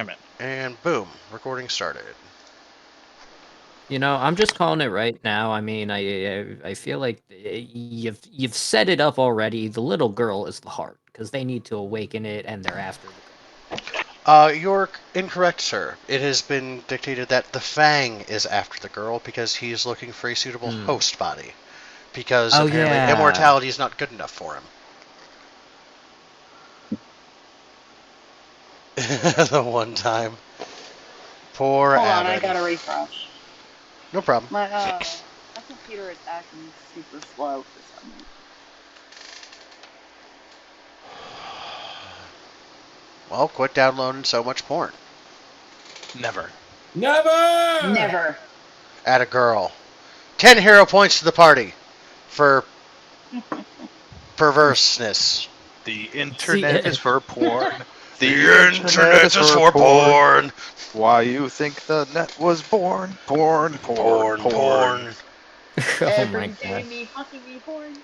Damn it. And boom, recording started. You know, I'm just calling it right now. I mean, I feel like you've set it up already. The little girl is the heart because they need to awaken it, and they're after the girl. You're incorrect, sir. It has been dictated that the Fang is after the girl because he's looking for a suitable host body. Because apparently immortality is not good enough for him. The one time. Poor Hold on, Abbott. I gotta refresh. No problem. My computer is acting super slow for some reason. Well, quit downloading so much porn. Never. Never. At a girl. 10 hero points to the party for perverseness. The internet is for porn. The internet is for porn. Why you think the net was born? Porn. Porn. Oh Every my day god. me fucking me porn.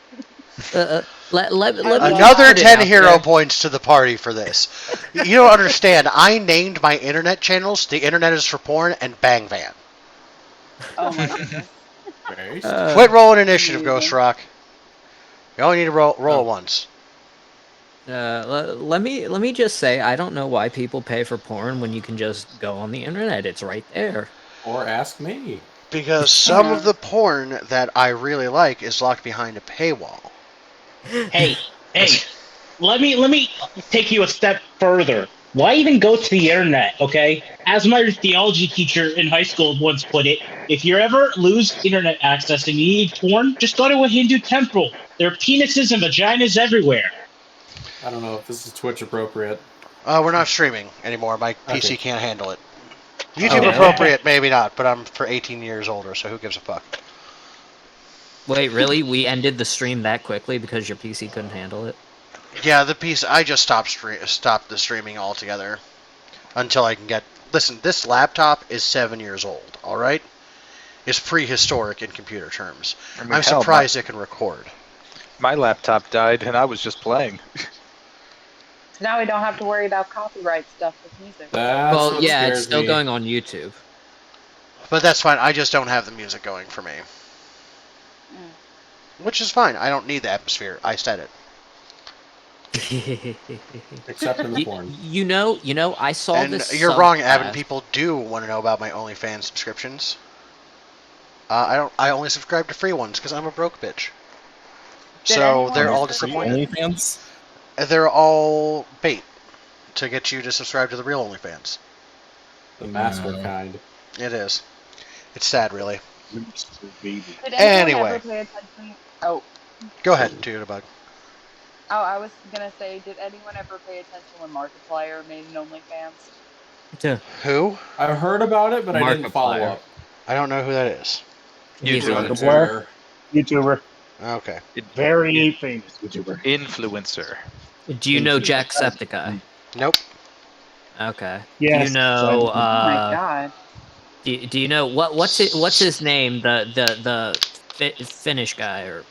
Let me Another put it 10 out hero there. points to the party for this. You don't understand. I named my internet channels The Internet is for Porn and Bang Van. Oh my goodness. Quit rolling initiative, Ghost Rock. You only need to roll it once. Let me just say, I don't know why people pay for porn when you can just go on the internet. It's right there. Or ask me. Because some of the porn that I really like is locked behind a paywall. Hey, let me take you a step further. Why even go to the internet, okay? As my theology teacher in high school once put it, if you ever lose internet access and you need porn, just go to a Hindu temple. There are penises and vaginas everywhere. I don't know if this is Twitch appropriate. We're not streaming anymore. My PC Okay. can't handle it. YouTube Oh, appropriate, maybe not, but I'm for 18 years older, so who gives a fuck? Wait, really? We ended the stream that quickly because your PC couldn't handle it? Yeah, the PC. I just stopped the streaming altogether until I can get. Listen, this laptop is 7 years old. All right, it's prehistoric in computer terms. I mean, I'm hell, surprised it can record. My laptop died and I was just playing. Now we don't have to worry about copyright stuff with music. That's Well, what yeah, it's scares still me. going on YouTube. But that's fine. I just don't have the music going for me, which is fine. I don't need the atmosphere. I said it. Except in the porn. You know, I saw And this. you're wrong, Evan. subclass- People do want to know about my OnlyFans subscriptions. I only subscribe to free ones because I'm a broke bitch. So they're all disappointed. OnlyFans? They're all bait to get you to subscribe to the real OnlyFans. The master kind. It is. It's sad, really. Did anyone Anyway. ever pay attention? Oh, Go ahead, Bug. I was gonna say, did anyone ever pay attention when Markiplier made an OnlyFans? Who? I've heard about it, but I didn't follow Markiplier. up. I don't know who that is. He's YouTuber. YouTuber. Okay. Very famous YouTuber. Influencer. Do you know Jacksepticeye? Nope. Okay. Yes, Do you know? Oh my god. Do you know what's his name? The Finnish guy or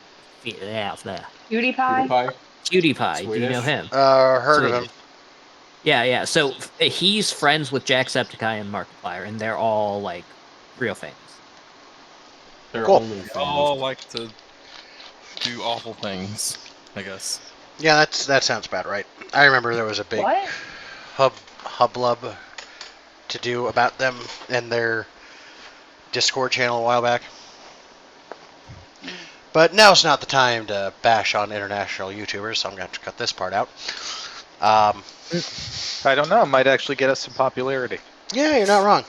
yeah, that PewDiePie? PewDiePie? PewDiePie. Do you know Swedish? him? Heard of him. Swedish. Yeah. So he's friends with Jacksepticeye and Markiplier, and they're all like real famous. They're Cool. only They all fans. like to do awful things, I guess. Yeah, that sounds about right. I remember there was a big What? hublub to do about them and their Discord channel a while back. But now's not the time to bash on international YouTubers, so I'm going to have to cut this part out. I don't know. It might actually get us some popularity. Yeah, you're not wrong.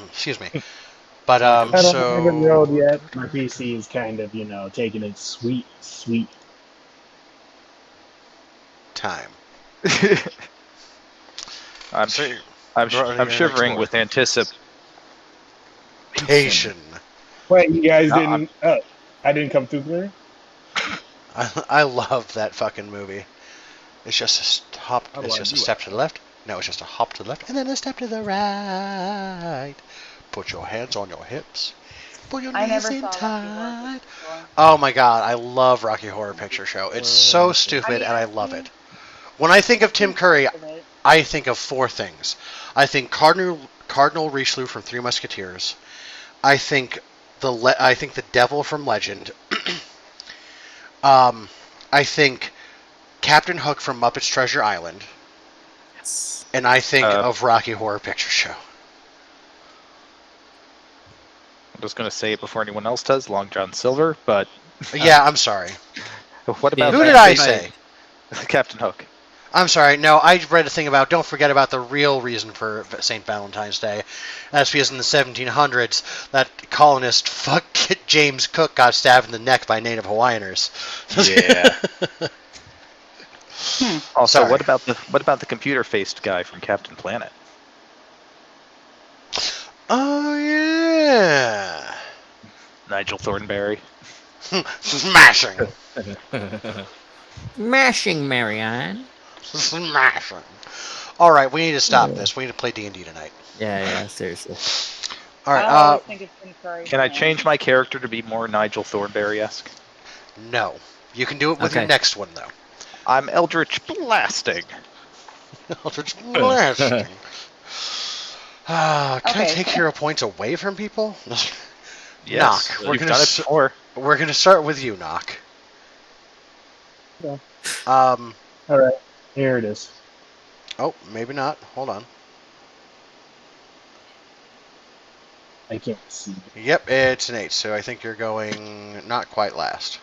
Excuse me. But, I haven't so... rolled yet. My PC is kind of, taking its sweet time. I'm shivering with anticipation. Patient. Wait, you guys No, didn't... I didn't come through clear? I love that fucking movie. It's just a hop. Oh, It's I just a do step to the left. No, it's just a hop to the left and then a step to the right. Put your hands on your hips. Put your I knees never in saw Rocky Horror tight. Picture Show. Oh my god, I love Rocky Horror Picture Show. It's so stupid and I love it. When I think of Tim Curry, I think of four things. I think Cardinal Richelieu from Three Musketeers. I think the Devil from Legend. I think Captain Hook from Muppet's Treasure Island. Yes. And I think of Rocky Horror Picture Show. I'm just going to say it before anyone else does, Long John Silver, but... Yeah, I'm sorry. What about... Who did I say? Captain Hook. I'm sorry. No, I read a thing about, don't forget about the real reason for St. Valentine's Day. That's because in the 1700s, that colonist, James Cook, got stabbed in the neck by native Hawaiianers. Yeah. Also, Sorry. what about the computer-faced guy from Captain Planet? Oh, yeah. Nigel Thornberry. Smashing. Mashing, Marianne. Smashing. All right, we need to stop this. We need to play D&D tonight. Yeah, seriously. All right. I always think it's been furry. Can I change my character to be more Nigel Thornberry-esque? No. You can do it with your next one, though. I'm Eldritch Blasting. Eldritch Blasting. Can I Okay. take hero points away from people? Yes, Knock. you've done it before. We're gonna start with you, Knock. Yeah. All right, here it is. Oh, maybe not. Hold on. I can't see. Yep, it's an 8, so I think you're going not quite last.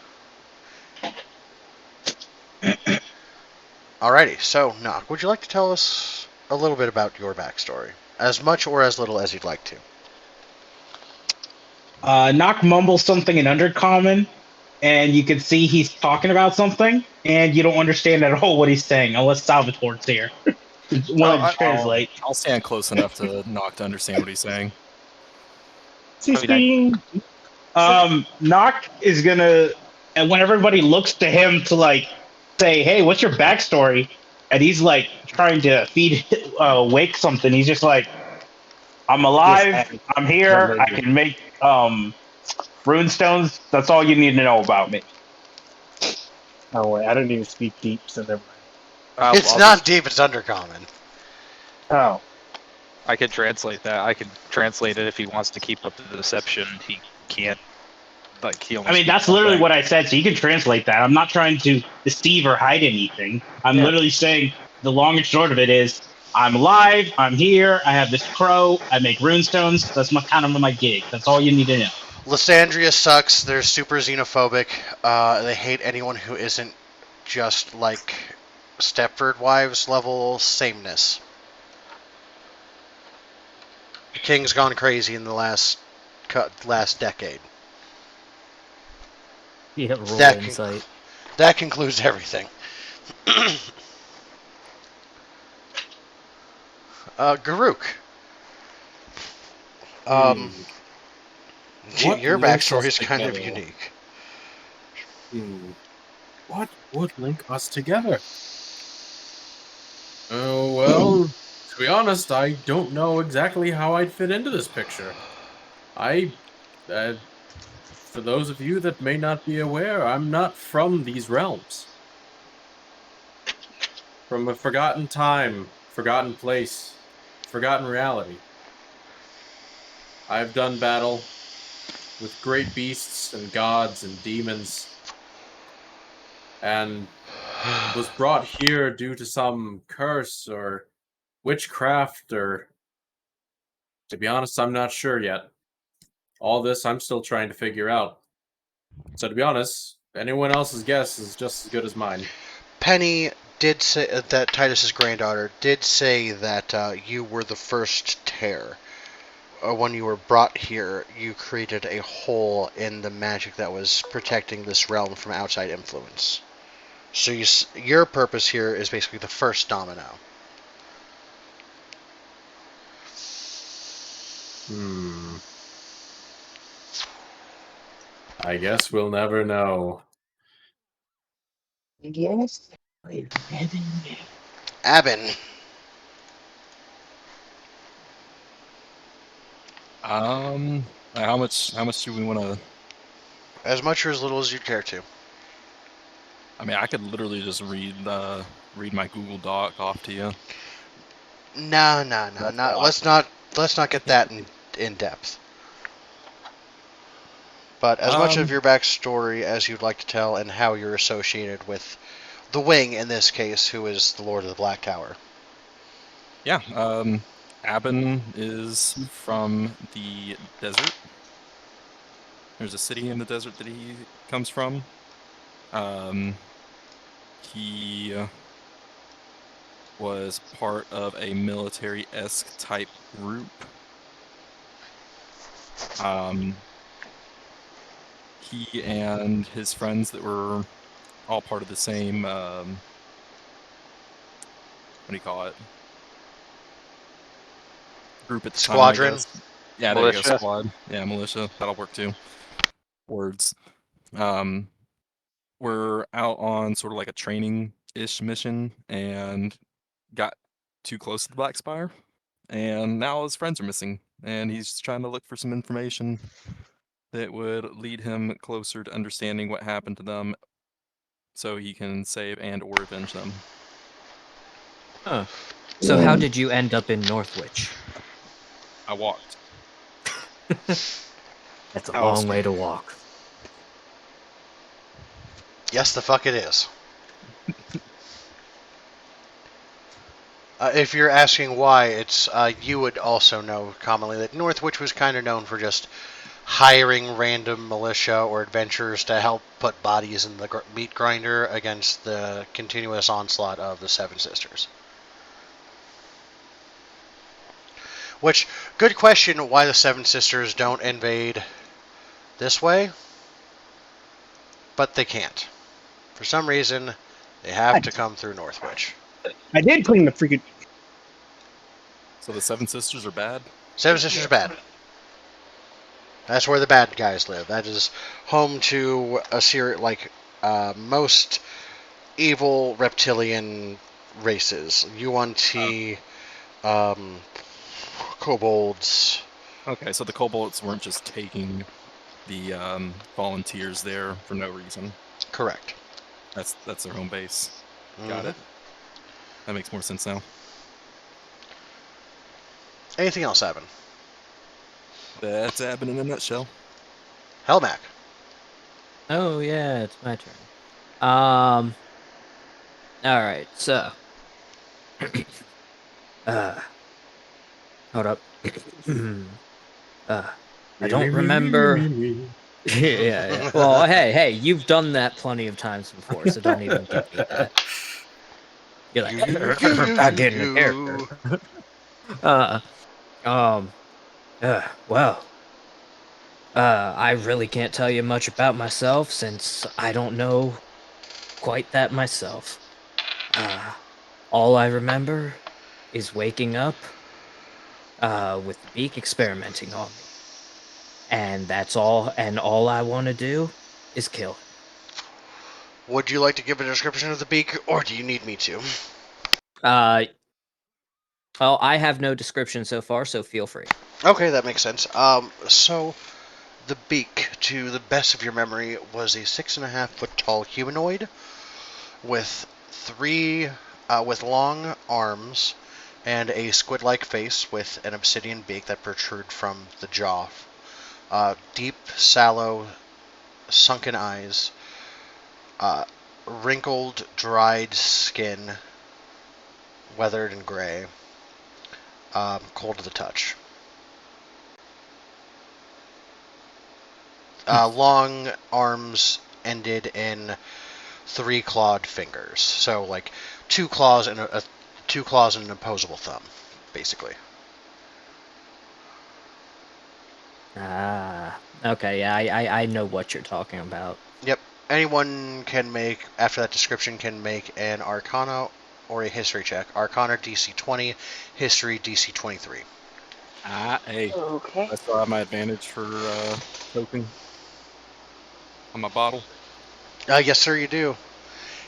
Alrighty, so Knock, would you like to tell us a little bit about your backstory? As much or as little as you'd like to. Knock mumbles something in Undercommon, and you can see he's talking about something, and you don't understand at all what he's saying, unless Salvatore's here. Want to translate. I'll stand close enough to Knock to understand what he's saying. Knock is gonna, and when everybody looks to him to like say, "Hey, what's your backstory?" and he's like trying to wake something. He's just like, "I'm alive. I'm here. I can make runestones. That's all you need to know about me." Oh wait, I don't even speak deep, so never mind. It's not deep, it's Undercommon. Oh. I could translate that. I could translate it if he wants to keep up the deception. He can't. Like he only. I mean, that's literally what I said. So you can translate that. I'm not trying to deceive or hide anything. I'm literally saying the long and short of it is, I'm alive. I'm here. I have this crow. I make runestones. That's kind of my gig. That's all you need to know. Lysandria sucks. They're super xenophobic. They hate anyone who isn't just like Stepford Wives level sameness. The King's gone crazy in the last decade. Yeah, roll insight. That concludes everything. Garuk. Your backstory is kind of unique. What would link us together? Oh, well, to be honest, I don't know exactly how I'd fit into this picture. For those of you that may not be aware, I'm not from these realms. From a forgotten time, forgotten place, forgotten reality. I've done battle with great beasts and gods and demons, and was brought here due to some curse or witchcraft, or to be honest, I'm not sure yet. All this I'm still trying to figure out. So to be honest, anyone else's guess is just as good as mine. Penny did say that Titus's granddaughter did say that you were the first tear. When you were brought here, you created a hole in the magic that was protecting this realm from outside influence. So your purpose here is basically the first domino. I guess we'll never know. Yes. Abin. How much do we want to? As much or as little as you care to. I mean, I could literally just read my Google Doc off to you. No. That's Not, awesome. let's not get that in depth. But as much of your backstory as you'd like to tell, and how you're associated with the Wing in this case, who is the Lord of the Black Tower. Yeah. Aben is from the desert. There's a city in the desert that he comes from. He was part of a military-esque type group. He and his friends that were all part of the same, what do you call it? Group at the time, I Squadron. guess. Yeah, there you go, Militia. squad. Yeah, militia. That'll work too. Words. We're out on sort of like a training-ish mission and got too close to the Black Spire. And now his friends are missing. And he's trying to look for some information that would lead him closer to understanding what happened to them so he can save and or avenge them. Huh. So how did you end up in Northwich? I walked. That's a Oh, long way to walk. Yes, the fuck it is. If you're asking why, it's you would also know commonly that Northwich was kind of known for just hiring random militia or adventurers to help put bodies in the meat grinder against the continuous onslaught of the Seven Sisters. Which, good question why the Seven Sisters don't invade this way, but they can't. For some reason, they have to come through Northwich. I did clean the freaking. So the Seven Sisters are bad? Seven Sisters are bad. That's where the bad guys live. That is home to most evil reptilian races. UNT, kobolds. Okay, so the kobolds weren't just taking the volunteers there for no reason. Correct. That's their home base. Got it. That makes more sense now. Anything else happen? That's Aben in a nutshell. Hellmac. Oh yeah, it's my turn. All right, so hold up. I don't remember. Yeah. Well, hey, you've done that plenty of times before, so don't even give me that. You're like, back in the character. Well, I really can't tell you much about myself since I don't know quite that myself. All I remember is waking up with the beak experimenting on me. And that's all, and all I want to do is kill him. Would you like to give a description of the beak, or do you need me to? Well, I have no description so far, so feel free. Okay, that makes sense. So the beak, to the best of your memory, was a 6.5-foot tall humanoid with with long arms and a squid-like face with an obsidian beak that protruded from the jaw. Deep, sallow, sunken eyes, wrinkled, dried skin, weathered and gray, cold to the touch. Long arms ended in 3 clawed fingers, so like 2 claws and an opposable thumb, basically. Okay, yeah, I know what you're talking about. Yep. Anyone can make, after that description, can make an Arcana or a History check. Arcana DC 20, History DC 23. Hey. Okay. I still have my advantage for coping on my bottle. Yes, sir, you do.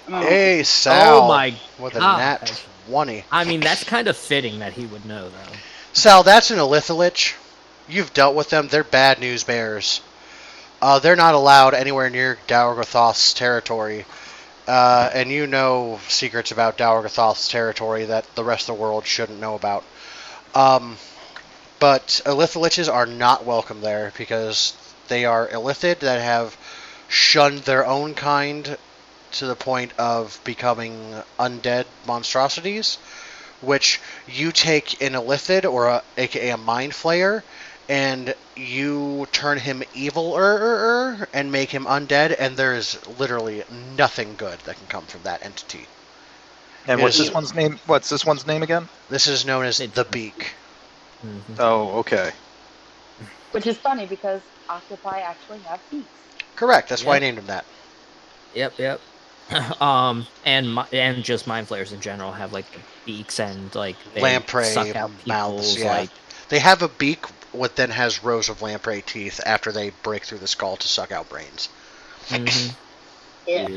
Oh. Hey, Sal. Oh my with a god. nat 20. I mean, that's kind of fitting that he would know, though. Sal, that's an Elithalich. You've dealt with them. They're bad news bears. They're not allowed anywhere near Dalgothoth's territory. And you know secrets about Dawargathoth's territory that the rest of the world shouldn't know about. But Illithaliches are not welcome there because they are illithid that have shunned their own kind to the point of becoming undead monstrosities, which you take an illithid, or aka a mind flayer, and you turn him evil and make him undead, and there is literally nothing good that can come from that entity. And It what's is- this one's name? What's this one's name again? This is known as It's- the Beak. Mhm. Oh, okay. Which is funny because octopi actually have beaks. Correct. That's why I Yep. named him that. Yep. And just mind flayers in general have like the beaks and like they Lamprey suck out mouths, people's yeah. like. They have a beak what then has rows of lamprey teeth after they break through the skull to suck out brains. Mhm. Yeah.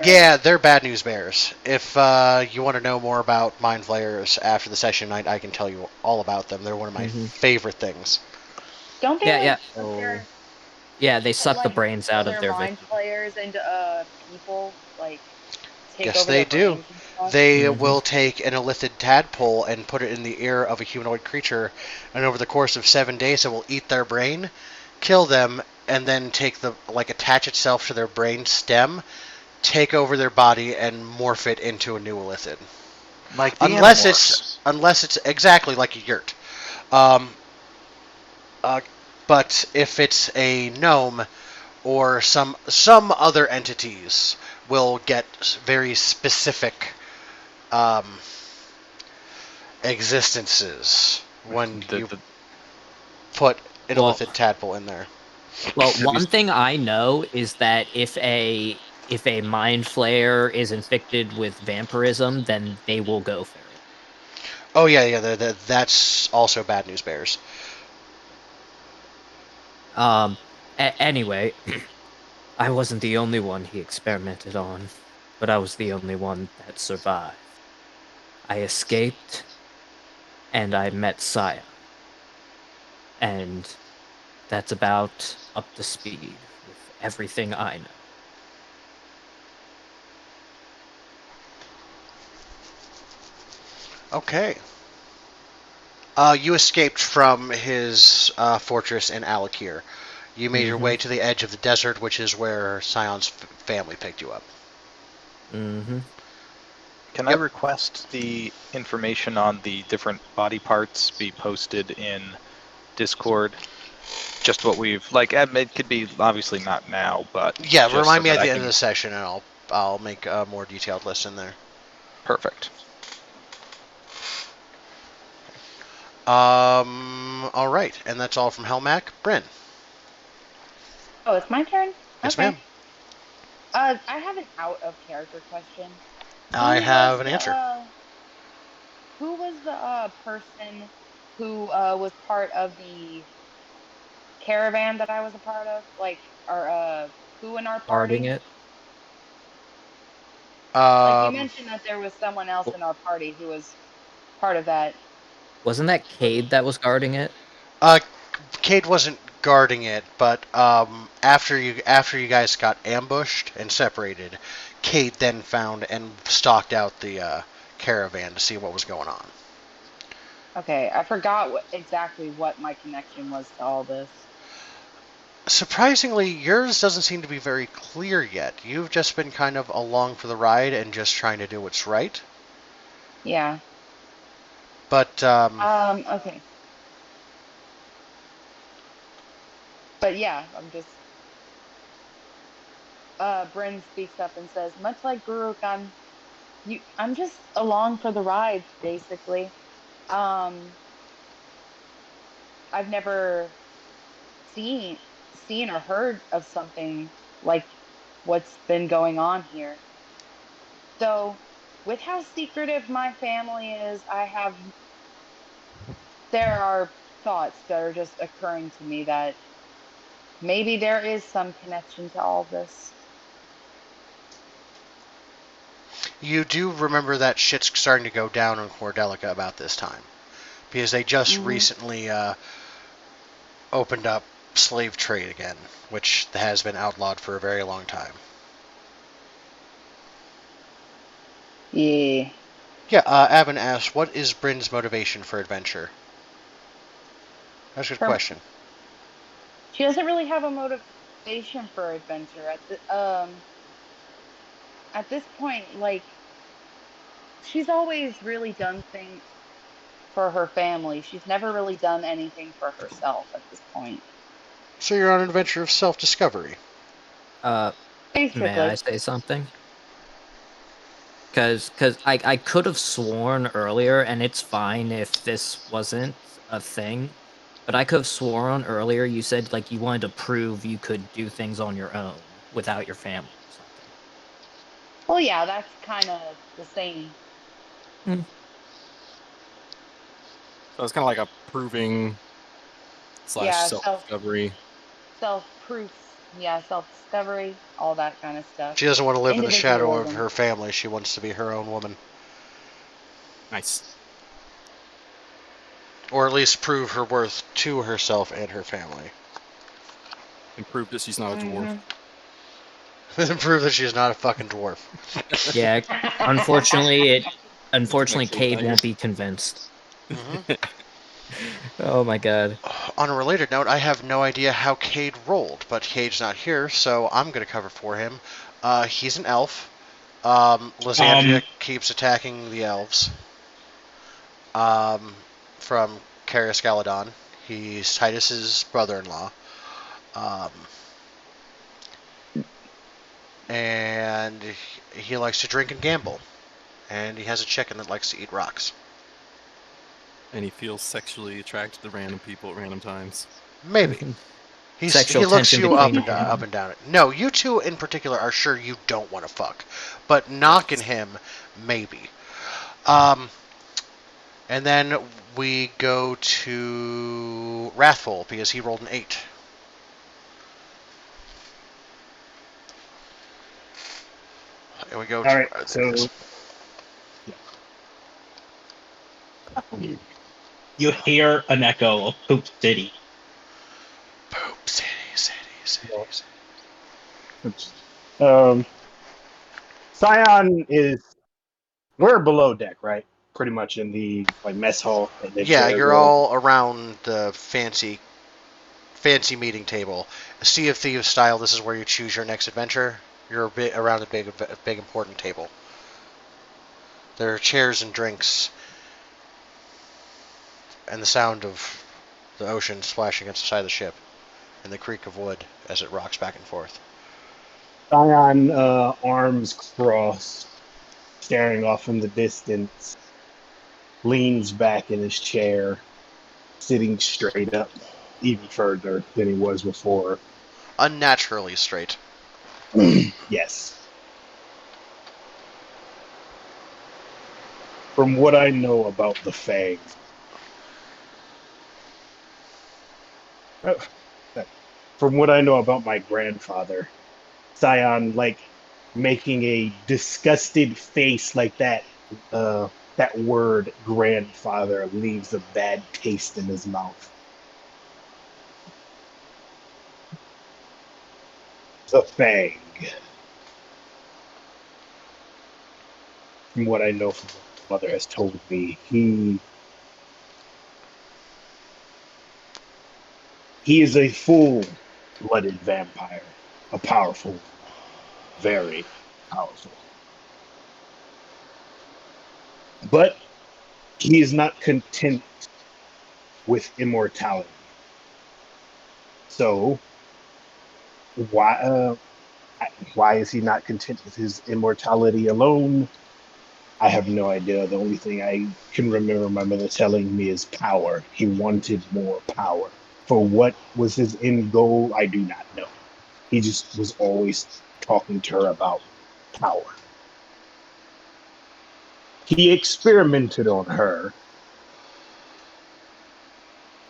Yeah, they're bad news bears. If you want to know more about mind flayers after the session night, I can tell you all about them. They're one of my Mhm. favorite things. Don't they Yeah, like yeah. put their, Yeah, they suck the like, brains out of other their mind victims. players into people, like take Yes, over they their do. brains and stuff? They Mhm. will take an illithid tadpole and put it in the ear of a humanoid creature, and over the course of 7 days, it will eat their brain, kill them, and then attach itself to their brain stem, take over their body, and morph it into a new illithid. Like the Unless Animorphs. it's exactly like a yurt. Um, but if it's a gnome or some other entities will get very specific um, existences when The- you the- put an Well- illithid tadpole in there. Well, Have you one thing I know is that if a mind flayer is infected with vampirism, then they will go feral. Oh yeah, that's also bad news bears. Anyway, I wasn't the only one he experimented on, but I was the only one that survived. I escaped, and I met Saya. And that's about up to speed with everything I know. Okay. You escaped from his fortress in Alakir. You made your way to the edge of the desert, which is where Sion's family picked you up. Mm-hmm. Can I Yep. request the information on the different body parts be posted in Discord? Just what we've it could be obviously not now, but Yeah, just remind so me that at I the end can- of the session, and I'll make a more detailed list in there. Perfect. All right, and that's all from Helmac. Bryn. Oh, it's my turn? Yes, Okay. ma'am. I have an out of character question. I Who have was an answer. Who was the person who was part of the caravan that I was a part of? Like, or who in our Guarding party? it. Like you Um, mentioned that there was someone else in our party who was part of that. Wasn't that Cade that was guarding it? Cade wasn't guarding it, but after you guys got ambushed and separated, Cade then found and stalked out the caravan to see what was going on. Okay, I forgot exactly what my connection was to all this. Surprisingly, yours doesn't seem to be very clear yet. You've just been kind of along for the ride and just trying to do what's right. Yeah. But Okay. But yeah, I'm just. Bryn speaks up and says, much like Guruk, I'm just along for the ride, basically. I've never seen or heard of something like what's been going on here. So, with how secretive my family is, there are thoughts that are just occurring to me that maybe there is some connection to all this. you do remember that shit's starting to go down on Cordelica about this time, because they just recently opened up slave trade again, which has been outlawed for a very long time. Yeah. Yeah, Avin asks, what is Bryn's motivation for adventure? That's a good Her- question. She doesn't really have a motivation for adventure at this point. Like, she's always really done things for her family. She's never really done anything for herself at this point. So you're on an adventure of self-discovery. May Basically. I say something? Because I could have sworn earlier, and it's fine if this wasn't a thing, but I could have sworn earlier you said like you wanted to prove you could do things on your own without your family or something. Well, yeah, that's kind of the same. So it's kind of like a proving / Yeah, self-discovery. self-proofs. Yeah, self-discovery, all that kind of stuff. She doesn't want to live in the shadow of Individualism. her family. She wants to be her own woman. Nice. Or at least prove her worth to herself and her family. And prove that she's not a dwarf. Prove that she's not a fucking dwarf. Yeah, unfortunately, Actually, Cade tiger. won't be convinced. Oh my god. On a related note, I have no idea how Cade rolled, but Cade's not here, so I'm going to cover for him. He's an elf. Lysandria keeps attacking the elves. From Carius Galadon. He's Titus's brother-in-law. And he likes to drink and gamble. And he has a chicken that likes to eat rocks. And he feels sexually attracted to random people at random times. Maybe. He Sexual looks tension you between up and down it. No, you two in particular are sure you don't want to fuck. But knocking him, maybe. And then we go to Wrathful, because he rolled an 8. And we go All to... right, so You hear an echo of Poop City. Poop City. Scion is we're below deck, right? Pretty much in the mess hall. And the Yeah, chairs you're are all around the fancy meeting table. Sea of Thieves style, this is where you choose your next adventure. You're around a big important table. There are chairs and drinks, and the sound of the ocean splashing against the side of the ship, and the creak of wood as it rocks back and forth. Scion, arms crossed, staring off in the distance, leans back in his chair, sitting straight up, even further than he was before. Unnaturally straight. Yes. From what I know about the Fangs, from what I know about my grandfather, Scion, making a disgusted face like that, that word grandfather leaves a bad taste in his mouth. The Fang. From what I know from what my mother has told me, he is a full-blooded vampire. A powerful, very powerful. But he is not content with immortality. So, why is he not content with his immortality alone? I have no idea. The only thing I can remember my mother telling me is power. He wanted more power. For what was his end goal, I do not know. He just was always talking to her about power. He experimented on her,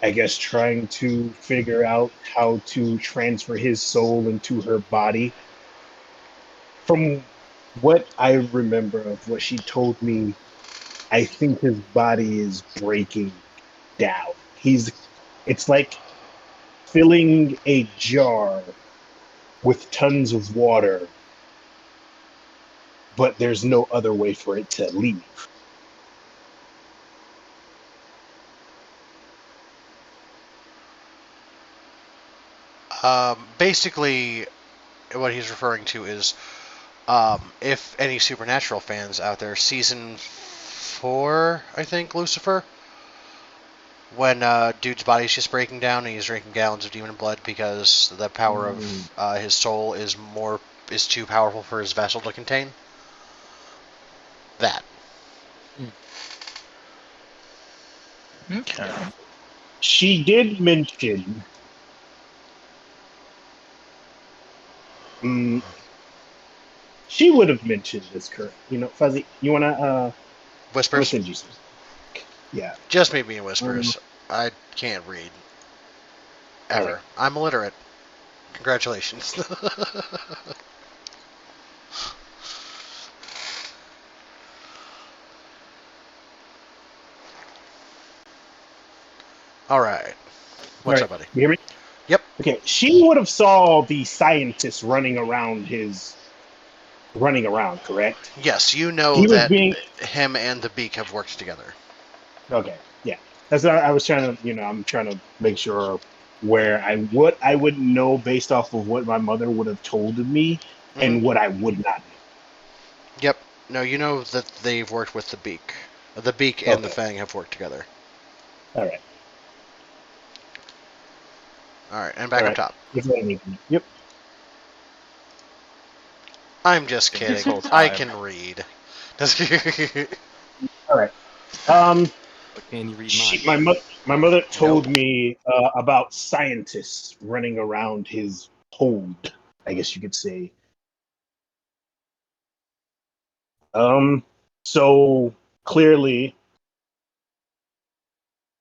I guess, trying to figure out how to transfer his soul into her body. From what I remember of what she told me, I think his body is breaking down. It's like filling a jar with tons of water but there's no other way for it to leave. Basically, what he's referring to is if any Supernatural fans out there, season 4, I think, Lucifer, when dude's body's just breaking down and he's drinking gallons of demon blood because the power of his soul is too powerful for his vessel to contain. That. Okay. She did mention she would have mentioned this, Kurt. Fuzzy, you wanna Whispers? send you some. Yeah. Just me being whispers. I can't read. Ever. Right. I'm illiterate. Congratulations. Alright. What's up, buddy? You hear me? Yep. Okay. She would have saw the scientist running around, correct? Yes, you know He was that being- him and the Beak have worked together. Okay. Yeah. That's what I was trying to. I'm trying to make sure where what I would know based off of what my mother would have told me and what I would not know. Yep. No, you know that they've worked with the Beak. The Beak and the Fang have worked together. All right. Alright, and back up top. Yep. I'm just kidding. I can read. All right. Can you read my mother told me about scientists running around his hold, I guess you could say. So clearly,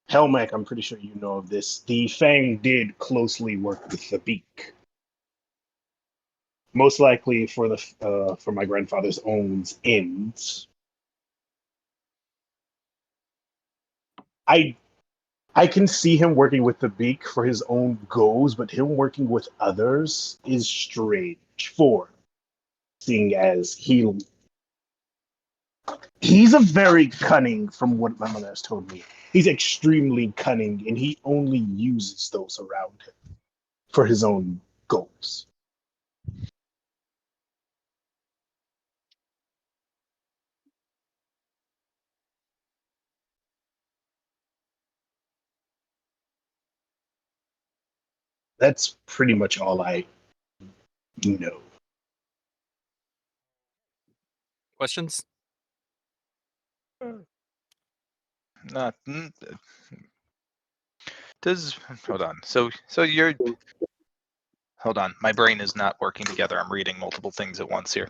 Helmac, I'm pretty sure you know of this. The Fang did closely work with the Beak, most likely for my grandfather's own ends. I can see him working with the Beak for his own goals, but him working with others is strange seeing as he's a very cunning, from what my mother has told me. He's extremely cunning, and he only uses those around him for his own goals. That's pretty much all I know. Questions? Not. Does hold on. So you're. Hold on. My brain is not working together. I'm reading multiple things at once here.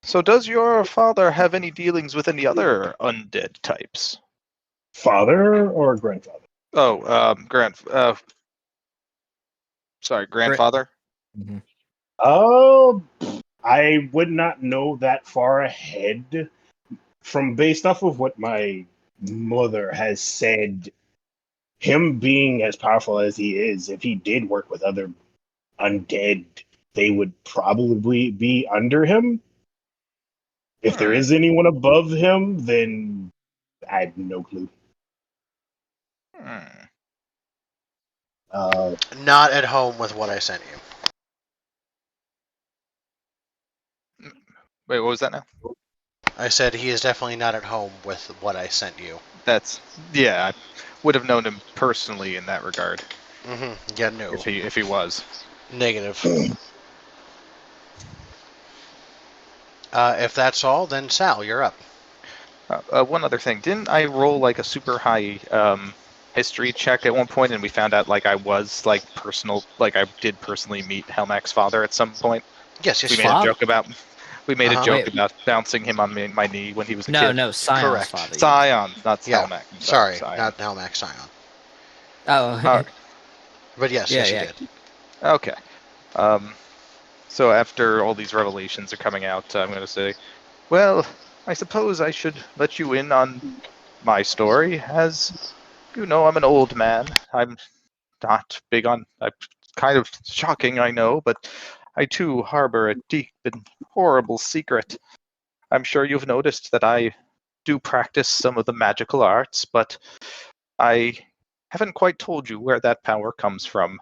So does your father have any dealings with any other undead types? Father or grandfather? Oh, grandfather. Mm-hmm. Oh, I would not know that far ahead. From based off of what my mother has said, him being as powerful as he is, if he did work with other undead, they would probably be under him. If there is anyone above him, then I have no clue. Not at home with what I sent you. Wait, what was that now? I said he is definitely not at home with what I sent you. I would have known him personally in that regard. Mm-hmm. Yeah, no. If he was. Negative. If that's all, then Sal, you're up. One other thing. Didn't I roll like a super high history check at one point, and we found out like I was like I did personally meet Helmac's father at some point? Yes, we made a joke about. We made a joke about bouncing him on my knee when he was a kid. No, Scion's Correct. father. Scion, not Helmac. Sorry, Scion. not Helmac, Scion. Oh. But yes, you did. Okay. So after all these revelations are coming out, I'm going to say, well, I suppose I should let you in on my story. As you know, I'm an old man. I'm not big on. Kind of shocking, I know, but I too harbor a deep and horrible secret. I'm sure you've noticed that I do practice some of the magical arts, but I haven't quite told you where that power comes from.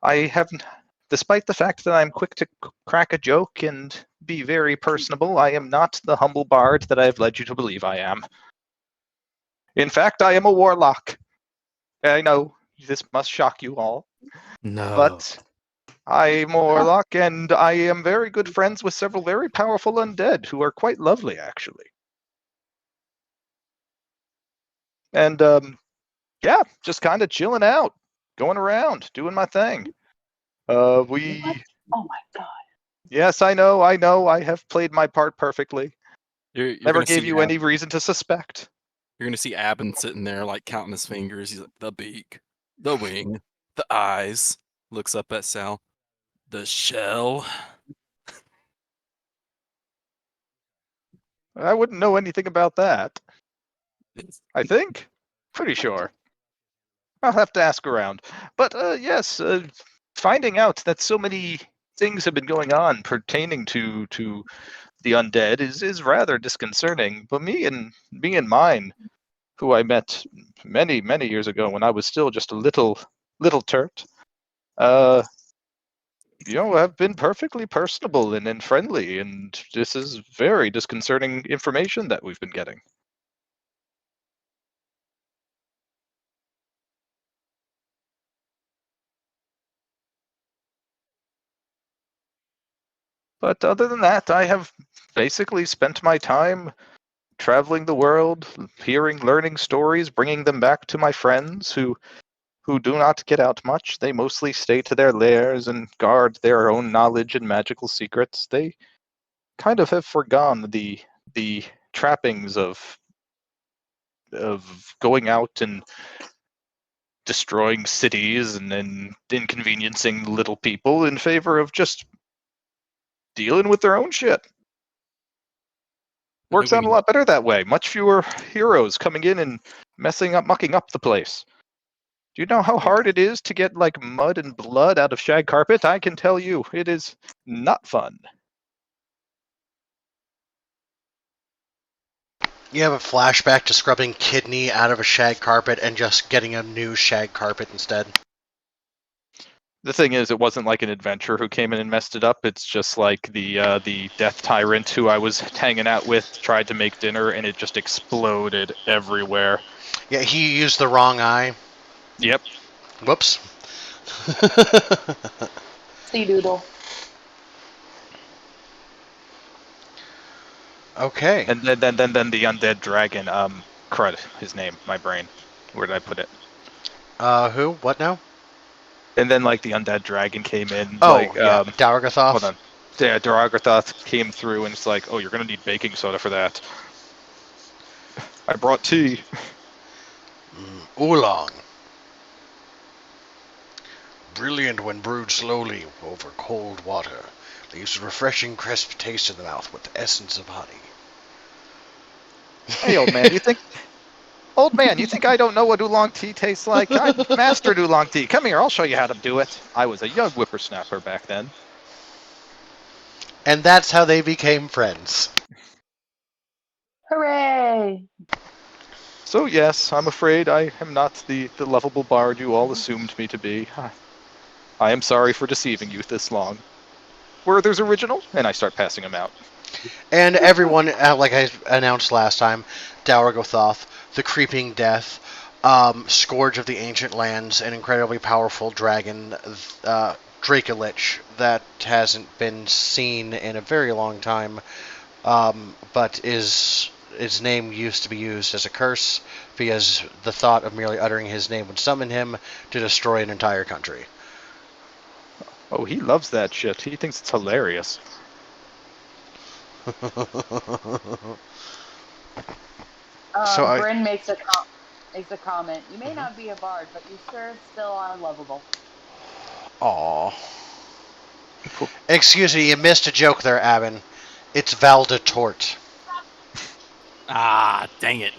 I haven't, despite the fact that I'm quick to crack a joke and be very personable, I am not the humble bard that I have led you to believe I am. In fact, I am a warlock. I know this must shock you all, No. but I'm a warlock, and I am very good friends with several very powerful undead who are quite lovely, actually. And yeah, just kind of chilling out, going around, doing my thing. What? Oh my god. Yes, I know, I have played my part perfectly. You're Never gonna gave see you any reason to suspect. You're gonna see Abin sitting there like counting his fingers. He's like, the beak, the wing, the eyes. Looks up at Sal. The shell. I wouldn't know anything about that. I think. Pretty sure. I'll have to ask around. But yes, finding out that so many things have been going on pertaining to the undead is rather disconcerting. But me and mine, who I met many years ago when I was still just a little turt, have been perfectly personable and friendly, and this is very disconcerting information that we've been getting. But other than that, I have basically spent my time traveling the world, learning stories, bringing them back to my friends who do not get out much. They mostly stay to their lairs and guard their own knowledge and magical secrets. They kind of have forgone the trappings of going out and destroying cities and then inconveniencing little people in favor of just dealing with their own shit. Works out a lot better that way. Much fewer heroes coming in and mucking up the place. Do you know how hard it is to get like mud and blood out of shag carpet? I can tell you, it is not fun. You have a flashback to scrubbing kidney out of a shag carpet and just getting a new shag carpet instead. The thing is, it wasn't like an adventurer who came in and messed it up. It's just like the death tyrant who I was hanging out with tried to make dinner and it just exploded everywhere. Yeah, he used the wrong eye. Yep. Whoops. See doodle. Okay. And then the undead dragon, crud, his name, my brain. Where did I put it? Who? What now? And then like the undead dragon came in. Oh, like, yeah, Daurgathoth. Hold on. Yeah, Daurgathoth came through and it's like, oh, you're gonna need baking soda for that. I brought tea. Oolong. Brilliant when brewed slowly over cold water. Leaves a refreshing, crisp taste in the mouth with the essence of honey. Hey, old man, you think I don't know what oolong tea tastes like? I mastered oolong tea. Come here, I'll show you how to do it. I was a young whippersnapper back then. And that's how they became friends. Hooray! So yes, I'm afraid I am not the lovable bard you all assumed me to be. I am sorry for deceiving you this long. Werther's original, and I start passing them out. And everyone, like I announced last time, Daurgathoth, the Creeping Death, Scourge of the Ancient Lands, an incredibly powerful dragon, Dracolich, that hasn't been seen in a very long time, but its name used to be used as a curse, because the thought of merely uttering his name would summon him to destroy an entire country. Oh, he loves that shit. He thinks it's hilarious. Bryn makes a comment. You may not be a bard, but you sure still are lovable. Aww. Excuse me, you missed a joke there, Abin. It's Val de Tort. Ah, dang it.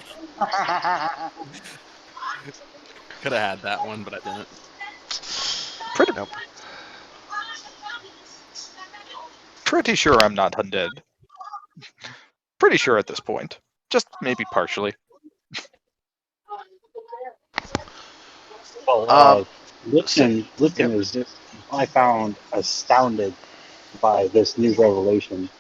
Could have had that one, but I didn't. Pretty. Nope. Pretty sure I'm not undead. Pretty sure at this point. Just maybe partially. Well, Lipton is, I found, astounded by this new revelation.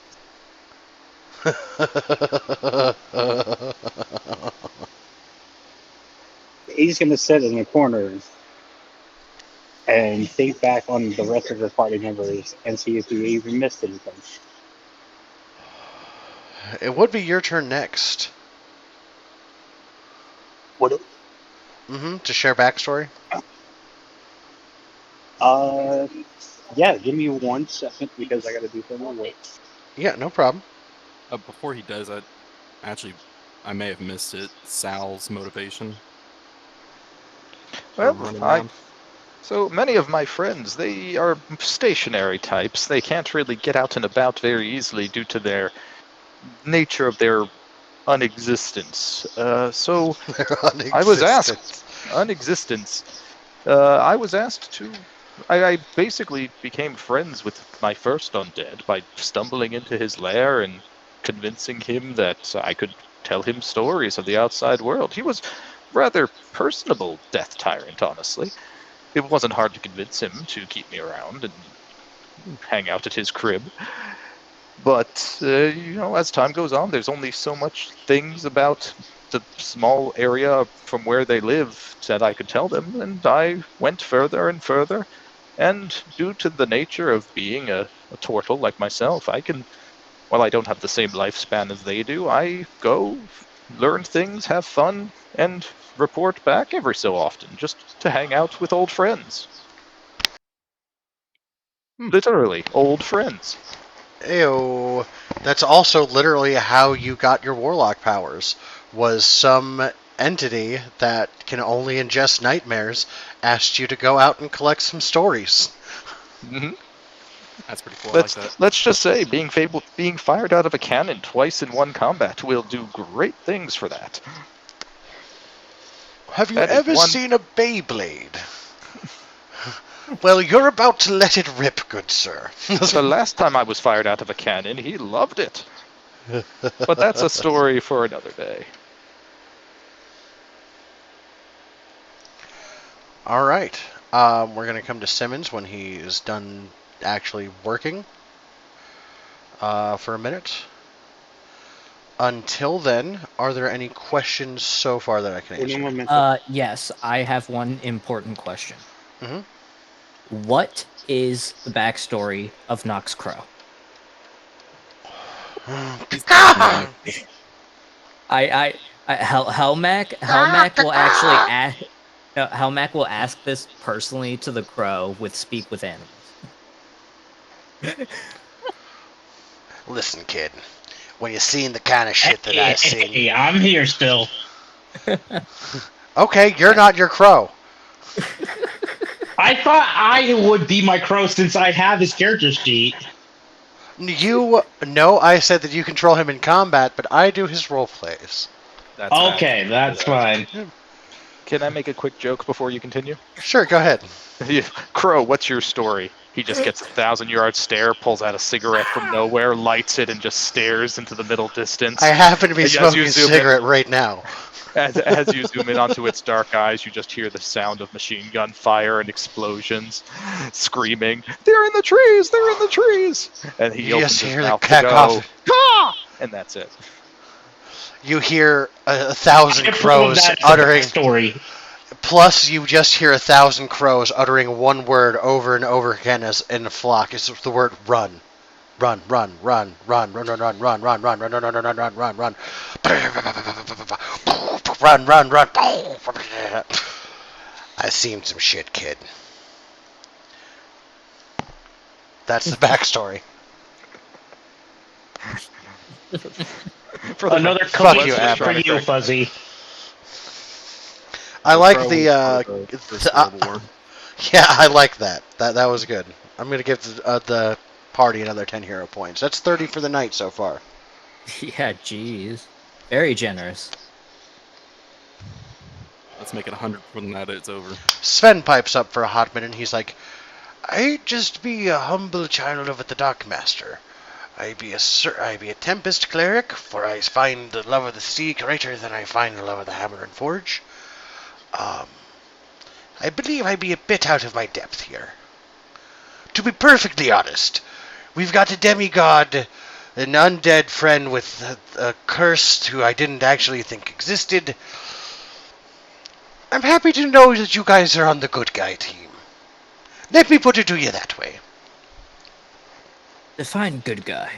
He's going to sit in a corner and think back on the rest of the party members and see if he even missed anything. It would be your turn next. What? To share backstory. Yeah, give me 1 second because I got to do some work. Yeah, no problem. Before he does, I may have missed it. Sal's motivation. for Well, running I around. So many of my friends, they are stationary types. They can't really get out and about very easily due to their nature of their unexistence. So I was asked, unexistence. I was asked to. I basically became friends with my first undead by stumbling into his lair and convincing him that I could tell him stories of the outside world. He was rather personable death tyrant, honestly. It wasn't hard to convince him to keep me around and hang out at his crib. But, as time goes on, there's only so much things about the small area from where they live that I could tell them, and I went further and further. And due to the nature of being a turtle like myself, while I don't have the same lifespan as they do, I go, learn things, have fun, and report back every so often, just to hang out with old friends. Literally, old friends. Ew. That's also literally how you got your warlock powers. Was some entity that can only ingest nightmares asked you to go out and collect some stories. Mm-hmm. That's pretty cool. I like that. Let's just say being fired out of a cannon twice in one combat will do great things for that. Have you That is ever one- seen a Beyblade? Well, you're about to let it rip, good sir. The last time I was fired out of a cannon, he loved it. But that's a story for another day. All right. We're going to come to Simmons when he is done actually working for a minute. Until then, are there any questions so far that I can answer? Yes, I have one important question. Mhm. What is the backstory of Nox Crow? Helmac will actually Helmac will ask this personally to the crow with Speak with Animals. Listen, kid. When you're seeing the kind of shit that I've seen... Hey, I'm here still. Okay, you're not your crow. I thought I would be my crow since I have his character sheet. No, I said that you control him in combat, but I do his role plays. Okay, that's fine. Can I make a quick joke before you continue? Sure, go ahead. Crow, what's your story? He just gets a 1,000-yard stare, pulls out a cigarette from nowhere, lights it, and just stares into the middle distance. I happen to be smoking a cigarette right now. As you zoom in onto its dark eyes, you just hear the sound of machine gun fire and explosions, screaming, "They're in the trees! They're in the trees!" And he opens his mouth to go, "Ah!" And that's it. You hear 1,000 crows uttering... Story. Plus, you just hear 1,000 crows uttering one word over and over again as in a flock. It's the word run. Run, run, run, run, run, run, run, run, run, run, run, run, run, run, run, run, run. Run, run, run. I've seen some shit, kid. That's the backstory. Another fuck you, for you, Fuzzy. I like the War. yeah, I like that. That was good. I'm gonna give the party another 10 hero points. That's 30 for the night so far. Yeah, jeez. Very generous. Let's make it 100 for the night. It's over. Sven pipes up for a hot minute and he's like, "I'd just be a humble child of the Dark Master. I be a Tempest cleric, for I find the love of the sea greater than I find the love of the hammer and forge. I believe I be a bit out of my depth here. To be perfectly honest, we've got a demigod, an undead friend with a curse who I didn't actually think existed. I'm happy to know that you guys are on the good guy team. Let me put it to you that way. Define good guy.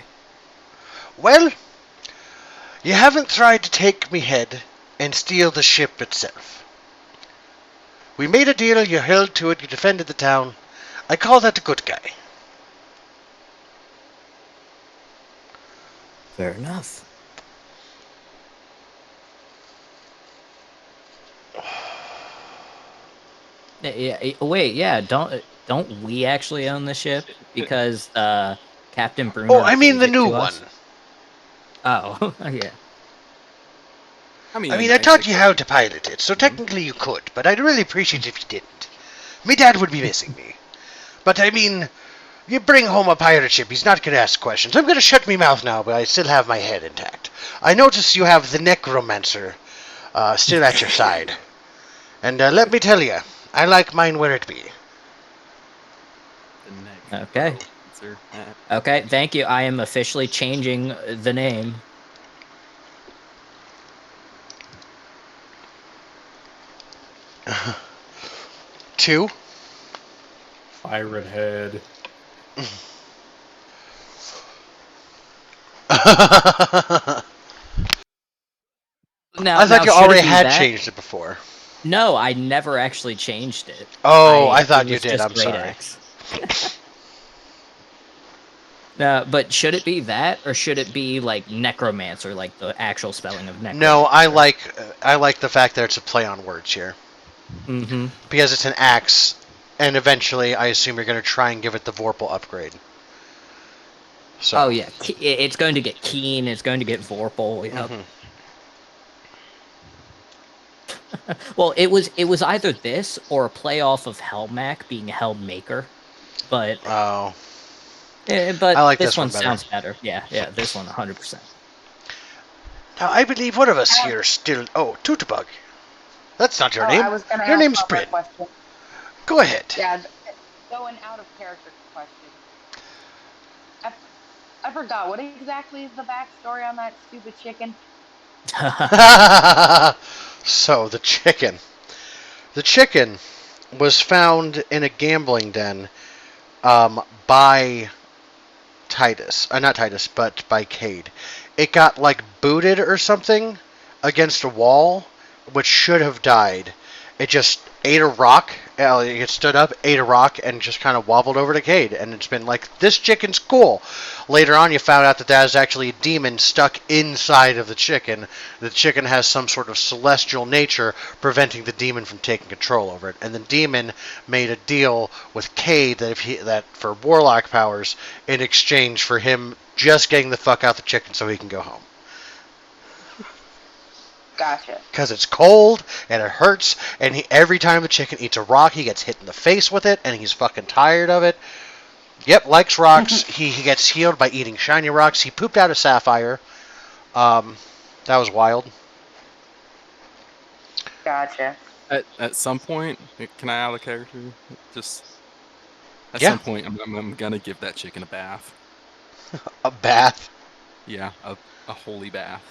Well, you haven't tried to take me head and steal the ship itself. We made a deal, you held to it, you defended the town. I call that a good guy. Fair enough. Wait, yeah, don't we actually own the ship? Because Captain Bruno Oh, I mean gave the it new to one. us? Oh, yeah. I taught you how to pilot it, so technically you could, but I'd really appreciate it if you didn't. Me dad would be missing me. But I mean, you bring home a pirate ship, he's not going to ask questions. I'm going to shut me mouth now, but I still have my head intact. I notice you have the necromancer still at your side. And let me tell you, I like mine where it be. Okay. Okay, thank you. I am officially changing the name. Two. Pirate head. Now, I thought you should it already be had that? changed it before. No, I never actually changed it. Oh, I thought it you was did. just I'm Great sorry. Axe. But should it be that, or should it be like necromancer, like the actual spelling of necromancer? No, I like the fact that it's a play on words here. Mm-hmm. Because it's an axe, and eventually I assume you're going to try and give it the Vorpal upgrade. So. Oh yeah, it's going to get keen. It's going to get Vorpal. Yep. Mhm. Well, it was either this or a play off of Helmac being Helmaker, but Oh. but I like this this one one better. sounds better. Yeah, this one 100%. Now, I believe one of us here still... Oh, Tutubug. That's not your name. I was going to Your ask name's another Bryn. question. Go ahead. Yeah, going out of character question. I forgot. What exactly is the backstory on that stupid chicken? So, the chicken. The chicken was found in a gambling den by Titus. Not Titus, but by Cade. It got, like, booted or something against a wall, which should have died. It just ate a rock. It stood up, ate a rock, and just kind of wobbled over to Cade. And it's been like, this chicken's cool. Later on, you found out that that is actually a demon stuck inside of the chicken. The chicken has some sort of celestial nature preventing the demon from taking control over it. And the demon made a deal with Cade that for warlock powers in exchange for him just getting the fuck out the chicken so he can go home. Gotcha. Because it's cold and it hurts, and every time the chicken eats a rock, he gets hit in the face with it, and he's fucking tired of it. Yep, likes rocks. he gets healed by eating shiny rocks. He pooped out a sapphire. That was wild. Gotcha. At some point, can I add a character? Just at Yeah. some point, I'm gonna give that chicken a bath. A bath. Yeah, a holy bath.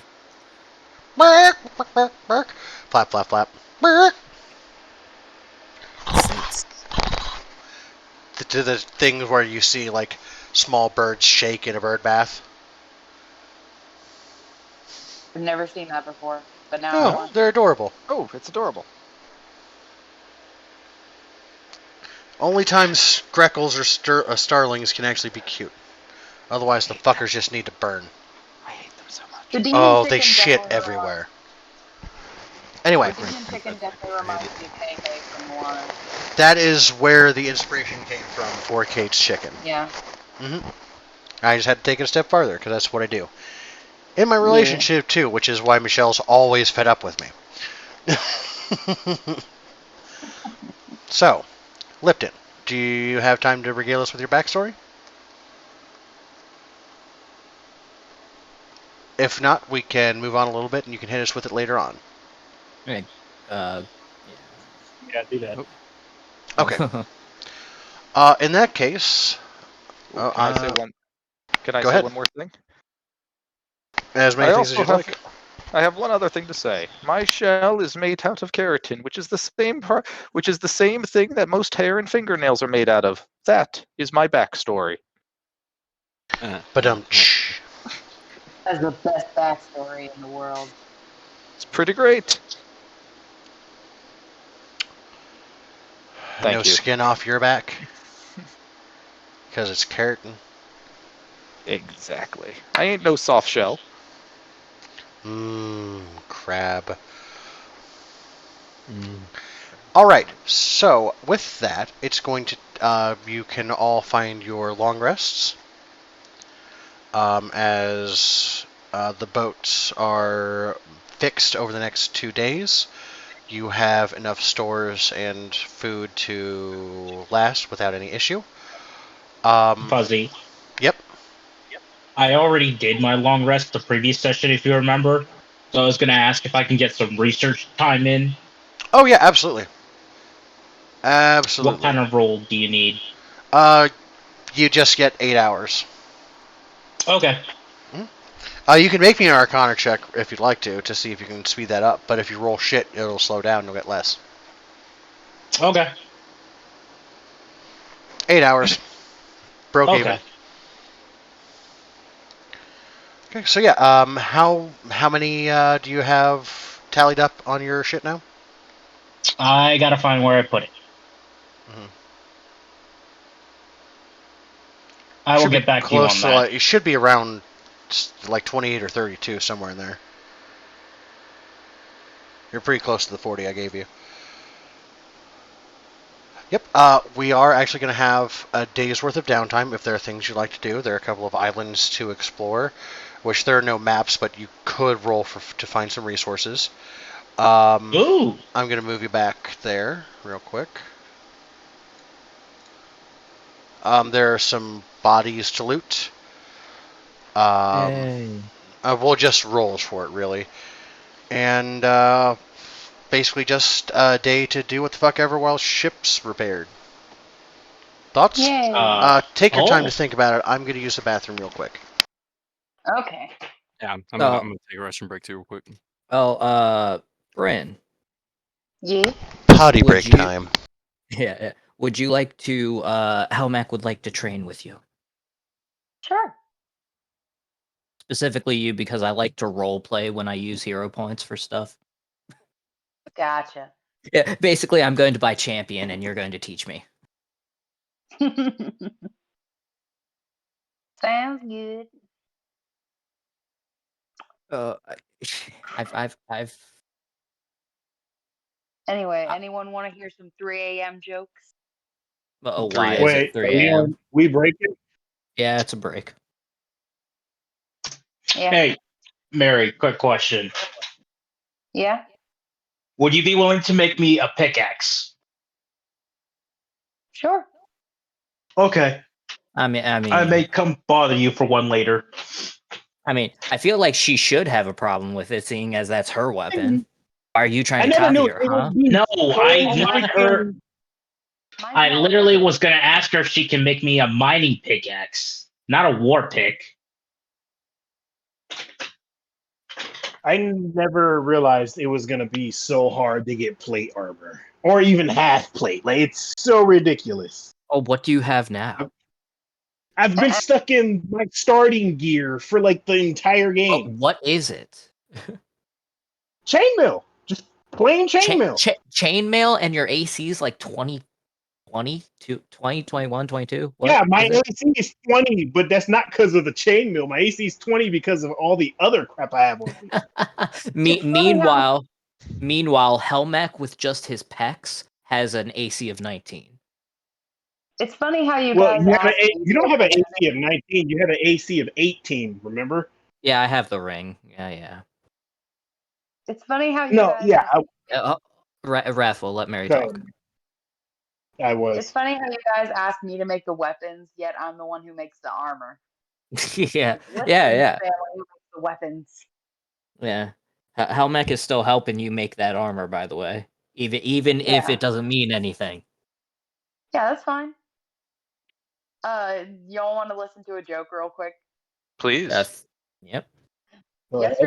Burk, burk, burk, burk. Flap, flap, flap. Burk. The things where you see like small birds shake in a bird bath. I've never seen that before, but now I Oh, want. they're adorable. Oh, it's adorable. Only times Greckles or Starlings can actually be cute. Otherwise, the fuckers just need to burn. I hate them so much. The demon Oh, they chicken shit definitely everywhere. Anyway, The demon chicken definitely reminds me of Hey from Moana. that is where the inspiration came from for Kate's chicken. Yeah. I just had to take it a step farther because that's what I do. In my relationship too, which is why Michelle's always fed up with me. So, Lipton, do you have time to regale us with your backstory? If not, we can move on a little bit, and you can hit us with it later on. Right. Yeah. Yeah, do that. Okay. In that case, Ooh, can I say one? Can I go say ahead. one more thing? As many I things as also you'd have. like. I have one other thing to say. My shell is made out of keratin, which is the same which is the same thing that most hair and fingernails are made out of. That is my backstory. But That's the best backstory in the world. It's pretty great. Thank no you. skin off your back because it's keratin. Exactly. I ain't no soft shell. Crab. All right. So with that, it's going to. You can all find your long rests. As the boats are fixed over the next 2 days, you have enough stores and food to last without any issue. Fuzzy. Yep. I already did my long rest the previous session, if you remember. So I was going to ask if I can get some research time in. Oh yeah, absolutely. What Absolutely. kind of role do you need? You just get 8 hours. Okay. You can make me an Arcana check if you'd like to see if you can speed that up. But if you roll shit, it'll slow down. You'll get less. Okay. 8 hours. Broke Okay. even. Okay, so yeah, how many do you have tallied up on your shit now? I got to find where I put it. I will Should be get back to you close on to that. it should be around like 28 or 32, somewhere in there. You're pretty close to the 40 I gave you. Yep. We are actually going to have a day's worth of downtime if there are things you'd like to do. There are a couple of islands to explore, which there are no maps, but you could roll to find some resources. Ooh. I'm going to move you back there real quick. There are some bodies to loot. We'll just roll for it, really. And basically just a day to do what the fuck ever while ship's repaired. Thoughts? Yay. Take your time to think about it. I'm going to use the bathroom real quick. Okay. Yeah, I'm gonna take a restroom break too, real quick. Bryn. Yeah. Potty break time. Yeah. Would you like to? Helmac would like to train with you. Sure. Specifically you, because I like to role play when I use hero points for stuff. Gotcha. Yeah, basically I'm going to buy champion and you're going to teach me. Sounds good. I've Anyway, anyone want to hear some 3 a.m. jokes? why is Wait, it 3 a.m.? we break it? Yeah, it's a break. Yeah. Hey, Mary, quick question. Yeah. Would you be willing to make me a pickaxe? Sure. Okay. I mean, I may come bother you for one later. I feel like she should have a problem with it, seeing as that's her weapon. Are you trying to never copy knew her, it huh? would be No, I want her. I literally was going to ask her if she can make me a mining pickaxe, not a war pick. I never realized it was gonna be so hard to get plate armor, or even half plate. Like, it's so ridiculous. Oh, what do you have now? I've been stuck in my starting gear for like the entire game. What is it? Chainmail, just plain chainmail. Chainmail, and your AC is like 20, 21, 22? What Yeah, my is it? AC is 20, but that's not because of the chainmail. My AC is 20 because of all the other crap I have on me. Meanwhile, Helmec with just his pecs has an AC of 19. It's funny how you Well, guys you don't have an AC of 19. You have an AC of 18. Remember? Yeah, I have the ring. Yeah. It's funny how you guys. Raffle, let Mary Go talk. ahead. I was. It's funny how you guys ask me to make the weapons, yet I'm the one who makes the armor. yeah. What's in this family who makes the weapons. Yeah. Helmech is still helping you make that armor, by the way. Even if Yeah. it doesn't mean anything. Yeah, that's fine. Y'all want to listen to a joke real quick? Please. Yep. Go ahead.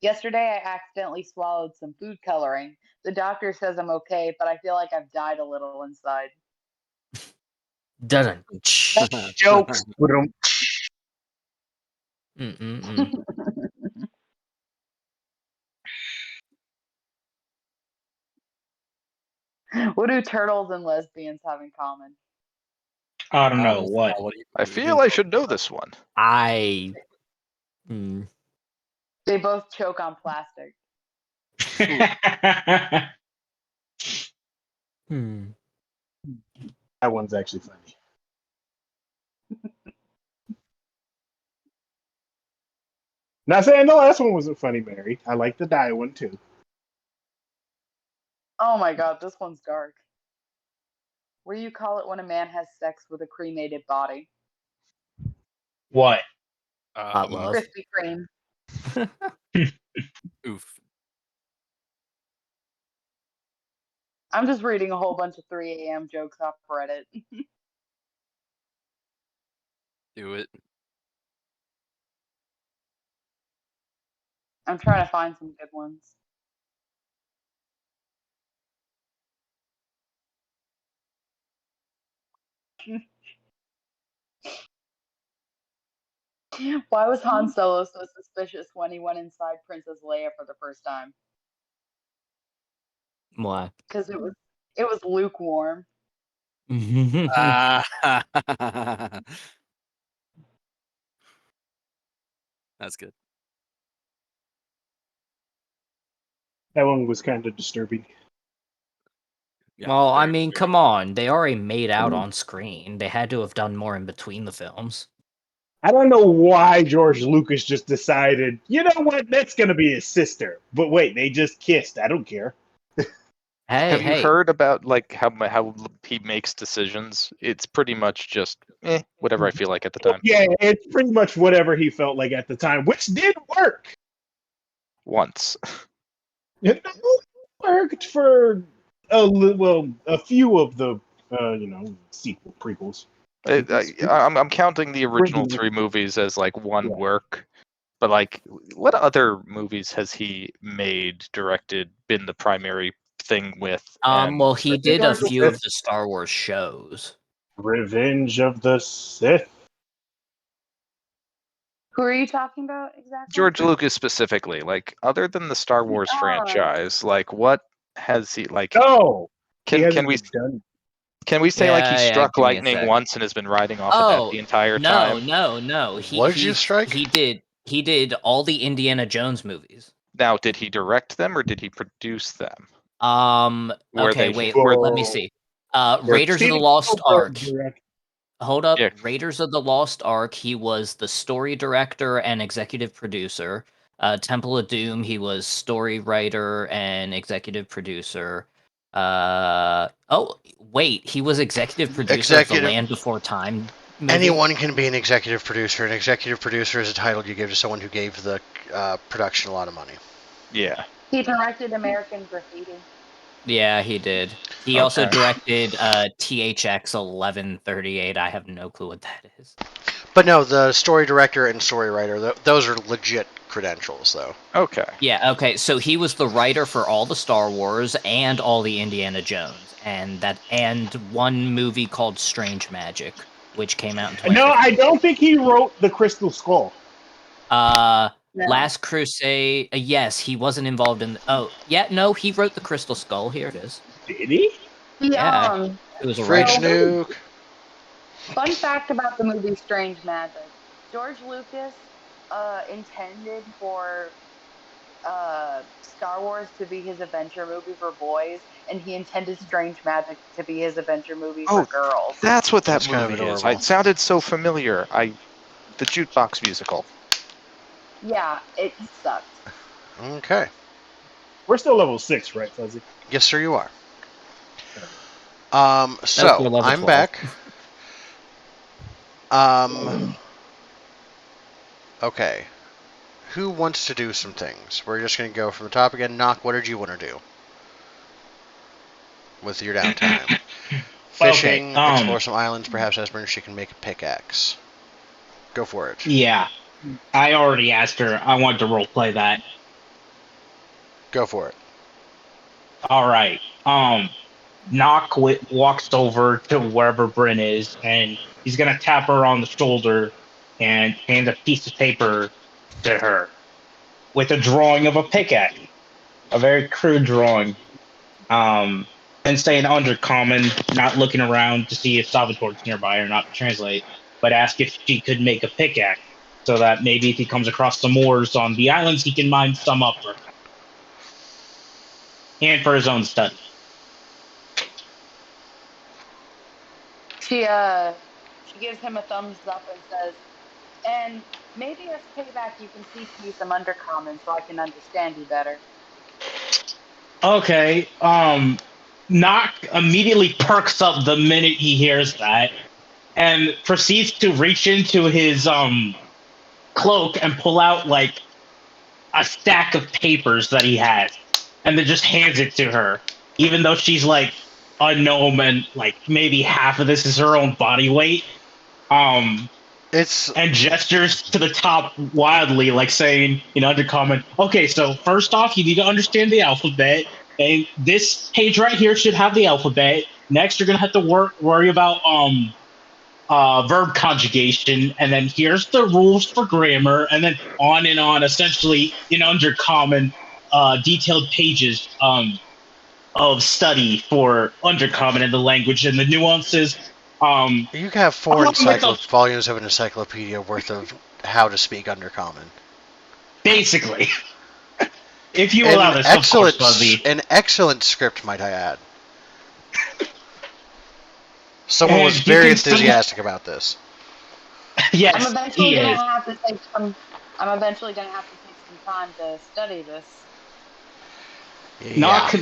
Yesterday I accidentally swallowed some food coloring. The doctor says I'm okay, but I feel like I've died a little inside. Doesn't. Jokes. Mm-mm-mm. What do turtles and lesbians have in common? I don't know what. I feel I should know this one. I. They both choke on plastic. That one's actually funny. Not saying the last one wasn't funny, Mary. I like the die one too. Oh my god, this one's dark. What do you call it when a man has sex with a cremated body? What? Hot love. Krispy Kreme. Oof. I'm just reading a whole bunch of 3 a.m. jokes off Reddit. Do it. I'm trying to find some good ones. Why was Han Solo so suspicious when he went inside Princess Leia for the first time? Why? Because it was lukewarm. That's good. That one was kind of disturbing. Yeah, Well, I very, mean, very come good. on. They already made out on screen. They had to have done more in between the films. I don't know why George Lucas just decided, you know what, that's going to be his sister. But wait, they just kissed. I don't care. Hey, Have you hey. heard about like how he makes decisions? It's pretty much just whatever I feel like at the time. Yeah, it's pretty much whatever he felt like at the time, which did work. Once. It worked for a few of the sequel prequels. I'm counting the original Original. 3 movies as like one Yeah. work, but like, what other movies has he made, directed, been the primary thing with? Well, he did a Revenge of the few of Sith. the Star Wars shows. Revenge of the Sith. Who are you talking about exactly? George Lucas specifically, like, other than the Star Wars franchise, like, what has he like? No, he Can we hasn't done. can we say like he Yeah, struck give me a lightning sec. once and has been riding off of that the entire time? No. What did you strike? He did all the Indiana Jones movies. Now, did he direct them or did he produce them? Were Okay, they- wait. were- Let me see. Raiders of the Steven Lost Spielberg Ark. direct- Hold up. Yeah. Raiders of the Lost Ark. He was the story director and executive producer. Temple of Doom. He was story writer and executive producer. Oh wait, he was executive producer of the Executive- Land Before Time movie. Anyone can be an executive producer. An executive producer is a title you give to someone who gave the production a lot of money. Yeah. He directed American Graffiti. Yeah, he did. He also directed THX 1138. I have no clue what that is. But no, the story director and story writer, those are legit credentials, though. Okay. Yeah, okay. So he was the writer for all the Star Wars and all the Indiana Jones, and one movie called Strange Magic, which came out in 2015. No, I don't think he wrote the Crystal Skull. No. Last Crusade. Yes, he wasn't involved in. No, he wrote the Crystal Skull. Here it is. Did he? Yeah. It was a Fridge writer. nuke. Fun fact about the movie Strange Magic. George Lucas intended for Star Wars to be his adventure movie for boys, and he intended Strange Magic to be his adventure movie for girls. That's what that That's kind of movie is. adorable. It sounded so familiar. The jukebox musical. Yeah, it sucked. Okay. We're still level 6, right, Fuzzy? Yes, sir, you are. That was your So level I'm 12. back. Okay. Who wants to do some things? We're just going to go from the top again. Knock, what did you want to do with your downtime? Fishing, explore some islands, perhaps Esbern, she can make a pickaxe. Go for it. Yeah, I already asked her. I wanted to roleplay that. Go for it. All right. Knock walks over to wherever Bryn is, and he's gonna tap her on the shoulder and hand a piece of paper to her with a drawing of a pickaxe, a very crude drawing. And saying undercommon, not looking around to see if Salvatore's nearby or not to translate, but ask if she could make a pickaxe so that maybe if he comes across some ores on the islands, he can mine some up for her. And for his own study. She gives him a thumbs up and says, and maybe as payback you can teach me some undercommon so I can understand you better. Okay, Knock immediately perks up the minute he hears that and proceeds to reach into his cloak and pull out like a stack of papers that he has and then just hands it to her, even though she's like a gnome and like maybe half of this is her own body weight. And gestures to the top wildly, like saying in undercommon, okay, so first off, you need to understand the alphabet, and this page right here should have the alphabet. Next, you're gonna have to worry about verb conjugation, and then here's the rules for grammar, and then on, essentially in undercommon, detailed pages of study for undercommon and the language and the nuances. You can have 4 volumes of an encyclopedia worth of how to speak undercommon. Basically. If you allow this, of course, Buzzy. An excellent script, might I add. Someone was very enthusiastic about this. Yes, I'm eventually gonna have to take some time to study this. Knock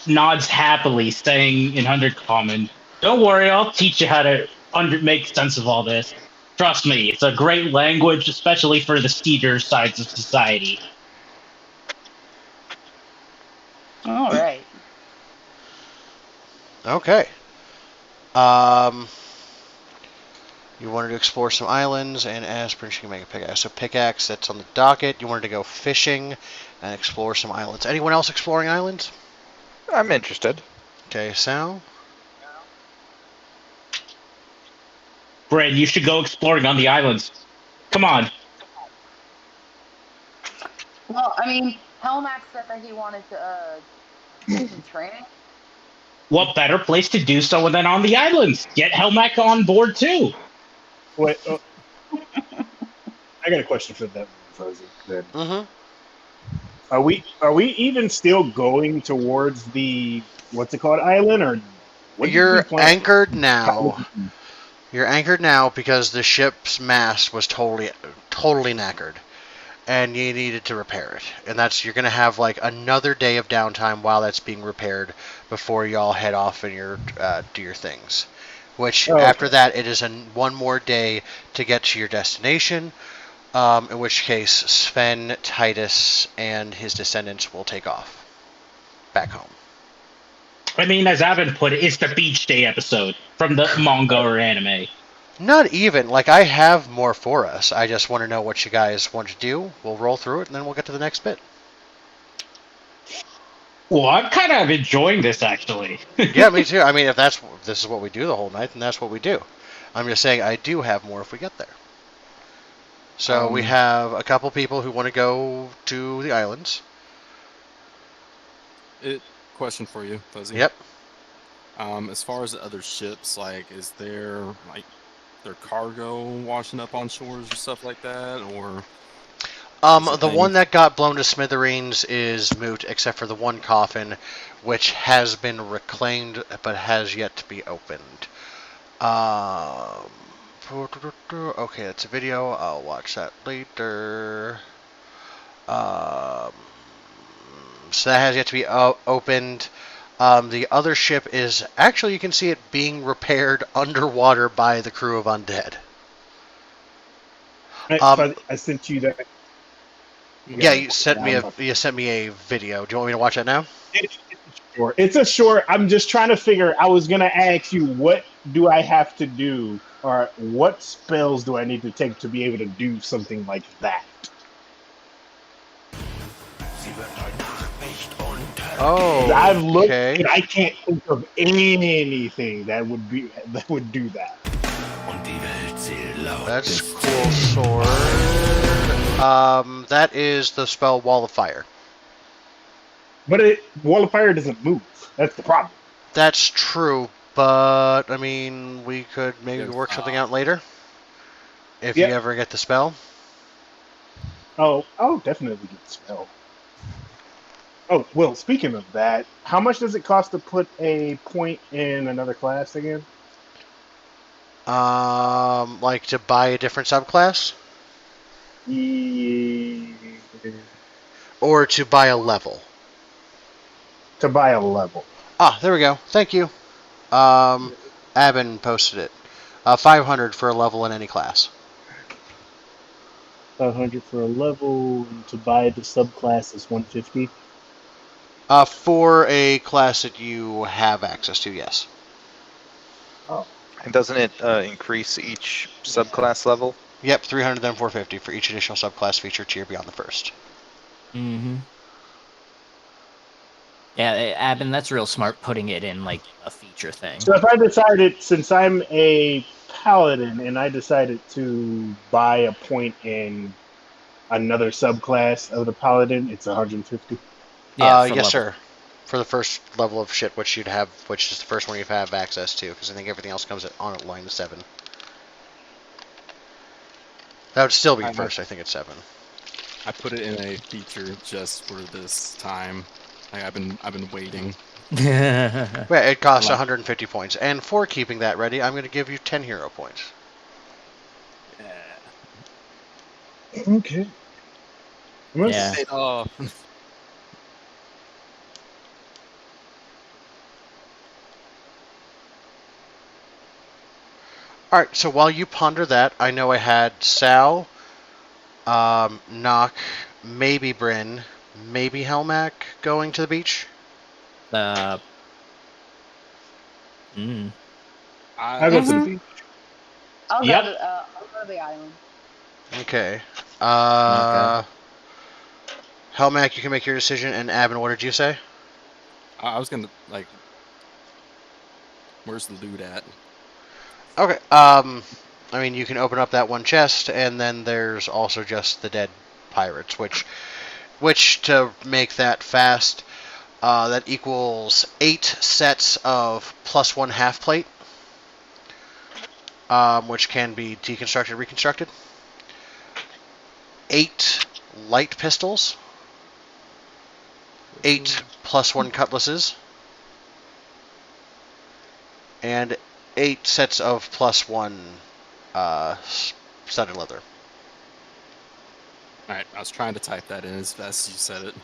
nods happily, saying in undercommon, "Don't worry, I'll teach you how to make sense of all this. Trust me, it's a great language, especially for the cedar sides of society." All right. Okay. You wanted to explore some islands and Aspirin, she can make a pickaxe. So pickaxe, that's on the docket. You wanted to go fishing and explore some islands. Anyone else exploring islands? I'm interested. Okay, Sal? Brad, you should go exploring on the islands. Come on. Well, I mean, Helmax said that he wanted to do some training. What better place to do so than on the islands? Get Helmac on board too. Wait, I got a question for that, Fuzzy. Mm-hmm. Are we even still going towards the what's it called island or? You're anchored now. You're anchored now because the ship's mast was totally knackered, and you needed to repair it. And you're gonna have like another day of downtime while that's being repaired before y'all head off and do your things. Which after that, it is one more day to get to your destination. In which case, Sven, Titus, and his descendants will take off back home. I mean, as Avin put it, it's the beach day episode from the manga or anime. Not even. Like, I have more for us. I just want to know what you guys want to do. We'll roll through it, and then we'll get to the next bit. Well, I'm kind of enjoying this, actually. Yeah, me too. I mean, if this is what we do the whole night, then that's what we do. I'm just saying I do have more if we get there. So we have a couple people who want to go to the islands. Question for you, Fuzzy. Yep. As far as the other ships, like, is there their cargo washing up on shores or stuff like that, or? The one that got blown to smithereens is moot, except for the one coffin, which has been reclaimed but has yet to be opened. Okay, that's a video. I'll watch that later. So that has yet to be opened. The other ship is actually, you can see it being repaired underwater by the crew of Undead. I sent you that. Yeah, you sent me a video. Do you want me to watch that now? It's a short. I'm just trying to figure. I was gonna ask you, what do I have to do, or what spells do I need to take to be able to do something like that? Oh, I've looked, okay. and I can't think of anything that would do that. That's cool sword. That is the spell Wall of Fire. But Wall of Fire doesn't move. That's the problem. That's true, but I mean, we could maybe work something out later if you ever get the spell. Oh, I'll definitely get the spell. Oh, well, speaking of that, how much does it cost to put a point in another class again? Like to buy a different subclass or to buy a level. To buy a level. Ah, there we go. Thank you. Abin posted it. 500 for a level in any class. 500 for a level, and to buy the subclass is 150. For a class that you have access to, yes. Oh. And doesn't it increase each subclass level? Yep, 300 then 450 for each additional subclass feature tier beyond the first. Mm-hmm. Yeah, Abin, that's real smart putting it in like a feature thing. So if I decided, since I'm a paladin, and I decided to buy a point in another subclass of the paladin, it's 150. Yeah, yes, sir. For the first level of shit, which you'd have, which is the first one you have access to, because I think everything else comes on at line 7. That would still be first. I think it's 7. I put it in a feature just for this time. Like I've been waiting. Yeah, it costs 150 points, and for keeping that ready, I'm going to give you 10 hero points. Okay. Yeah. Oh. Alright, so while you ponder that, I know I had Sal, Nock, maybe Bryn, maybe Helmac going to the beach. I'll go to the beach. I'll go to the island. Okay. Okay. Helmac, you can make your decision, and Abin, what did you say? I was gonna, like, where's the loot at? Okay, I mean, you can open up that one chest, and then there's also just the dead pirates, which to make that fast, that equals 8 sets of +1 half plate, which can be deconstructed, reconstructed. 8 light pistols. 8 +1 cutlasses. And 8 sets of +1 studded leather. Alright, I was trying to type that in as fast as you said it.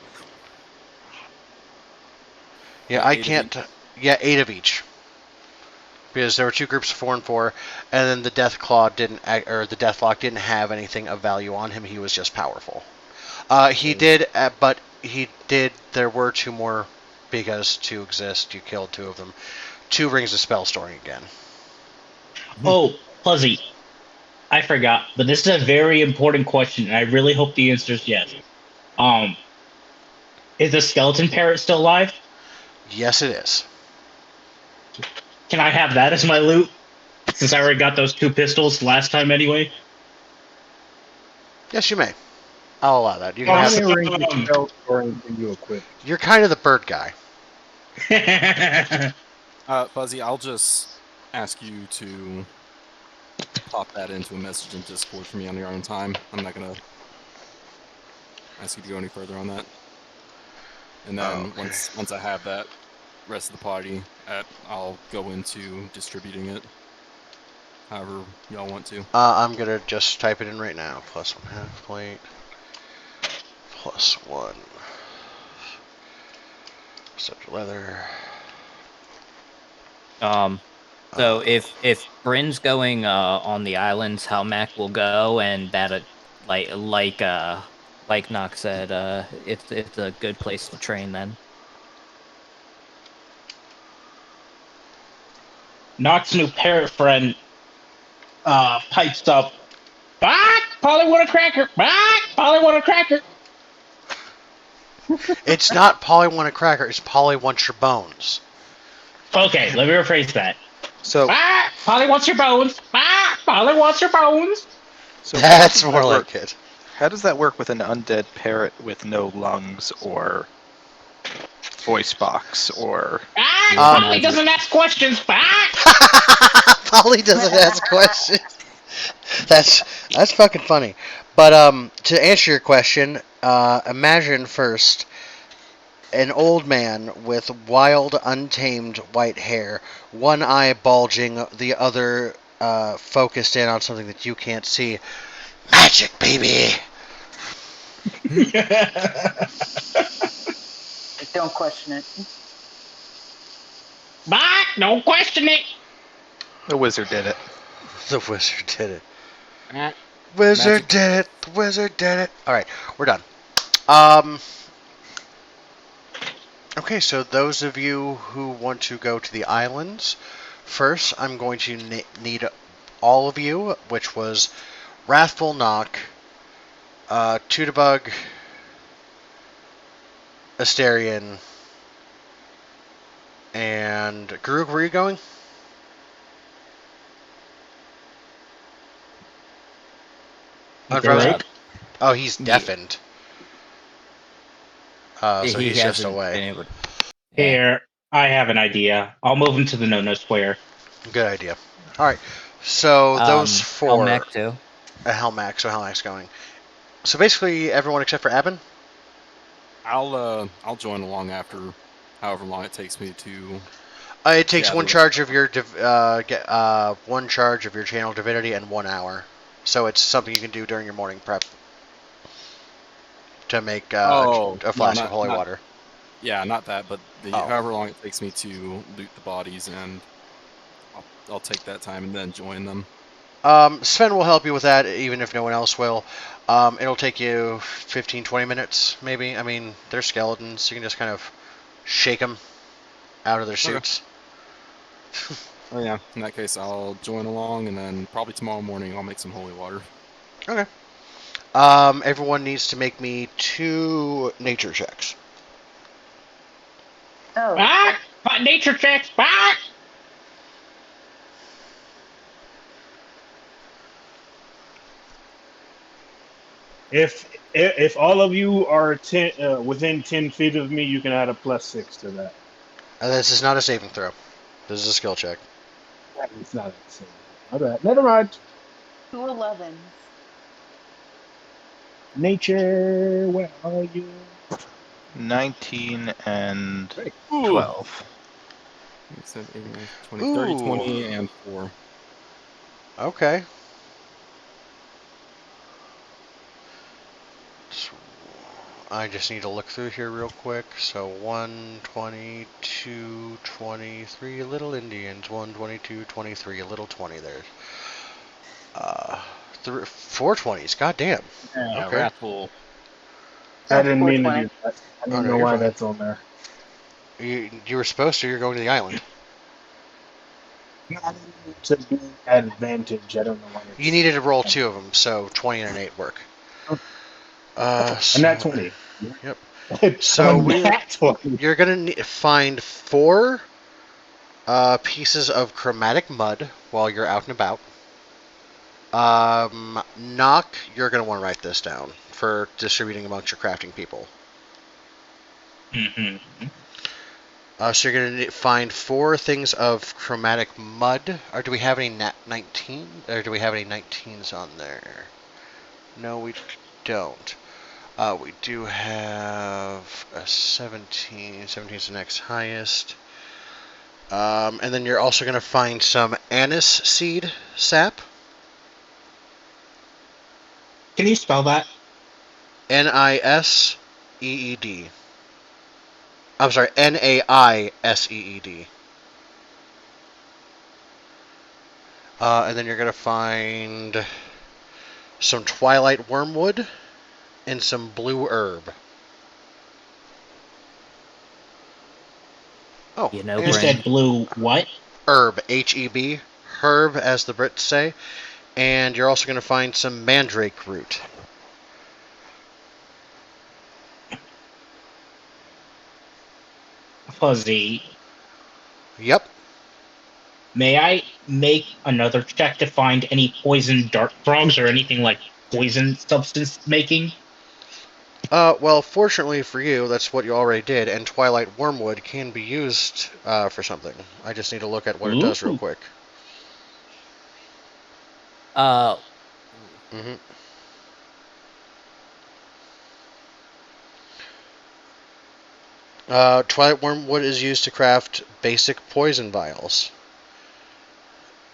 Yeah, I can't. Yeah, 8 of each. Because there were 2 groups of 4 and 4, and then the Deathclaw didn't, or the Deathlock didn't have anything of value on him. He was just powerful. He did, but he did. There were 2 more because 2 exist. You killed 2 of them. 2 rings of spell storing again. Oh, Fuzzy, I forgot, but this is a very important question, and I really hope the answer is yes. Is the skeleton parrot still alive? Yes, it is. Can I have that as my loot? Since I already got those 2 pistols last time anyway. Yes, you may. I'll allow that. You can have How many rings of spell storing can you equip? You're kind of the bird guy. Fuzzy, I'll just ask you to pop that into a message in Discord for me on your own time. I'm not gonna ask you to go any further on that. And then once I have that, rest of the party, I'll go into distributing it. However y'all want to. I'm gonna just type it in right now. +1 half plate. +1 subject leather. So if Bryn's going on the islands, how Mac will go, and that like like Nock said, it's a good place to train then. Nock's new parrot friend pipes up. Bye, Polly want a cracker. Bye, Polly want a cracker. It's not Polly want a cracker. It's Polly wants your bones. Okay, let me rephrase that. So, Bye, Polly wants your bones. Bye, Polly wants your bones. so That's how does more that like work? it. How does that work with an undead parrot with no lungs or voice box or? Bye, Um, Polly doesn't ask questions. Bye. Polly doesn't ask questions. That's fucking funny. But to answer your question, imagine first an old man with wild, untamed white hair, one eye bulging, the other focused in on something that you can't see. Magic, baby. Don't question it. Bye, don't question it. The wizard did it. The wizard did it. Eh, Wizard Magic. did it. The wizard did it. All right, we're done. Okay, so those of you who want to go to the islands, first I'm going to need all of you, which was Wrathful Knock, Tudabug, Asterion, and Garuk. Where are you going? Unfrozen? Garuk? Oh, he's Yeah. deafened. So He he's just hasn't away. been able to- Here, I have an idea. I'll move him to the no-no square. Good idea. All right. So those four. Helmec too. Helmax. So Helmax going. So basically everyone except for Abin. I'll join along after however long it takes me to. It takes Yeah, one the charge of your one charge of your channel divinity and 1 hour. So it's something you can do during your morning prep to make a flask of holy water. Yeah, not that, but Oh. however long it takes me to loot the bodies, and I'll take that time and then join them. Sven will help you with that, even if no one else will. It'll take you 15, 20 minutes, maybe. I mean, they're skeletons. You can just kind of shake them out of their suits. Oh yeah, in that case, I'll join along, and then probably tomorrow morning I'll make some holy water. Okay. Everyone needs to make me 2 nature checks. Oh, Bye, nature checks. Bye. If all of you are within 10 feet of me, you can add a +6 to that. This is not a saving throw. This is a skill check. It's not the same. All right, never mind. 2 11s. Nature, where are you? 19 and Ooh. 12. You said 8, 20, 30, Ooh. 20, and 4. Okay. I just need to look through here real quick. So 1, 20, 2, 23 little Indians. 1, 22, 23, a little 20 there. 4 20s. God damn. Yeah, Okay. Wrathful. I didn't mean to 420. do that. I Oh, don't no, know you're why fine. that's on there. You were supposed to. You're going to the island. Not to be advantage. I don't know why. You needed to roll 2 of them, so 20 and an 8 work. And that 20. Yep. So Nat 20. you're gonna find 4 pieces of chromatic mud while you're out and about. Knock, you're gonna want to write this down for distributing amongst your crafting people. Mm-hmm. So you're gonna find 4 things of chromatic mud. Or do we have any 19? Or do we have any 19s on there? No, we don't. We do have a 17. 17 is the next highest. And then you're also going to find some anise seed sap. Can you spell that? Niseed. I'm sorry, Naiseed. And then you're going to find some twilight wormwood and some blue herb. Oh, You know, and You Bryn, said blue what? herb, H-E-B, herb, as the Brits say. And you're also going to find some mandrake root. Fuzzy. Yep. May I make another check to find any poison dart frogs or anything like poison substance making? Well, fortunately for you, that's what you already did, and Twilight Wormwood can be used for something. I just need to look at what it does real Ooh. quick. uh, hmm Twilight Wormwood is used to craft basic poison vials,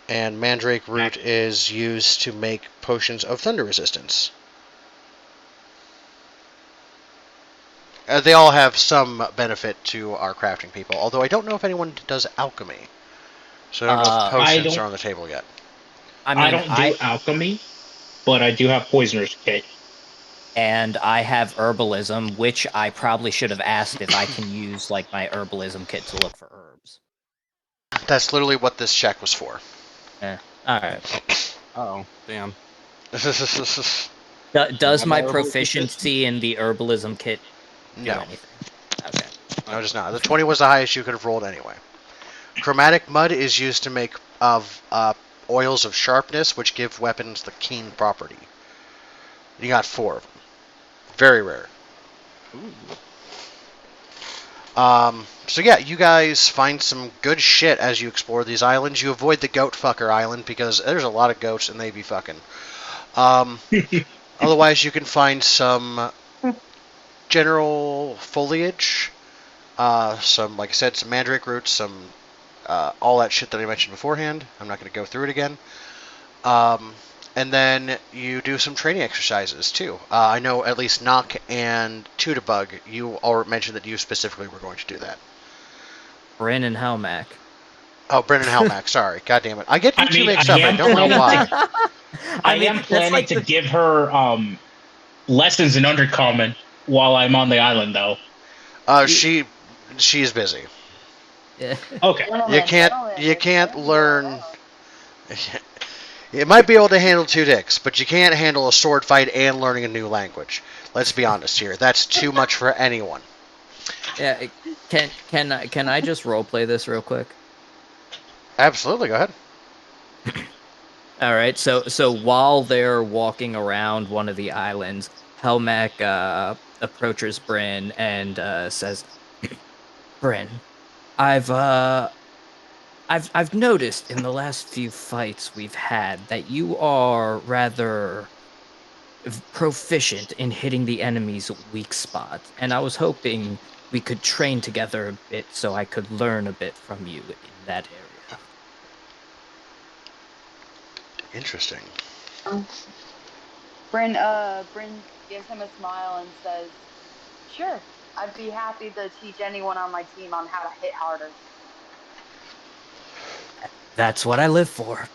and Mandrake Root is used to make potions of thunder resistance. They all have some benefit to our crafting people, although I don't know if anyone does alchemy. So I don't know if I potions don't- are on the table yet. I I mean, don't do alchemy, but I do have poisoner's kit. and I have herbalism, which I probably should have asked if I can use like my herbalism kit to look for herbs. That's literally what this check was for. All right. Oh, damn. Does my Have I herbalism kit? proficiency in the herbalism kit do No. anything? Okay. No, it is not. The 20 was the highest you could have rolled anyway. Chromatic mud is used to make oils of sharpness, which give weapons the keen property. You got 4 of them. Very rare. Ooh. So yeah, you guys find some good shit as you explore these islands. You avoid the goat fucker island because there's a lot of goats and they be fucking. Otherwise, you can find some general foliage, some, like I said, some mandrake roots, some all that shit that I mentioned beforehand. I'm not going to go through it again. And then you do some training exercises too. I know at least Knock and Tudabug, you all mentioned that you specifically were going to do that. Bryn and Helmac. Oh, Brennan Helmack, sorry. God damn it. I get you I two mean, mixed I up. I am don't know planning why. I mean, am that's planning like to the- give her lessons in Undercommon while I'm on the island, though. She is busy. Yeah. Okay. You can't learn. You might be able to handle 2 dicks, but you can't handle a sword fight and learning a new language. Let's be honest here. That's too much for anyone. Yeah. Can I just roleplay this real quick? Absolutely, go ahead. All right. So while they're walking around one of the islands, Helmac approaches Bryn and says, "Bryn, I've I've noticed in the last few fights we've had that you are rather proficient in hitting the enemy's weak spot, and I was hoping we could train together a bit so I could learn a bit from you in that area." Interesting. Bryn gives him a smile and says, "Sure, I'd be happy to teach anyone on my team on how to hit harder." That's what I live for.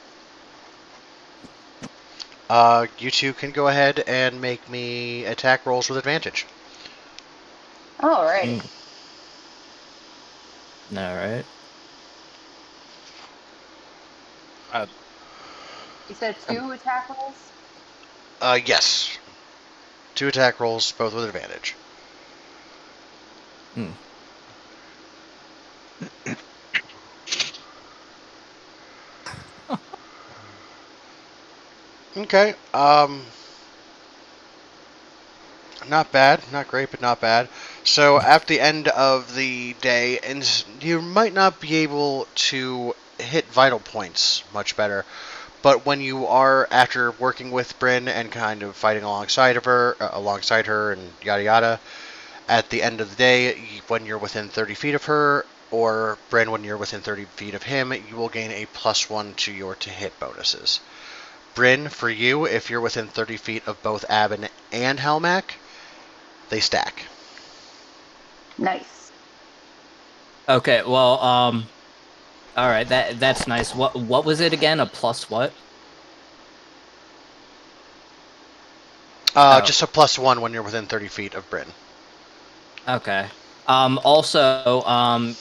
You two can go ahead and make me attack rolls with advantage. All right. All right. You said 2 attack rolls? Yes. 2 attack rolls, both with advantage. Okay. Not bad. Not great, but not bad. So at the end of the day, and you might not be able to hit vital points much better, but when you are, after working with Bryn and kind of fighting alongside her, and yada yada, at the end of the day, when you're within 30 feet of her, or Bryn when you're within 30 feet of him, you will gain a +1 to your to-hit bonuses. Bryn, for you, if you're within 30 feet of both Abin and Helmac, they stack. Nice. Okay. Well. All right. That's nice. What was it again? A plus what? Oh. Just a +1 when you're within 30 feet of Bryn. Okay. Also,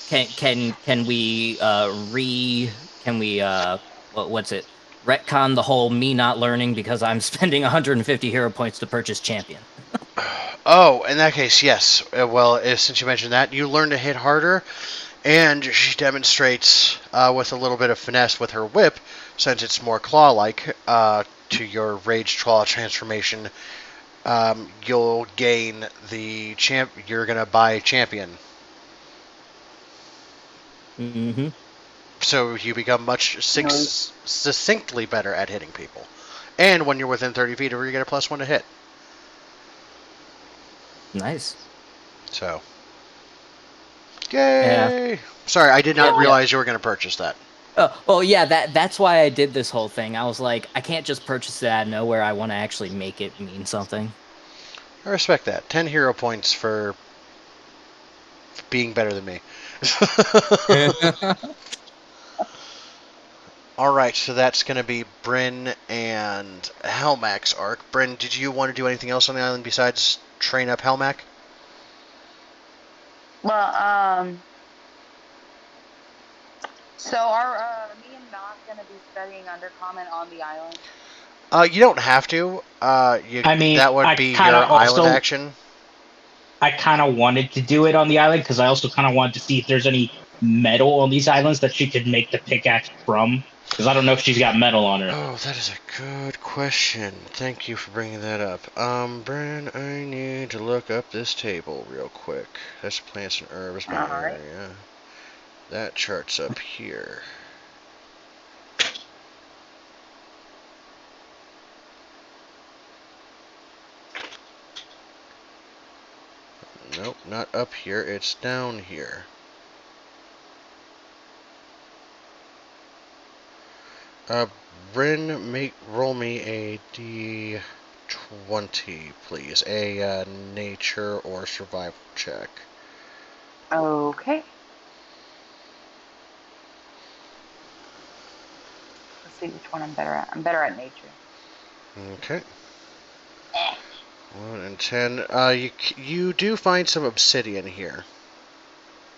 can we what's it? Retcon the whole me not learning because I'm spending 150 hero points to purchase champion. Oh, in that case, yes. Well, since you mentioned that, you learn to hit harder, and she demonstrates with a little bit of finesse with her whip, since it's more claw-like, to your Rage Claw transformation. You'll gain the champ. You're gonna buy champion, Mm-hmm. so you become much succinctly better at hitting people. And when you're within 30 feet, you get a +1 to hit. Nice. So, yay! Yeah. Sorry, I did not Yeah. realize you were gonna purchase that. Well, yeah, that's why I did this whole thing. I was like, I can't just purchase it out of nowhere. I want to actually make it mean something. I respect that. 10 hero points for being better than me. Alright, so that's going to be Bryn and Helmac's arc. Bryn, did you want to do anything else on the island besides train up Helmac? Well, so are me and Knock gonna be studying Undercommon on the island? You don't have to. I mean, that would I be kinda your island also- action. I kind of wanted to do it on the island because I also kind of wanted to see if there's any metal on these islands that she could make the pickaxe from. Because I don't know if she's got metal on her. Oh, that is a good question. Thank you for bringing that up. Bryn, I need to look up this table real quick. That's plants and herbs by Alright. area. That chart's up here. Nope, not up here. It's down here. Bryn, roll me a d20, please. A nature or survival check. Okay. Let's see which one I'm better at. I'm better at nature. Okay. 1 and 10. You do find some obsidian here.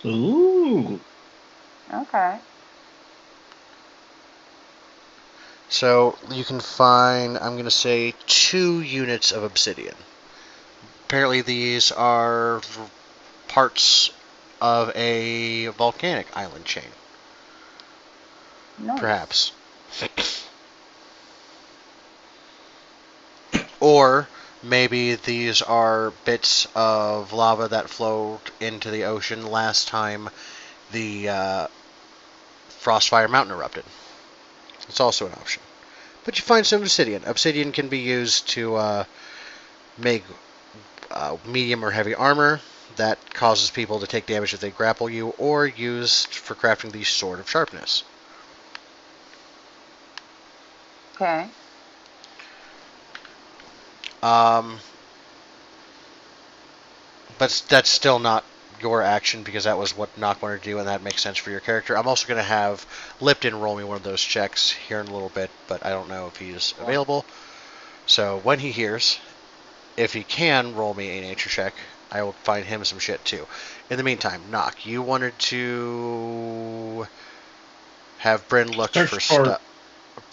Ooh. Okay. So you can find, I'm going to say, 2 units of obsidian. Apparently these are parts of a volcanic island chain. Nice. Perhaps. Or maybe these are bits of lava that flowed into the ocean last time the Frostfire Mountain erupted. It's also an option. But you find some obsidian. Obsidian can be used to make medium or heavy armor that causes people to take damage if they grapple you, or used for crafting the Sword of Sharpness. Okay. But that's still not your action because that was what Nock wanted to do, and that makes sense for your character. I'm also going to have Lipton roll me one of those checks here in a little bit, but I don't know if he's available. So when he hears, if he can roll me a nature check, I will find him some shit too. In the meantime, Nock, you wanted to have Bryn look Search for for- stuff.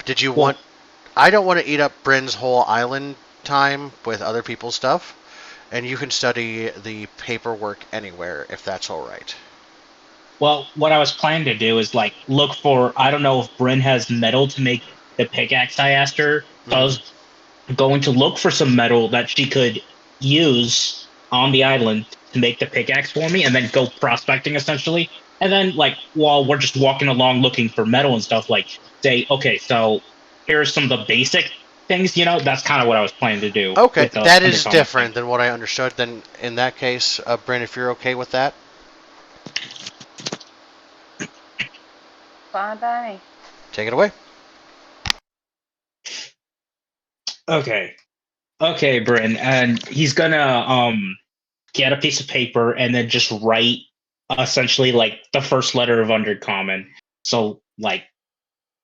Did you want? I don't want to eat up Bryn's whole island time with other people's stuff, and you can study the paperwork anywhere if that's all right. Well, what I was planning to do is like look for. I don't know if Bryn has metal to make the pickaxe I asked her. So I was going to look for some metal that she could use on the island to make the pickaxe for me, and then go prospecting essentially. And then, like, while we're just walking along looking for metal and stuff, like, say, okay, so here's some of the basic things. That's kind of what I was planning to do. Okay, with the that is Undercommon different thing. than what I understood. Then in that case, Bryn, if you're okay with that, Fine by me. take it away. Okay, Bryn, and he's gonna get a piece of paper and then just write essentially like the first letter of Undercommon. So like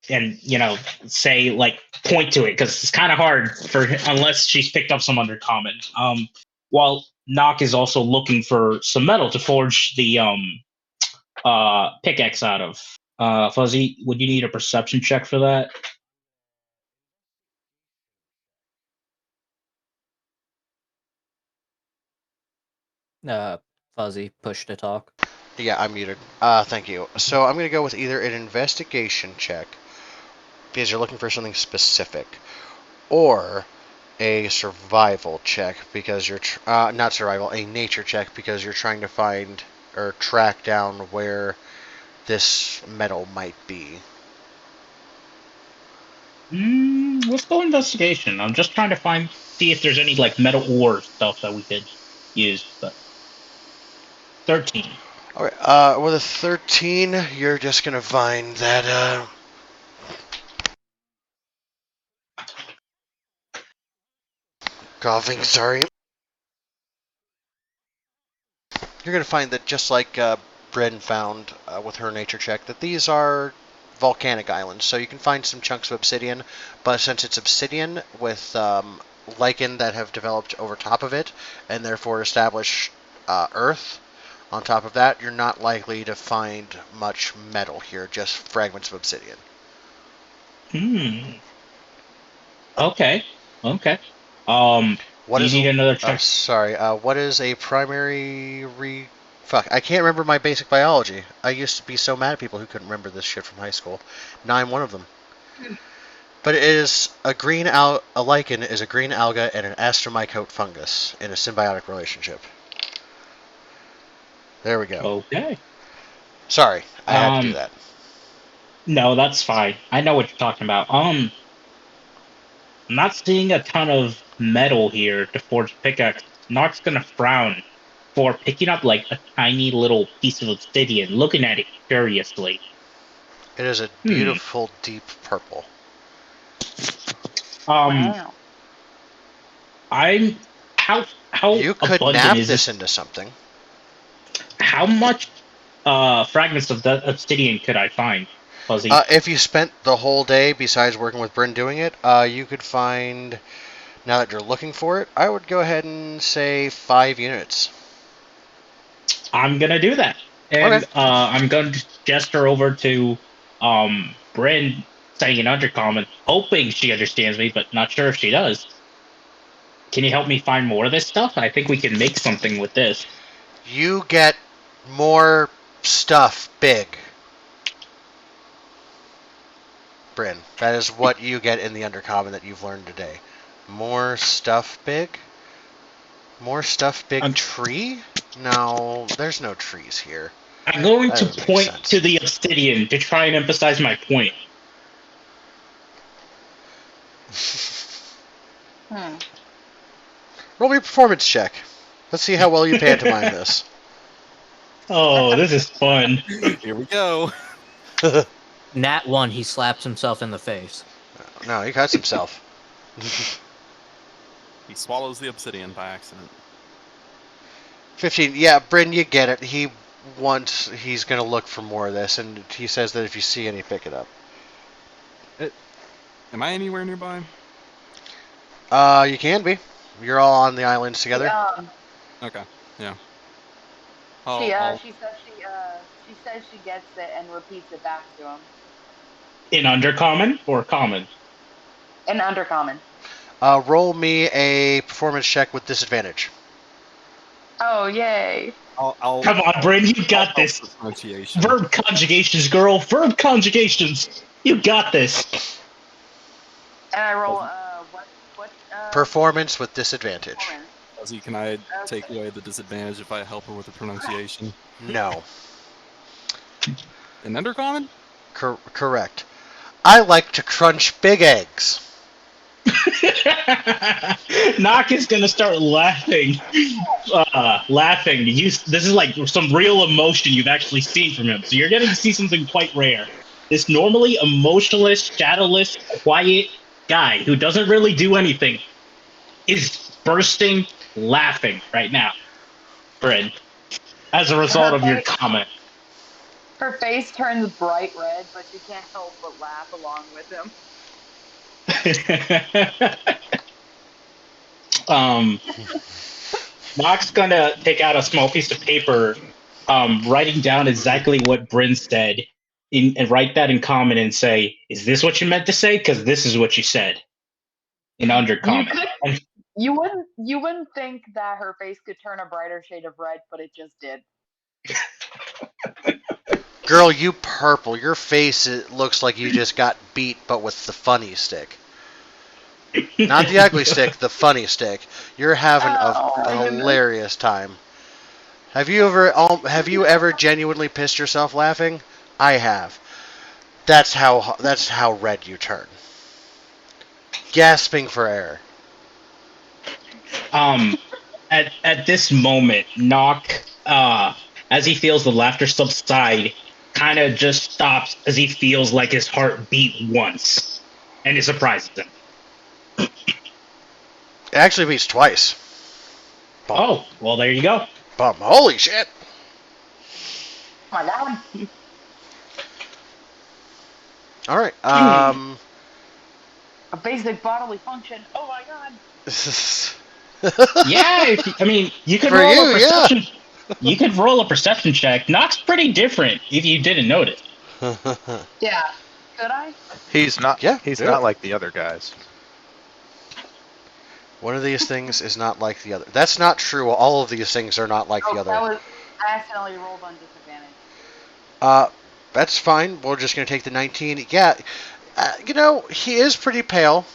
and say like point to it because it's kind of hard for unless she's picked up some undercommon. While Nock is also looking for some metal to forge the pickaxe out of. Fuzzy, would you need a perception check for that? Fuzzy, push to talk. Yeah, I'm muted. Thank you. So I'm going to go with either an investigation check, because you're looking for something specific, or a survival check, because you're not survival, a nature check, because you're trying to find or track down where this metal might be. Let's go investigation. I'm just trying to see if there's any like metal ore stuff that we could use. But 13. Okay. With a 13, you're just gonna find that. Coughing. Sorry. You're gonna find that just like Bryn found with her nature check, that these are volcanic islands. So you can find some chunks of obsidian, but since it's obsidian with lichen that have developed over top of it, and therefore establish earth on top of that, you're not likely to find much metal here, just fragments of obsidian. Okay. What do is you need another check? What is a primary Fuck, I can't remember my basic biology. I used to be so mad at people who couldn't remember this shit from high school. Now I'm one of them. But it is a lichen is a green alga and an astromycote fungus in a symbiotic relationship. There we go. Okay. Sorry, I had to do that. No, that's fine. I know what you're talking about. I'm not seeing a ton of metal here to forge pickaxe. Nock's gonna frown for picking up like a tiny little piece of obsidian, looking at it curiously. It is a beautiful deep purple. Wow. How you could nap this into something. How much fragments of the obsidian could I find, Fuzzy? If you spent the whole day, besides working with Bryn doing it, you could find, now that you're looking for it, I would go ahead and say 5 units. I'm going to do that. And okay. I'm going to gesture over to Bryn, saying an undercommon, hoping she understands me, but not sure if she does. Can you help me find more of this stuff? I think we can make something with this. You get more stuff big. Bryn, that is what you get in the undercommon that you've learned today. More stuff big? More stuff big tree? No, there's no trees here. I'm going to point to the obsidian to try and emphasize my point. Roll me a performance check. Let's see how well you pantomime this. Oh, this is fun. Here we go. Nat 1, he slaps himself in the face. No, he cuts himself. He swallows the obsidian by accident. 15. Yeah, Bryn, you get it. He's going to look for more of this, and he says that if you see any, pick it up. Am I anywhere nearby? You can be. You're all on the islands together. Okay. Yeah. She says she gets it and repeats it back to him. In undercommon or common? In undercommon. Roll me a performance check with disadvantage. Oh, yay. Come on, Bryn, you got this. Verb conjugations, girl. Verb conjugations. You got this. And I roll, what? Performance with disadvantage. Ozzy, can I take away the disadvantage if I help her with the pronunciation? No. An undercommon? Correct. I like to crunch big eggs. Nock is gonna start laughing. This is like some real emotion you've actually seen from him. So you're getting to see something quite rare. This normally emotionless, shadowless, quiet guy who doesn't really do anything is bursting laughing right now, Bryn, as a result of your comment. Her face turns bright red, but she can't help but laugh along with him. Nock's gonna take out a small piece of paper, writing down exactly what Bryn said, and write that in common and say, "Is this what you meant to say? Because this is what you said." In undercommon. You wouldn't think that her face could turn a brighter shade of red, but it just did. Girl, you purple. Your face it looks like you just got beat, but with the funny stick. Not the ugly stick, the funny stick. You're having a hilarious time. Have you ever genuinely pissed yourself laughing? I have. That's how red you turn. Gasping for air. At this moment, Nock, as he feels the laughter subside, kind of just stops as he feels like his heart beat once, and it surprises him. It actually beats twice. Bum. Oh, well, there you go. Bum. Holy shit. Oh my god. All right. A basic bodily function. Oh my god. Yeah, you could roll a perception. Yeah. You could roll a perception check. Nock's pretty different if you didn't notice. Yeah. Could I? He's not. Yeah. He's not like the other guys. One of these things is not like the other. That's not true. All of these things are not like the other. I accidentally rolled on disadvantage. That's fine. We're just going to take the 19. Yeah. He is pretty pale,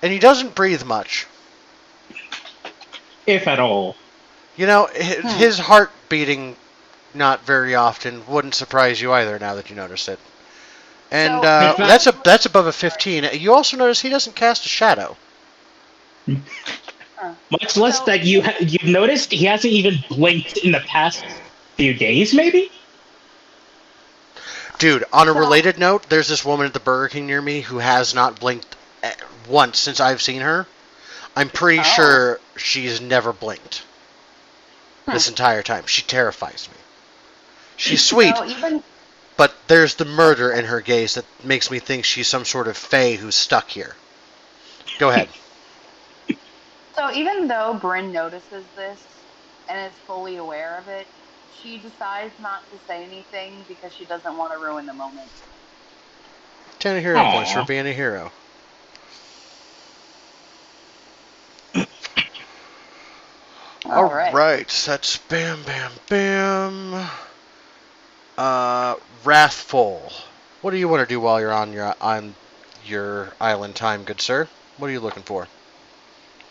and he doesn't breathe much. If at all. His heart beating not very often wouldn't surprise you either now that you notice it. And that's above a 15. You also notice he doesn't cast a shadow. Much less that you've noticed he hasn't even blinked in the past few days, maybe? Dude, on a related note, there's this woman at the Burger King near me who has not blinked once since I've seen her. I'm pretty sure she's never blinked this entire time. She terrifies me. She's sweet, but there's the murder in her gaze that makes me think she's some sort of fae who's stuck here. Go ahead. So even though Bryn notices this and is fully aware of it, she decides not to say anything because she doesn't want to ruin the moment. 10 hero points for being a hero. All right. That's bam, bam, bam. Wrathful. What do you want to do while you're on your island time, good sir? What are you looking for?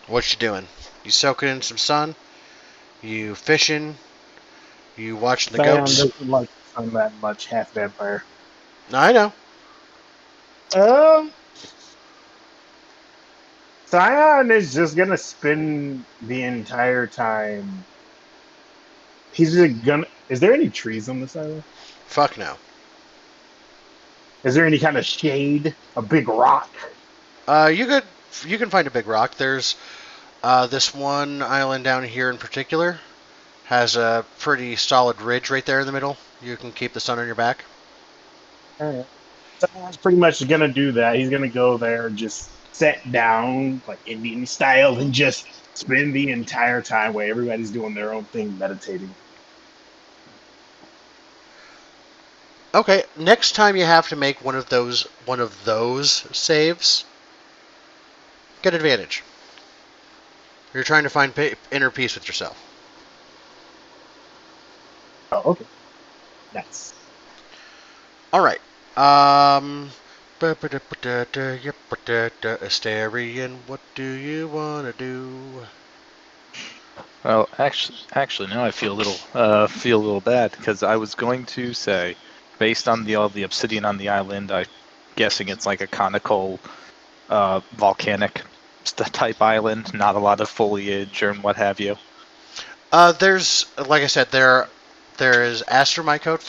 What you doing? You soaking in some sun? You fishing? You watching the goats? Doesn't like sun that much, half vampire. I know. Scion is just gonna spend the entire time. He's just gonna. Is there any trees on this island? Fuck no. Is there any kind of shade? A big rock? You can find a big rock. There's this one island down here in particular has a pretty solid ridge right there in the middle. You can keep the sun on your back. Alright. Scion's pretty much gonna do that. He's gonna go there, just sit down like Indian style, and just spend the entire time where everybody's doing their own thing, meditating. Okay, next time you have to make one of those saves, get advantage. You're trying to find inner peace with yourself. Oh, okay. Nice. All right. Asterion, what do you want to do? Well, actually, now I feel a little bad because I was going to say, based on all the obsidian on the island, I'm guessing it's like a conical, volcanic type island, not a lot of foliage or what have you. There's, like I said, there is astromycote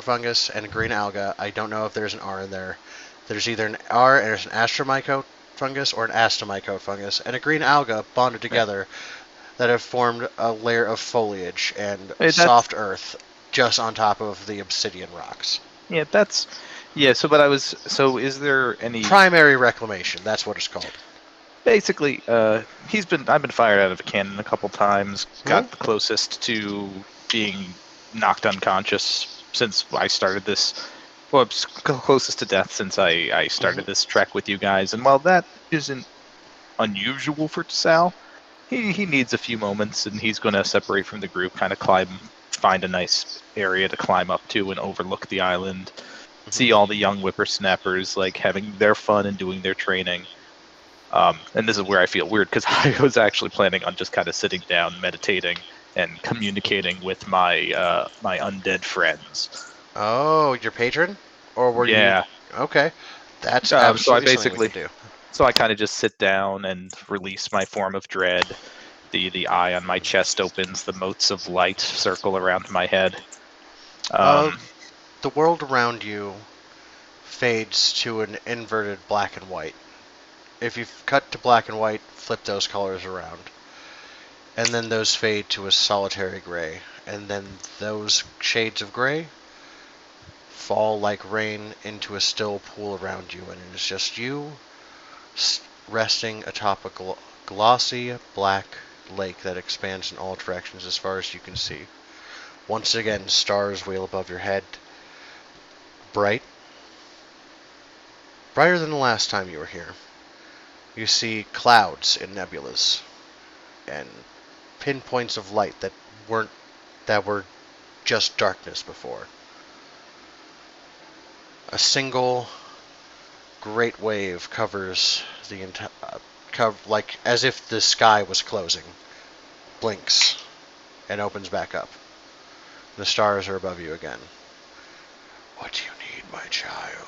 fungus and a green alga. I don't know if there's an R in there. There's either an R and there's an astromycote fungus or an astomycote fungus and a green alga bonded together that have formed a layer of foliage and soft earth. just on top of the obsidian rocks. Yeah, that's yeah. So is there any Primary reclamation, that's what it's called. basically? I've been fired out of a cannon a couple times. Got the closest to being knocked unconscious since I started this. Well, it's closest to death since I started this trek with you guys. And while that isn't unusual for Sal, he needs a few moments, and he's going to separate from the group, kind of find a nice area to climb up to and overlook the island, see all the young whippersnappers like having their fun and doing their training. And this is where I feel weird because I was actually planning on just kind of sitting down, meditating, and communicating with my my undead friends. Oh, your patron? Or were Yeah. you... Okay. That's So I absolutely something we basically, can do. so I kind of just sit down and release my form of dread. The eye on my chest opens, the motes of light circle around my head. The world around you fades to an inverted black and white. If you cut to black and white, flip those colors around. And then those fade to a solitary gray. And then those shades of gray fall like rain into a still pool around you. And it is just you resting atop a glossy black lake that expands in all directions as far as you can see. Once again, stars wheel above your head, bright. Brighter than the last time you were here. You see clouds in nebulas and pinpoints of light that were just darkness before. A single great wave covers the entire like as if the sky was closing, blinks and opens back up. The stars are above you again. What do you need, my child?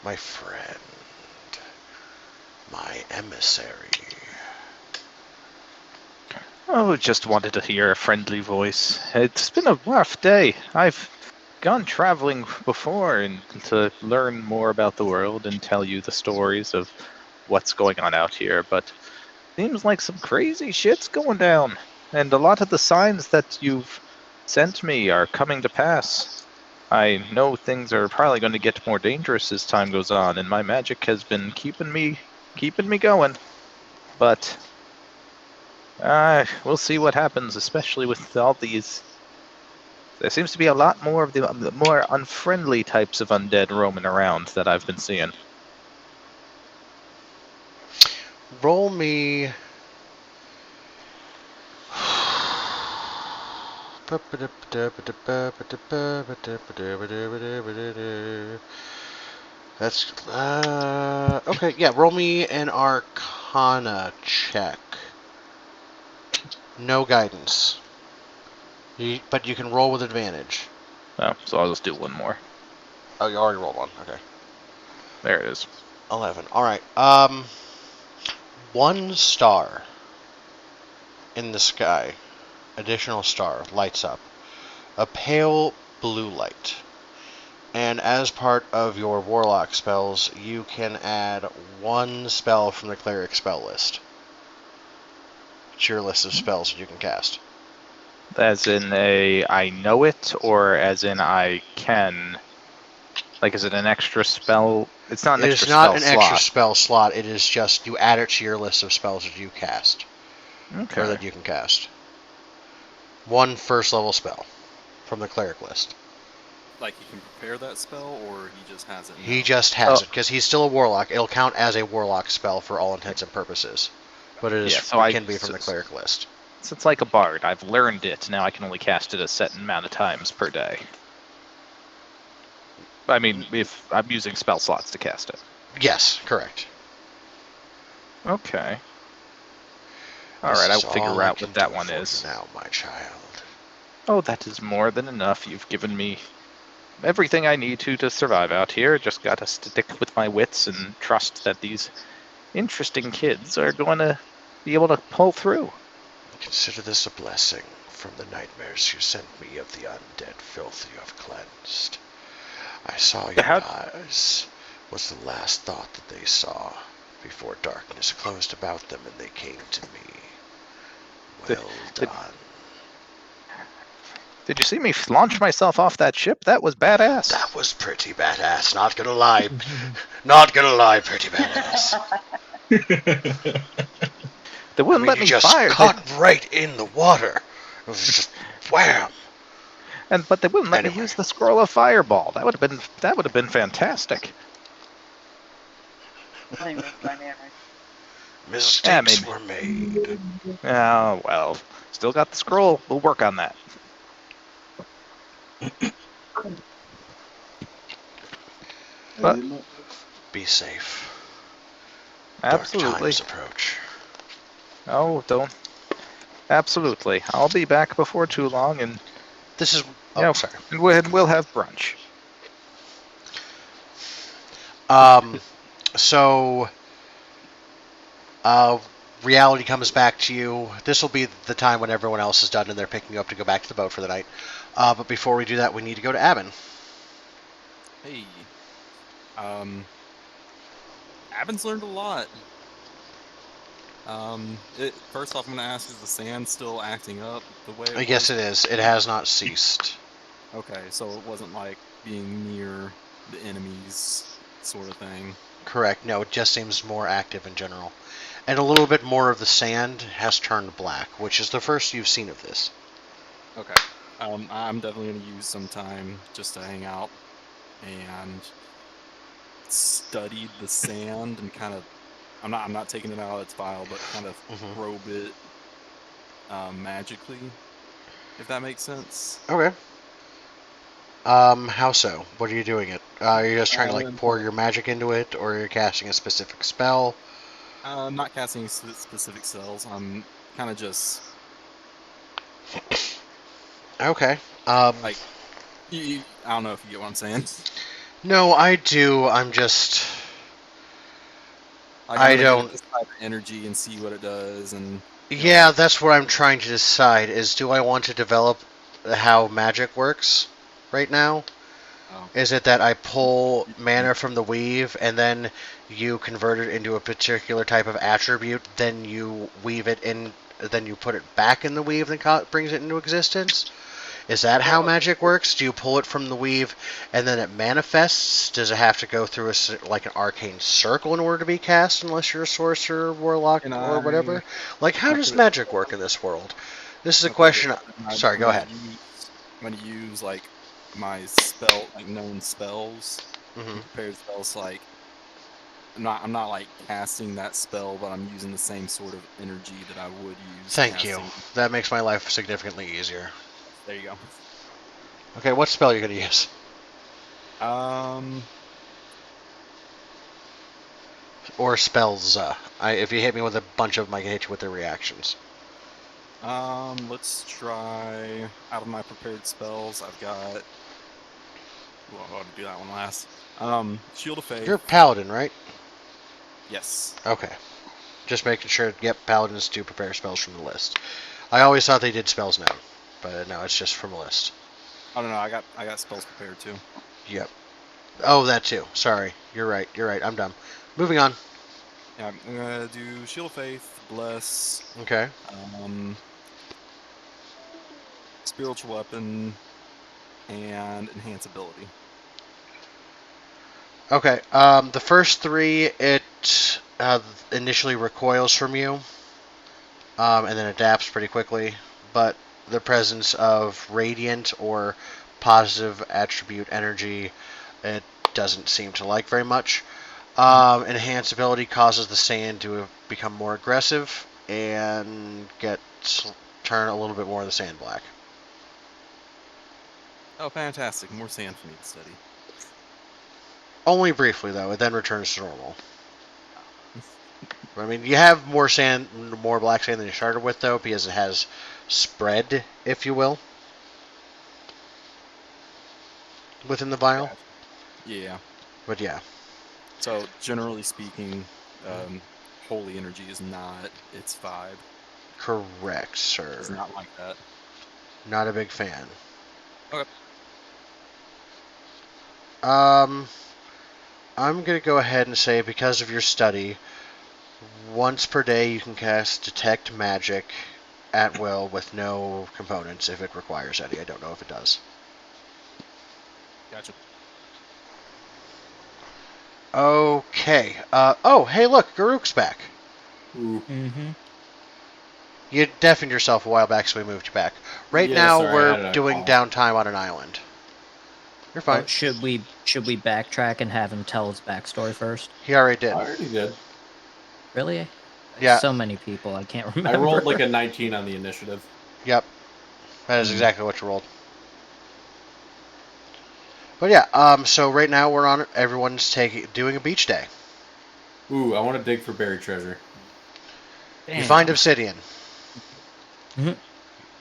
My friend. My emissary. Oh, just wanted to hear a friendly voice. It's been a rough day. I've gone traveling before and to learn more about the world and tell you the stories of what's going on out here, but seems like some crazy shit's going down. And a lot of the signs that you've sent me are coming to pass. I know things are probably going to get more dangerous as time goes on, and my magic has been keeping me going. But we'll see what happens, especially with all these. There seems to be a lot more of the more unfriendly types of undead roaming around that I've been seeing. Roll me. That's okay. Yeah, roll me an Arcana check. No guidance. But you can roll with advantage. Oh, so I'll just do one more. Oh, you already rolled one. Okay. There it is. 11. All right. 1 star in the sky, additional star, lights up. A pale blue light. And as part of your warlock spells, you can add 1 spell from the cleric spell list to your list of spells that you can cast. As in I know it, or as in I can. Like, is it an extra spell? It's not an extra spell slot. It is not an extra spell slot. It is just you add it to your list of spells that you cast. Okay. Or that you can cast. 1 first level spell from the cleric list. Like he can prepare that spell, or he just has it now? He just has it, because he's still a warlock. It'll count as a warlock spell for all intents and purposes. But it can be from the cleric list. So it's like a bard. I've learned it. Now I can only cast it a set amount of times per day. I mean, if I'm using spell slots to cast it. Yes, correct. Okay. Alright, I'll figure out what that one is. Now, my child. Oh, that is more than enough. You've given me everything I need to survive out here. Just gotta stick with my wits and trust that these interesting kids are going to be able to pull through. Consider this a blessing from the nightmares you sent me of the undead filth you have cleansed. I saw your eyes was the last thought that they saw before darkness closed about them and they came to me. Well done. Did you see me launch myself off that ship? That was badass. That was pretty badass. Not gonna lie. Not gonna lie, pretty badass. They I wouldn't mean, let you me just fire. cut right in the water. It was just wham. But they wouldn't let me Anyway. use the scroll of fireball. That would have been fantastic. Nothing was dynamic. Mistakes maybe. were made. Oh well, still got the scroll. We'll work on that. But Be safe. absolutely. Dark times approach. Oh, don't. Absolutely. I'll be back before too long, and This is. Oh, you know, sorry. and we'll have brunch. So, reality comes back to you. This will be the time when everyone else is done and they're picking you up to go back to the boat for the night. But before we do that, we need to go to Abin. Hey. Abin's learned a lot. First off, I'm gonna ask: is the sand still acting up the way it Yes, was? it is. It has not ceased. Okay, so it wasn't like being near the enemies, sort of thing. Correct. No, it just seems more active in general. And a little bit more of the sand has turned black, which is the first you've seen of this. Okay. I'm definitely gonna use some time just to hang out and study the sand and kind of. I'm not taking it out of its vial, but kind of probe it magically, if that makes sense. Okay. How so? What are you doing it? Are you just trying to like pour your magic into it, or you're casting a specific spell? I'm not casting specific spells. I'm kind of just Okay. like I don't know if you get what I'm saying. No, I do. I'm just. Like, I I'm gonna give it don't. this type of energy and see what it does, and Yeah, that's what I'm trying to decide. Is do I want to develop how magic works right now? Oh. Is it that I pull mana from the weave and then you convert it into a particular type of attribute, then you weave it in, then you put it back in the weave and brings it into existence? Is that how magic works? Do you pull it from the weave and then it manifests? Does it have to go through like an arcane circle in order to be cast, unless you're a sorcerer, warlock, or whatever? Like, how does magic work in this world? This is a question. Sorry, go ahead. I'm gonna use like my spell, like known spells, Mm-hmm. prepared spells. Like I'm not like casting that spell, but I'm using the same sort of energy that I would use. Thank you. That makes my life significantly easier. There you go. Okay, what spell are you gonna use? Or spells. If you hit me with a bunch of them, I can hit you with their reactions. Let's try out of my prepared spells. I've got. Well, I'll do that one last. Shield of Faith. You're a paladin, right? Yes. Okay. Just making sure. Yep, paladins do prepare spells from the list. I always thought they did spells now, but no, it's just from a list. I don't know. I got spells prepared too. Yep. Oh, that too. Sorry. You're right. I'm dumb. Moving on. Yeah, I'm gonna do Shield of Faith, Bless. Okay. Spiritual Weapon, and Enhance Ability. Okay. The first three, it initially recoils from you, and then adapts pretty quickly. But the presence of radiant or positive attribute energy, it doesn't seem to like very much. Enhance ability causes the sand to become more aggressive and turn a little bit more of the sand black. Oh, fantastic! More sand for me to study. Only briefly, though. It then returns to normal. I mean, you have more black sand than you started with, though, because it has spread, if you will, within the vial. Yeah. But yeah. So, generally speaking, holy energy is not its vibe. Correct, sir. It's not like that. Not a big fan. Okay. I'm going to go ahead and say, because of your study, once per day you can cast Detect Magic at will with no components if it requires any. I don't know if it does. Gotcha. Okay. Oh, hey, look, Garuk's back. Ooh. Mm-hmm. You deafened yourself a while back, so we moved you back. Right Yeah, now, sorry, I we're had a doing call. downtime on an island. You're fine. Well, should we backtrack and have him tell his backstory first? He already I did. already did. Really? Yeah. So many people, I can't remember. I rolled like a 19 on the initiative. Yep. That is Hmm. exactly what you rolled. But yeah, so right now we're on. Everyone's doing a beach day. Ooh, I want to dig for buried treasure. You find obsidian. Mhm.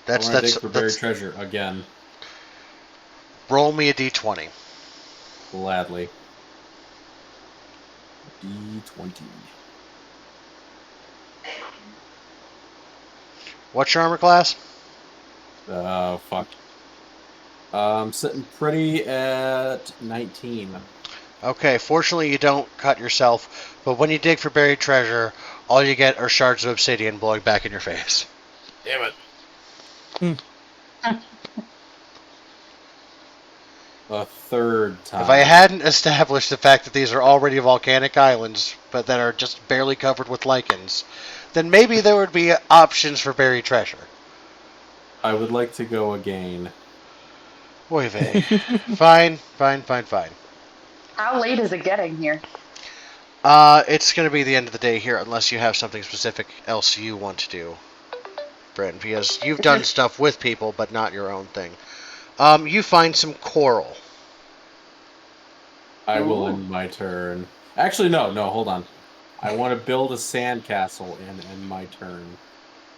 I want to dig for buried treasure again. Roll me a d20. Gladly. D20. What's your armor class? Fuck. I'm sitting pretty at 19. Okay, fortunately you don't cut yourself, but when you dig for buried treasure, all you get are shards of obsidian blowing back in your face. Damn it. A third time. If I hadn't established the fact that these are already volcanic islands, but that are just barely covered with lichens, then maybe there would be options for buried treasure. I would like to go again. Oy vey. Fine. How late is it getting here? It's going to be the end of the day here, unless you have something specific else you want to do, Brent, because you've done stuff with people, but not your own thing. You find some coral. I will end my turn. Actually, no, hold on. I want to build a sandcastle and end my turn.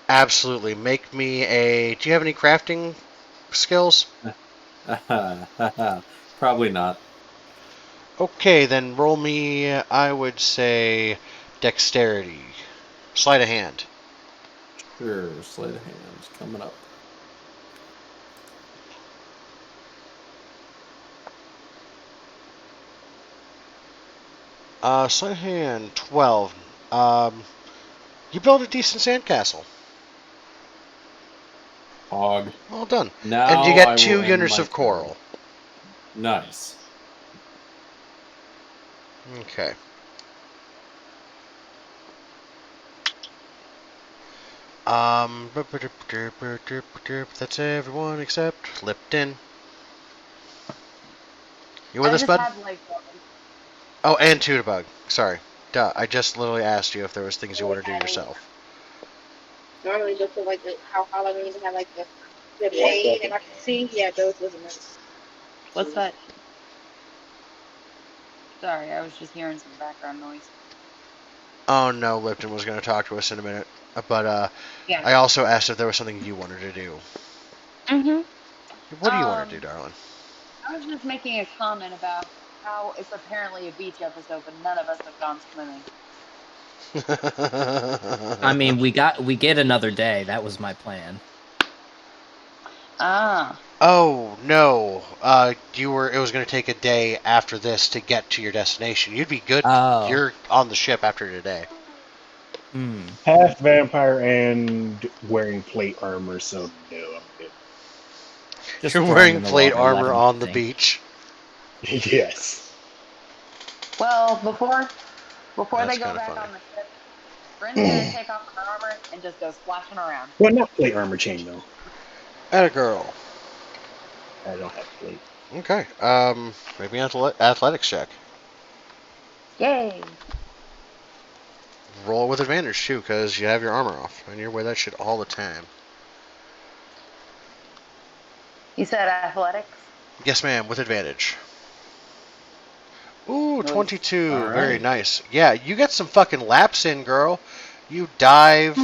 Absolutely. Make me a... Do you have any crafting skills? Probably not. Okay, then roll me, I would say, dexterity. Sleight of hand. Sure, sleight of hand coming up. Sleight of hand, 12. You build a decent sandcastle. Hog. Well done. Now And you I get will 2 end units my of coral. turn. Nice. Okay. That's everyone except Lipton. You with I us, just bud? have like Oh, and Tootabug. Sorry. Duh, I just literally asked you if there was things you want to do yourself. Normally just feel like how Halloween have like the rain and I can see. Yeah, those was nice. what's that? Sorry, I was just hearing some background noise. Oh no, Lipton was going to talk to us in a minute. But Yeah. I also asked if there was something you wanted to do. Mm-hmm. What do you want to do, darling? I was just making a comment about how it's apparently a beach episode, but none of us have gone swimming. I mean, we get another day. That was my plan. Ah. Oh no. It was going to take a day after this to get to your destination. You'd be good. Oh. You're on the ship after today. Hmm. Half vampire and wearing plate armor, so no, I'm good. Just You're throw 'em wearing in the plate water, let armor 'em on the sink. beach. Yes. Well, before That's they go kinda back funny. on the ship, Bryn's gonna take off her armor and just go splashing around. Well, not plate armor chain though. Atta girl. I don't have plate. Okay. Maybe an athletics check. Yay! Roll with advantage too, because you have your armor off, and you wear that shit all the time. You said athletics? Yes, ma'am, with advantage. Ooh, Nice. 22. All Very right. nice. Yeah, you get some fucking laps in, girl. You dive.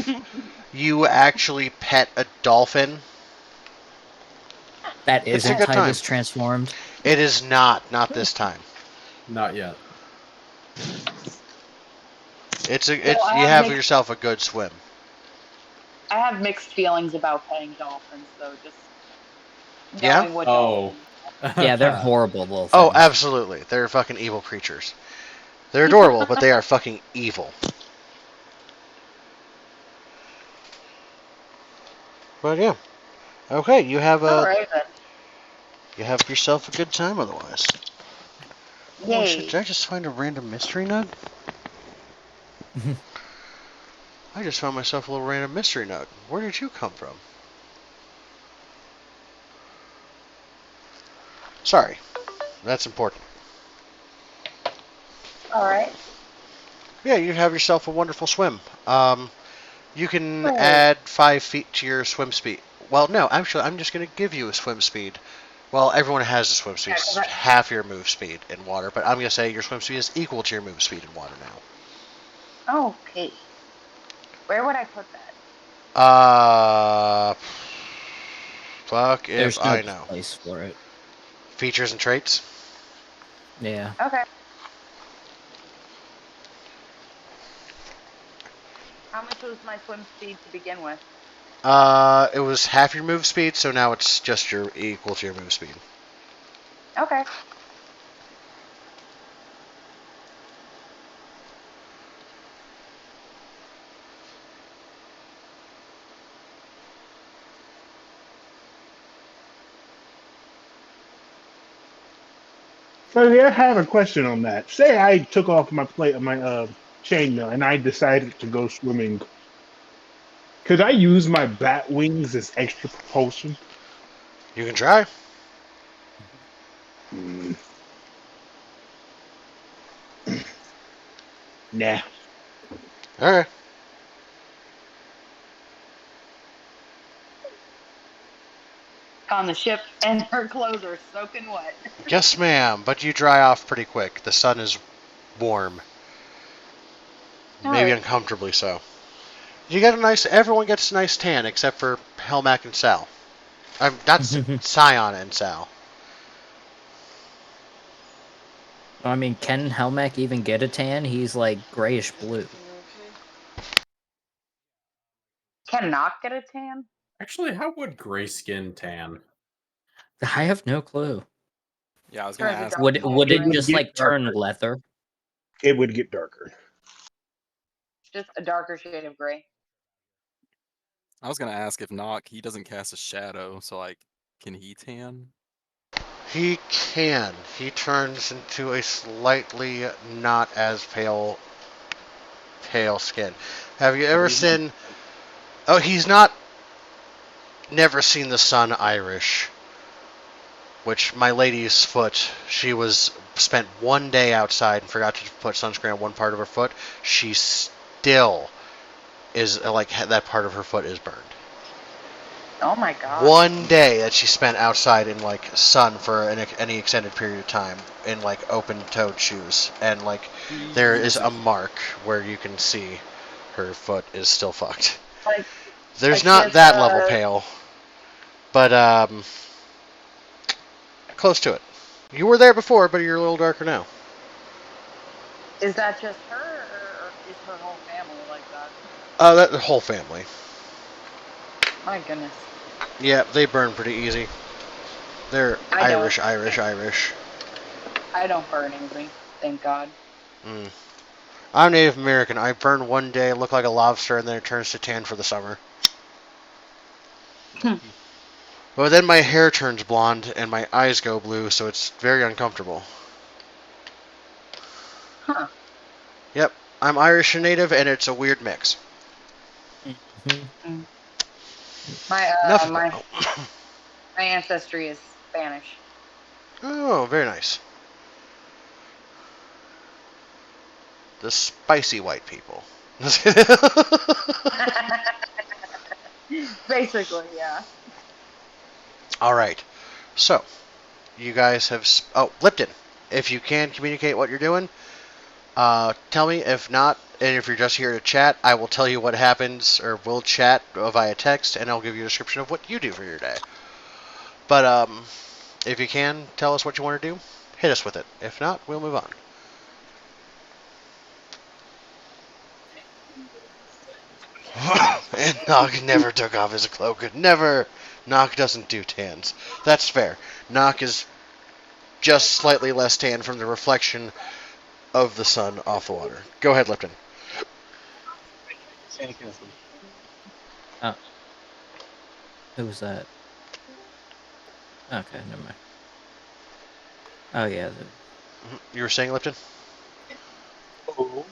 You actually pet a dolphin. That It's a isn't good time. Titus transformed. It is not this time. Not yet. You have yourself a good swim. I have mixed feelings about petting dolphins, though. Just Yeah? knowing what Oh. dolphins. Yeah, they're horrible little things. Oh, absolutely. They're fucking evil creatures. They're adorable, but they are fucking evil. But yeah. Okay, you have All right then. you have yourself a good time otherwise. Oh shit, Yay. did I just find a random mystery nug? I just found myself a little random mystery nug. Where did you come from? Sorry. That's important. All right. Yeah, you have yourself a wonderful swim. You can Oh. add 5 feet to your swim speed. Well, no, actually, I'm just going to give you a swim speed. Well, everyone has a swim speed. Yeah, It's 'cause half your move speed in water, but I'm going to say your swim speed is equal to your move speed in water now. Okay. Where would I put that? Fuck if There's no I know. place for it. Features and traits? Yeah. Okay. How much was my swim speed to begin with? It was half your move speed, so now it's just your equal to your move speed. Okay. So yeah, I have a question on that. Say I took off my chainmail and I decided to go swimming. Could I use my bat wings as extra propulsion? You can try. Hmm. Nah. Okay. On the ship, and her clothes are soaking wet. Yes, ma'am, but you dry off pretty quick. The sun is warm. Maybe Alright. uncomfortably so. You get a nice. Everyone gets a nice tan except for Helmac and Sal. That's Scion and Sal. I mean, can Helmec even get a tan? He's like grayish blue. Can Nock get a tan? Actually, how would gray skin tan? I have no clue. Yeah, I was Or gonna is it ask. dark Would It it would just get like turn darker. leather? It would get darker. Just a darker shade of gray. I was gonna ask if Nock he doesn't cast a shadow, so like, can he tan? He can. He turns into a slightly not as pale skin. Have you ever seen? Oh, he's not. Never seen the sun Irish. Which my lady's foot, she was spent one day outside and forgot to put sunscreen on one part of her foot. She still is like that part of her foot is burned. Oh my god. One day that she spent outside in like sun for any extended period of time in like open-toed shoes, and like there is a mark where you can see her foot is still fucked. Like, There's like not just, that level pale, but close to it. You were there before, but you're a little darker now. Is that just her, or is her whole family like that? That the whole family. My goodness. Yeah, they burn pretty easy. They're I don't. Irish. I don't burn easily, thank God. I'm Native American. I burn one day, look like a lobster, and then it turns to tan for the summer. But then my hair turns blonde and my eyes go blue, so it's very uncomfortable. Huh. Yep, I'm Irish and Native, and it's a weird mix. My ancestry is Spanish. Oh, very nice. The spicy white people. Basically, yeah. All right. So, you guys have... Lipton, if you can communicate what you're doing, tell me. If not, and if you're just here to chat, I will tell you what happens, or we'll chat via text, and I'll give you a description of what you do for your day. But, if you can, tell us what you want to do, hit us with it. If not, we'll move on. And Nog never took off his cloak. Never. Nog doesn't do tans. That's fair. Nog is just slightly less tan from the reflection of the sun off the water. Go ahead, Lipton. Who was that? Okay, never mind. Oh yeah. You were saying, Lipton? Who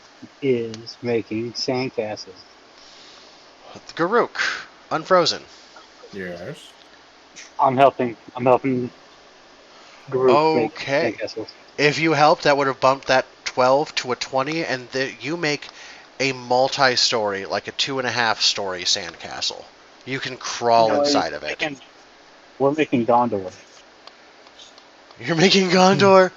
is making sandcastles? Garuk, Unfrozen. Yes. I'm helping. I'm helping group make Okay. sandcastles. If you help, that would have bumped that 12 to a 20, and you make a multi-story, like a 2.5-story sandcastle. You can crawl No, inside of it. we're making Gondor. You're making Gondor.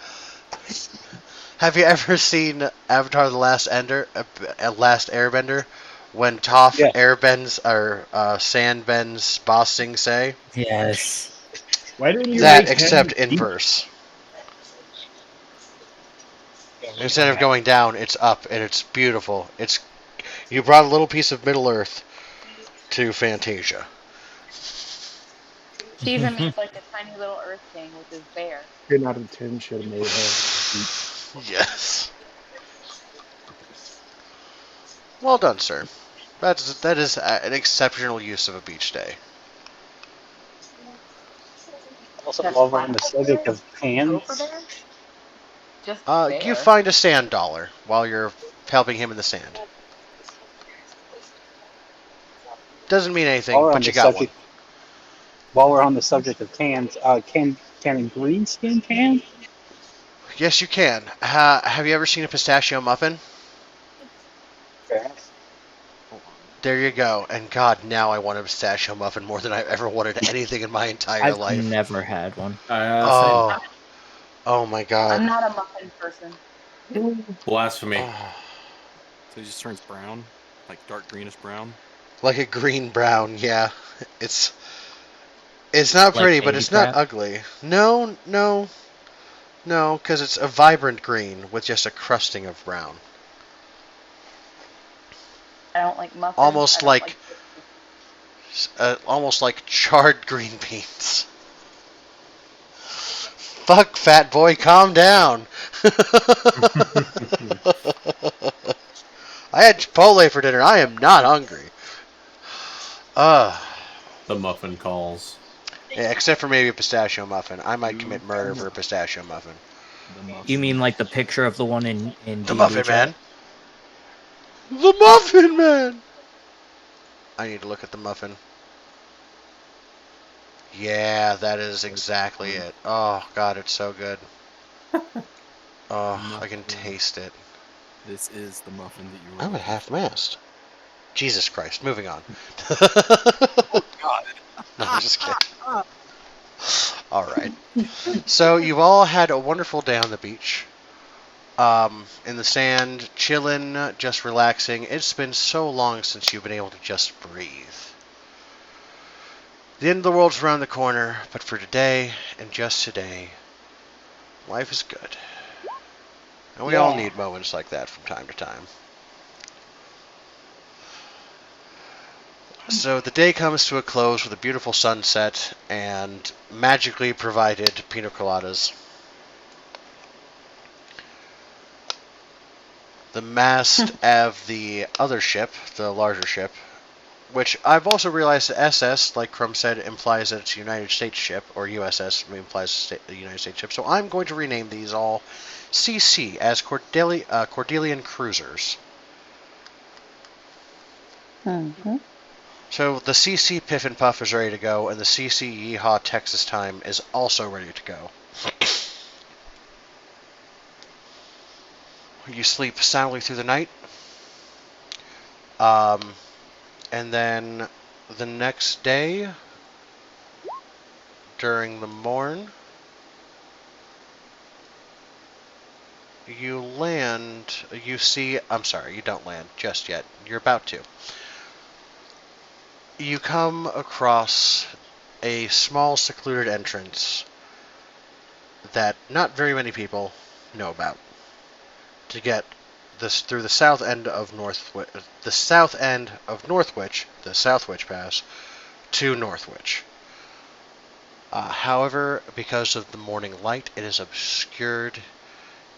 Have you ever seen Avatar: The Last Last Airbender, when Toph Yeah. airbends or sandbends Ba Sing Se? Yes. Why didn't you That, make except him in deep? verse. Instead of going down, it's up, and it's beautiful. You brought a little piece of Middle Earth to Fantasia. She even makes like a tiny little Earth King with his bear. 10 out of 10 should have made her deep. Yes. Well done, sir. That is an exceptional use of a beach day. Also, That's while we're flat on the gopher subject bear? of Gopher hands, bear? Just You bear. find a sand dollar while you're helping him in the sand. Doesn't mean while anything, we're on but you the got one. subject, while we're on the subject of cans, can a green skin can? Yes, you can. Have you ever seen a pistachio muffin? Okay. There you go. And God, now I want a pistachio muffin more than I ever wanted anything in my entire I've life. never had one. Same. Oh, oh my God. I'm not a muffin person. Blasphemy. Oh, So he just turns brown, like dark greenish brown. like a green brown, yeah. It's it's not Like pretty, but baby it's not crap. ugly. No, no, no, because it's a vibrant green with just a crusting of brown. I don't like muffins. I Almost don't like like cookies. almost like charred green beans. Fuck, fat boy, calm down. I had Chipotle for dinner. I am not hungry. Uh, The muffin calls. yeah, except for maybe a pistachio muffin. I might You commit murder for a pistachio muffin. the muffin. You mean like the picture of the one in The D&D Muffin chat? Man. The Muffin Man. I need to look at the muffin. Yeah, that is exactly it. Oh God, it's so good. Oh, I can muffin? taste it. This is the muffin that you were I'm at looking half for. mast. Jesus Christ. Moving on. God. No, I'm just kidding. All right. So you've all had a wonderful day on the beach. In the sand, chilling, just relaxing. It's been so long since you've been able to just breathe. The end of the world's around the corner, but for today, and just today, life is good. And we all Yeah. need moments like that from time to time. So the day comes to a close with a beautiful sunset and magically provided pina coladas. The mast of the other ship, the larger ship, which I've also realized the SS, like Crumb said, implies that it's a United States ship, or USS implies a United States ship. So I'm going to rename these all CC as Cordelian Cruisers. Mm-hmm. So the CC Piff and Puff is ready to go, and the CC Yeehaw Texas Time is also ready to go. You sleep soundly through the night. And then the next day, during the morn, you land. I'm sorry, you don't land just yet. You're about to. You come across a small secluded entrance that not very many people know about. To get this through the south end of Northwich, the Southwich Pass, to Northwich. However, because of the morning light, it is obscured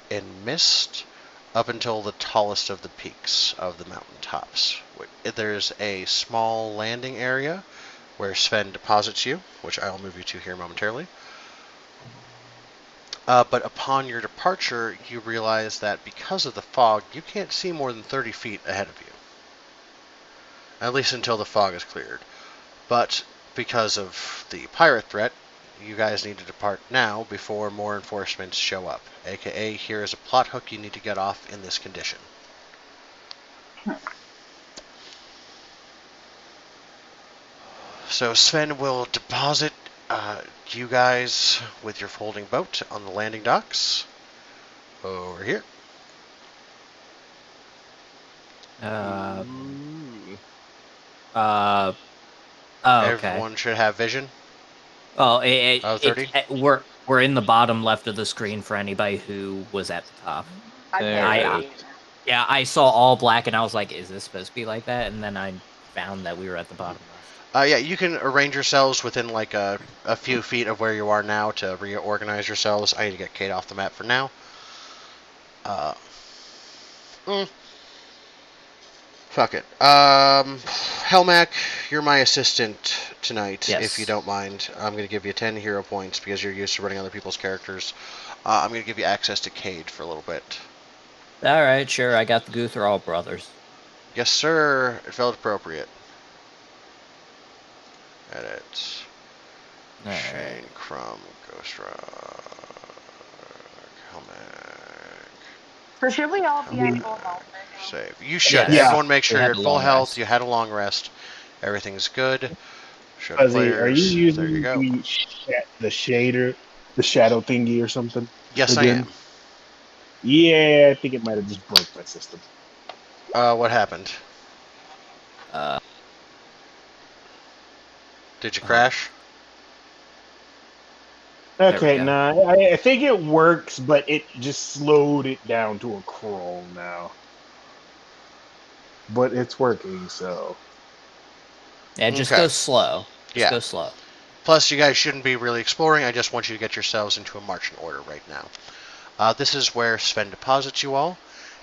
in mist up until the tallest of the peaks of the mountain tops. There's a small landing area where Sven deposits you, which I'll move you to here momentarily. But upon your departure, you realize that because of the fog, you can't see more than 30 feet ahead of you. At least until the fog is cleared. But because of the pirate threat, you guys need to depart now before more enforcements show up. AKA, here is a plot hook you need to get off in this condition. So Sven will deposit you guys with your folding boat on the landing docks. Over here. Oh, okay. Everyone should have vision. Oh, 30? we're in the bottom left of the screen for anybody who was at the top. I There can't it see it now. Yeah, I saw all black and I was like, is this supposed to be like that? And then I found that we were at the bottom left. Yeah, you can arrange yourselves within like a few feet of where you are now to reorganize yourselves. I need to get Kate off the map for now. Fuck it. Helmac, you're my assistant tonight, Yes. if you don't mind. I'm going to give you 10 hero points because you're used to running other people's characters. I'm going to give you access to Cade for a little bit. Alright, sure, I got the Guthral brothers. Yes, sir. It felt appropriate. Edit. Alright. Shane, Crumb, Ghost Rock, Helmac. So should we all be We- at full health right now? Save. You should. Yes. Everyone make sure We had you're a at full long health. rest. You had a long rest. Everything's good. Show Fuzzy, are players. you There you using go. the shader, the shadow thingy or something? Yes, again? I am. Yeah, I think it might have just broke my system. What happened? Uh, Did you crash? we Okay, go. nah, I think it works, but it just slowed it down to a crawl now. But it's working, so. yeah, just Okay. go slow. Just Yeah. go slow. Plus, you guys shouldn't be really exploring. I just want you to get yourselves into a marching order right now. This is where Sven deposits you all.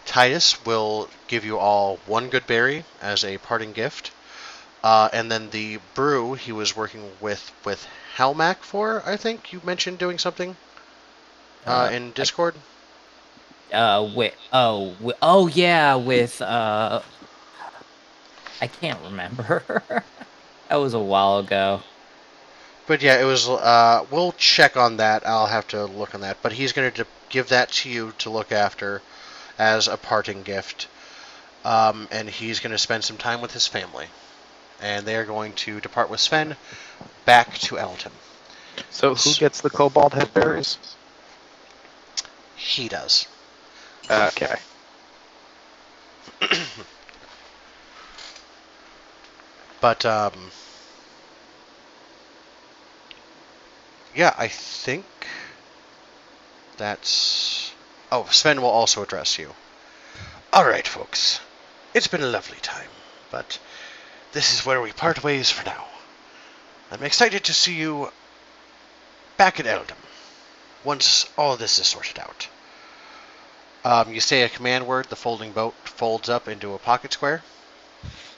Titus will give you all one good berry as a parting gift. And then the brew he was working with Helmac for, I think you mentioned doing something in Discord. With I can't remember. That was a while ago. But yeah, it was. We'll check on that. I'll have to look on that. But he's going to give that to you to look after as a parting gift. And he's going to spend some time with his family. And they are going to depart with Sven back to Elton. So who gets the cobalt head berries? He does. Okay. But yeah, I think that's. Oh, Sven will also address you. All right, folks. It's been a lovely time, but this is where we part ways for now. I'm excited to see you back at Eldom once all this is sorted out. You say a command word, the folding boat folds up into a pocket square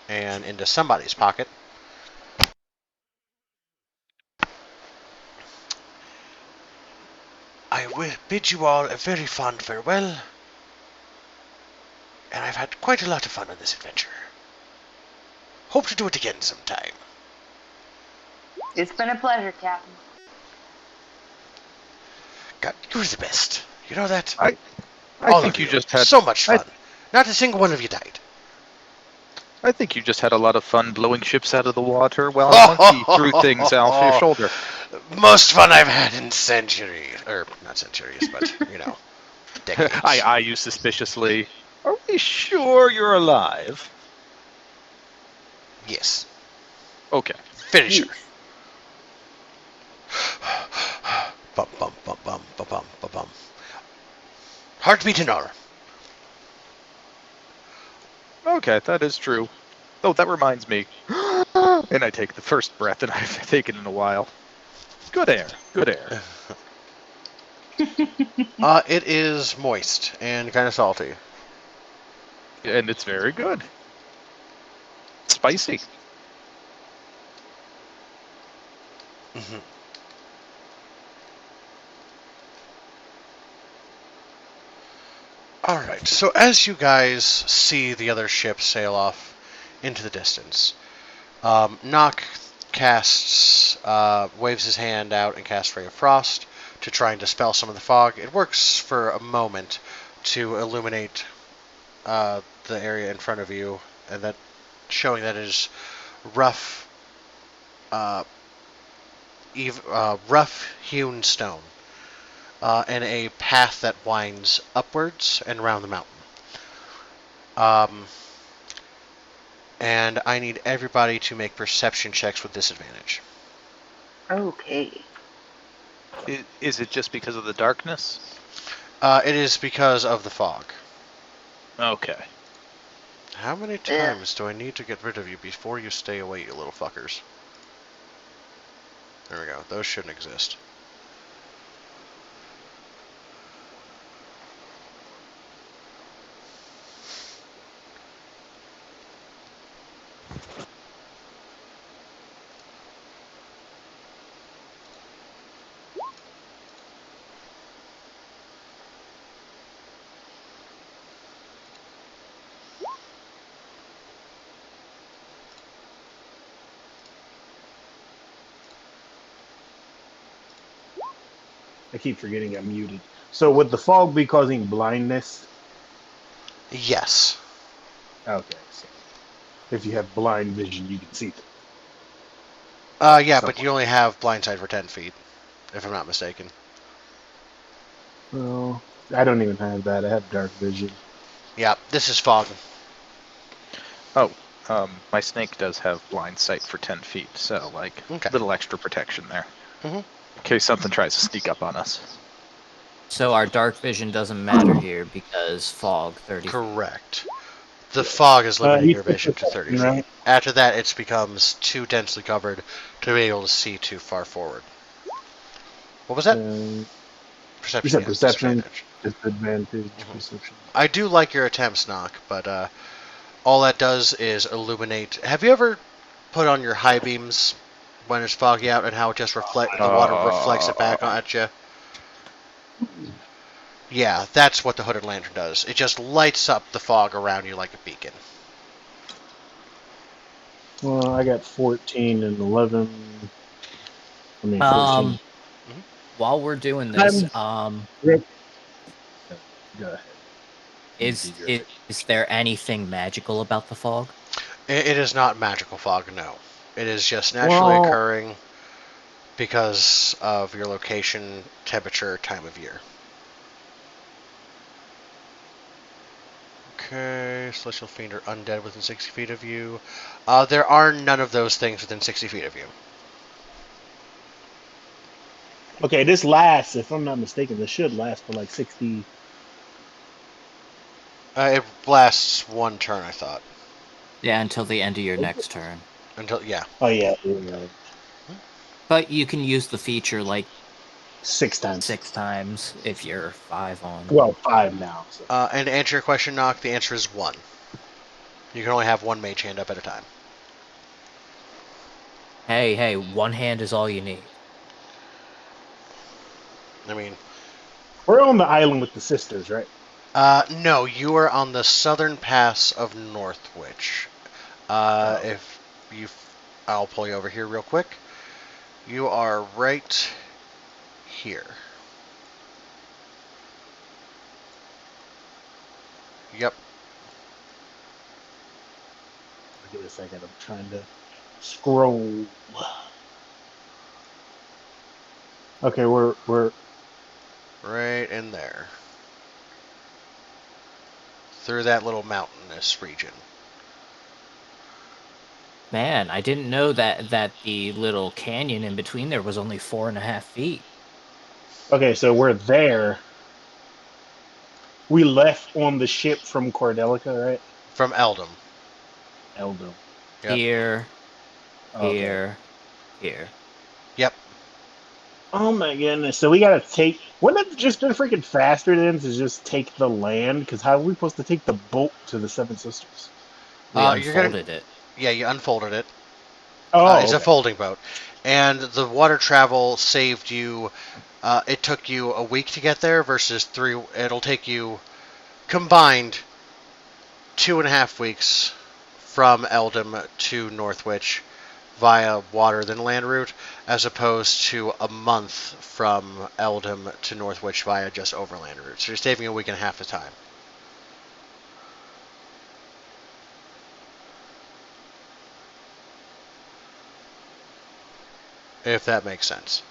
and into somebody's pocket. I bid you all a very fond farewell, and I've had quite a lot of fun on this adventure. Hope to do it again sometime. It's been a pleasure, Captain. God, you're the best. You know that? I All think of you just had so much I- fun. Not a single one of you died. I think you just had a lot of fun blowing ships out of the water while a monkey threw things off your shoulder. Most fun I've had in centuries. Or, not centuries, but, you know, decades. I eye you suspiciously. Are we sure you're alive? Yes. Okay. Finisher. Bum, bum, bum, bum, bum, bum, bum, bum. Heartbeat and honor. Okay, that is true. Oh, that reminds me. And I take the first breath that I've taken in a while. Good air. Good air. It is moist and kind of salty. And it's very good. Spicy. Mhm. All right. So as you guys see the other ship sail off into the distance, Nock casts, waves his hand out and casts Ray of Frost to try and dispel some of the fog. It works for a moment to illuminate the area in front of you, and that showing that it is rough, uh, rough hewn stone, and a path that winds upwards and around the mountain. Um, and I need everybody to make perception checks with disadvantage. Okay. Is it just because of the darkness? It is because of the fog. Okay. How many times do I need to get rid of you before you stay away, you little fuckers? There we go. Those shouldn't exist. I keep forgetting I'm muted. So would the fog be causing blindness? Yes. Okay, so if you have blind vision, you can see them. Yeah, but Somewhat. you only have blindside for 10 feet, if I'm not mistaken. Well, I don't even have that. I have dark vision. Yeah, this is fog. Oh, my snake does have blind sight for 10 feet, so, like, Okay. little extra protection there. Mhm. In case something tries to sneak up on us. So our dark vision doesn't matter here because fog 30 feet. Correct. The fog is limiting You your said vision to 30 perception, feet. right? After that, it becomes too densely covered to be able to see too far forward. What was that? You Perception, said yes, perception, disadvantage. disadvantage, Mhm. perception. I do like your attempts, Nock, but all that does is illuminate. Have you ever put on your high beams when it's foggy out and how it just the water reflects it back at you? Yeah, that's what the hooded lantern does. It just lights up the fog around you like a beacon. Well, I got 14 and 11. I mean, 14. While we're doing this, Rip. Go ahead. is there anything magical about the fog? It is not magical fog, no. It is just naturally Well, occurring because of your location, temperature, time of year. Okay, Celestial Fiend or Undead within 60 feet of you. There are none of those things within 60 feet of you. okay, this lasts, if I'm not mistaken, this should last for like 60. It lasts one turn, I thought. Yeah, until the end of your next turn. Yeah. Oh, yeah. But you can use the feature like 6 times. 6 times if you're 5 on. Well, 5 now. So. And to answer your question, Nock, the answer is 1. You can only have one mage hand up at a time. Hey, one hand is all you need. I mean, We're on the island with the sisters, right? no, you are on the southern pass of Northwich. If you, I'll pull you over here real quick. You are right here. Yep. Give it a second. I'm trying to scroll. Okay, we're Right in there. Through that little mountainous region. Man, I didn't know that the little canyon in between there was only 4.5 feet. okay. So we're there. We left on the ship from Cordelica, right? From Eldom. Eldom. Yep. Here, Okay. here. Yep. Oh my goodness! So we gotta take. Wouldn't it have just been freaking faster then to just take the land? Because how are we supposed to take the boat to the Seven Sisters? We You're gonna. unfolded it. Yeah, you unfolded it. Oh, It's a okay. folding boat. And the water travel saved you. It took you a week to get there versus 3. It'll take you combined 2.5 weeks from Eldom to Northwich via water than land route, as opposed to a month from Eldom to Northwich via just overland route. So you're saving a week and a half of time. If that makes sense.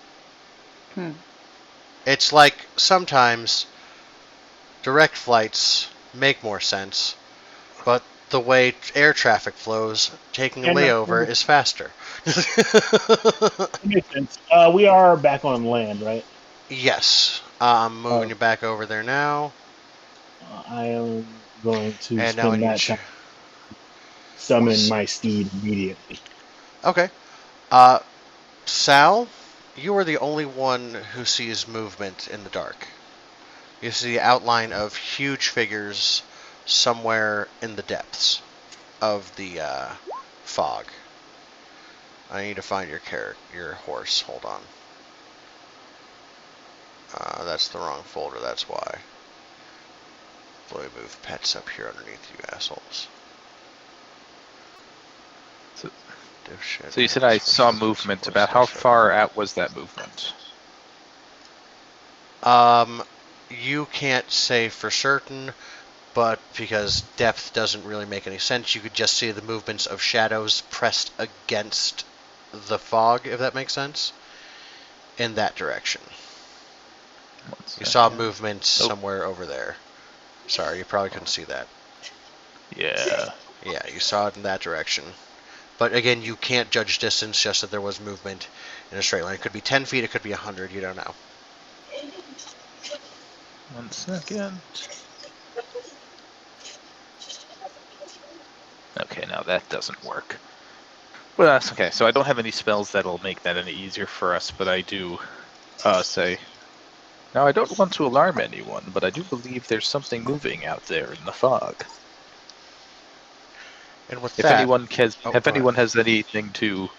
It's like sometimes direct flights make more sense, but the way air traffic flows, taking a layover is faster. It makes sense. We are back on land, right? Yes. I'm moving you back over there now. I am going to And now I spend need that you. time summon my steed immediately. Okay. Sal, you are the only one who sees movement in the dark. You see the outline of huge figures somewhere in the depths of the fog. I need to find your horse. Hold on. That's the wrong folder, that's why. Let me move pets up here underneath you assholes. So you said I saw movement. About how far out was that movement? You can't say for certain, but because depth doesn't really make any sense, you could just see the movements of shadows pressed against the fog, if that makes sense, in that direction. You saw movements somewhere over there. Sorry, you probably couldn't see that. Yeah. Yeah, you saw it in that direction. But again, you can't judge distance, just that there was movement in a straight line. It could be 10 feet, it could be 100, you don't know. 1 second. Okay, now that doesn't work. Well, that's okay. So I don't have any spells that'll make that any easier for us, but I do say... Now, I don't want to alarm anyone, but I do believe there's something moving out there in the fog. And with If that... anyone has anything to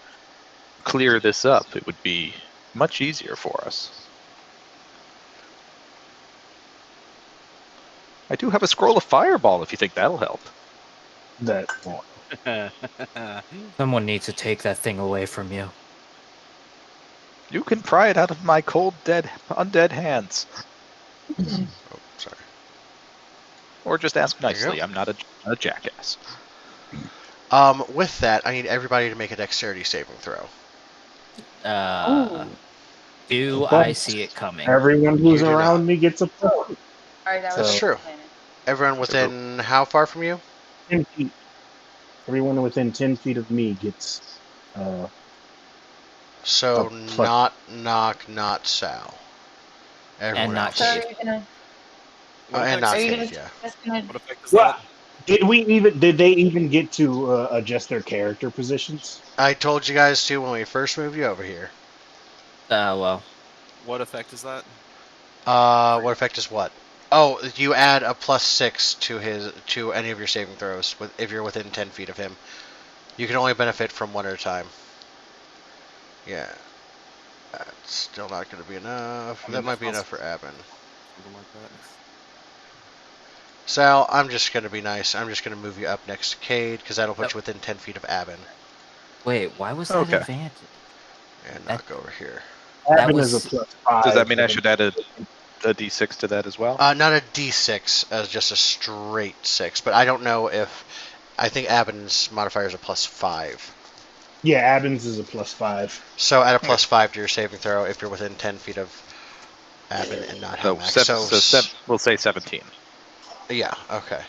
clear this up, it would be much easier for us. I do have a scroll of fireball if you think that'll help. That Someone needs to take that thing away from you. You can pry it out of my cold, undead hands. Oh, sorry. Or just ask nicely. I'm not a jackass. With that, I need everybody to make a dexterity saving throw. Do I see it coming? Everyone who's You do around not. me gets a point. All right, that was That's true. Everyone within how far from you? 10 feet. Everyone within 10 feet of me gets. So plus- not Sal. Everyone And not else. So are you gonna? And not Are you Cade, gonna? yeah. Just gonna What effect is Well, that? did they even get to adjust their character positions? I told you guys to when we first moved you over here. Well. What effect is that? What effect is what? Oh, you add a +6 to any of your saving throws if you're within 10 feet of him. You can only benefit from one at a time. Yeah. That's still not going to be enough. That might be enough for Abin. Something like that. Sal, I'm just going to be nice. I'm just going to move you up next to Cade, because that'll put you within 10 feet of Abin. Wait, why was that advantage? And knock over here. Abin is a +5. Does that mean I should add a d6 to that as well? Not a d6, as just a straight 6. But I don't know if... I think Abin's modifier is a +5. Yeah, Abin's is a +5. So add a +5 to your saving throw if you're within 10 feet of Abin and not Helmax. We'll say 17. Yeah, okay.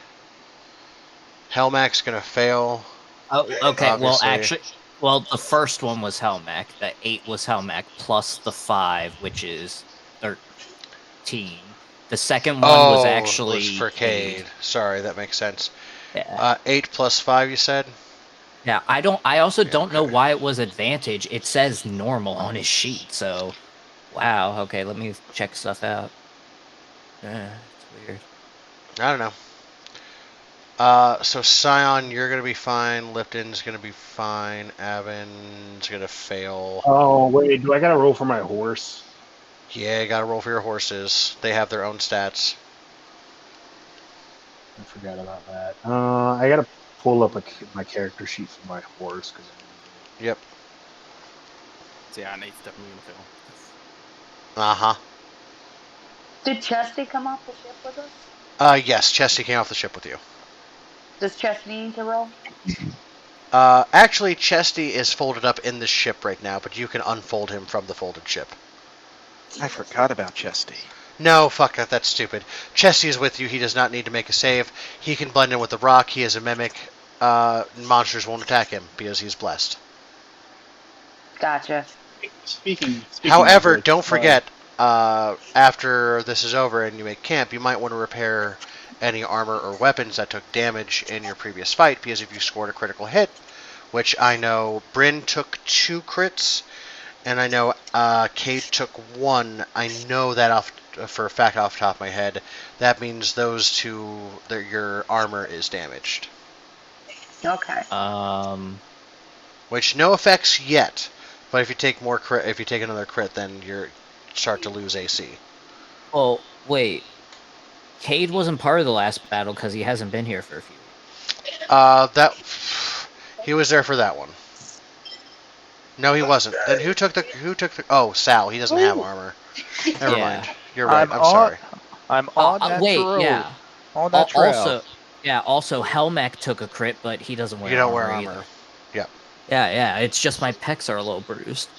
Helmax's going to fail. Oh, okay. Obviously. Well, the first one was Helmac. The 8 was Helmac plus the 5, which is 13. The second one was actually was for Cade. Sorry, that makes sense. Yeah. 8 plus 5, you said? Yeah, I also don't know why it was advantage. It says normal on his sheet, so wow. Okay, let me check stuff out. It's weird. I don't know. So Scion, you're gonna be fine. Lipton's gonna be fine. Avin's gonna fail. Oh wait, do I gotta roll for my horse? Yeah, you gotta roll for your horses. They have their own stats. I forgot about that. I gotta pull up my character sheet for my horse because. Yep. So yeah, Nate's definitely gonna fail. Uh-huh. Did Chesty come off the ship with us? Yes, Chesty came off the ship with you. Does Chesty need to roll? Actually, Chesty is folded up in the ship right now, but you can unfold him from the folded ship. I forgot about Chesty. No, fuck that, that's stupid. Chesty is with you, he does not need to make a save. He can blend in with the rock, he is a mimic. Monsters won't attack him, because he's blessed. Gotcha. Speaking However, of which, don't forget, after this is over and you make camp, you might want to repair any armor or weapons that took damage in your previous fight, because if you scored a critical hit, which I know Bryn took 2 crits, and I know Cade took 1. I know that for a fact off the top of my head. That means those 2, your armor is damaged. Okay. Which no effects yet, but if you take more crit, if you take another crit, then you start to lose AC. Well, wait. Cade wasn't part of the last battle because he hasn't been here for a few weeks. He was there for that one. No, he wasn't. Then who took the? Oh, Sal. He doesn't have armor. Never mind. You're right. I'm sorry. I'm on that wait, trail. yeah. On that trail. Also, Helmech took a crit, but he doesn't wear You don't armor wear either. armor. Yep. Yeah. It's just my pecs are a little bruised.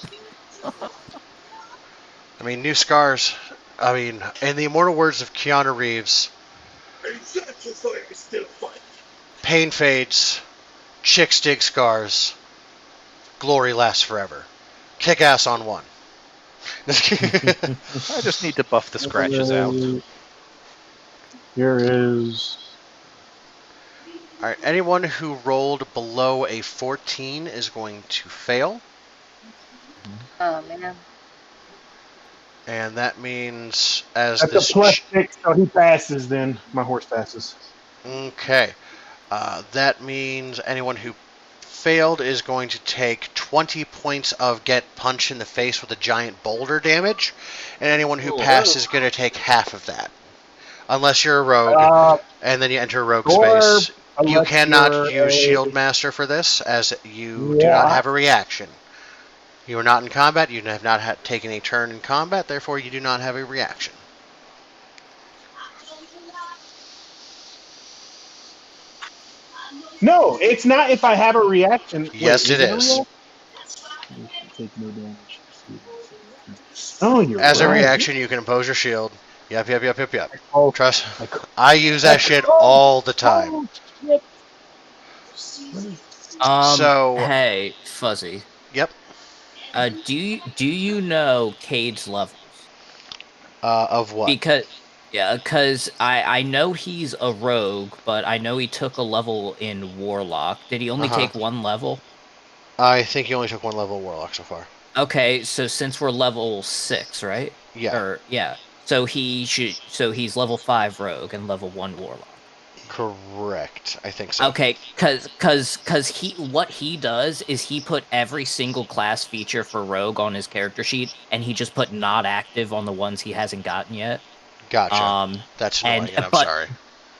I mean, new scars. I mean, in the immortal words of Keanu Reeves, pain fades, chicks dig scars, glory lasts forever. Kick ass on 1. I just need to buff the scratches out. Here is. Alright, anyone who rolled below a 14 is going to fail. Oh man. And that means as That's this... a +6, so he passes then. My horse passes. Okay. That means anyone who failed is going to take 20 points of get punched in the face with a giant boulder damage. And anyone who passed is going to take half of that. Unless you're a rogue, and then you enter rogue space. You cannot use Shield Master for this, as you do not have a reaction. You are not in combat, you have not taken a turn in combat, therefore you do not have a reaction. No, it's not if I have a reaction. Yes, it is. Take no damage. Oh, you're As a right. reaction, you can impose your shield. Yep. Oh, Trust. I use that shit all the time. So, hey, Fuzzy. Yep. Do you know Cade's levels? Of what? Because I know he's a rogue, but I know he took a level in Warlock. Did he only take 1 level? I think he only took 1 level of Warlock so far. Okay, so since we're level 6, right? Yeah. So he's level 5 rogue and level 1 Warlock. Correct. I think so. Okay, cause what he does is he put every single class feature for rogue on his character sheet, and he just put not active on the ones he hasn't gotten yet. Gotcha. That's annoying, and I'm sorry.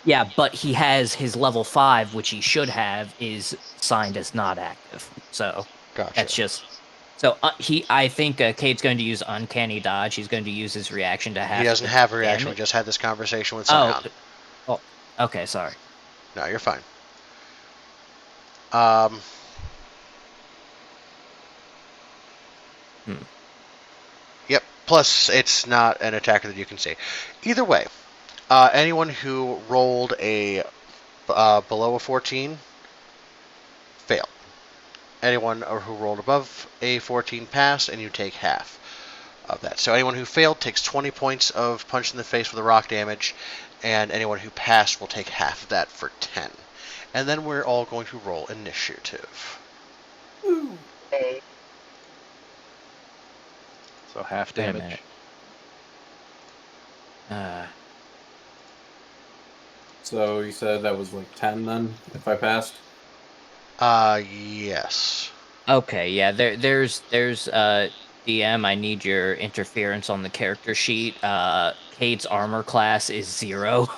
Yeah, but he has his level 5, which he should have, is signed as not active. So gotcha. That's just. So I think Cade's going to use Uncanny Dodge. He's going to use his reaction to have. He doesn't have a reaction. We just had this conversation with Scion. Oh, okay. Sorry. No, you're fine. Yep. Plus, it's not an attacker that you can see. Either way, anyone who rolled a below a 14 failed. Anyone who rolled above a 14 passed, and you take half of that. So anyone who failed takes 20 points of punch in the face with a rock damage, and anyone who passed will take half of that for 10. And then we're all going to roll initiative. Okay. So half Wait a damage. minute. So you said that was like 10 then, if I passed? Yes. Okay, yeah. There's DM. I need your interference on the character sheet. Cade's armor class is 0,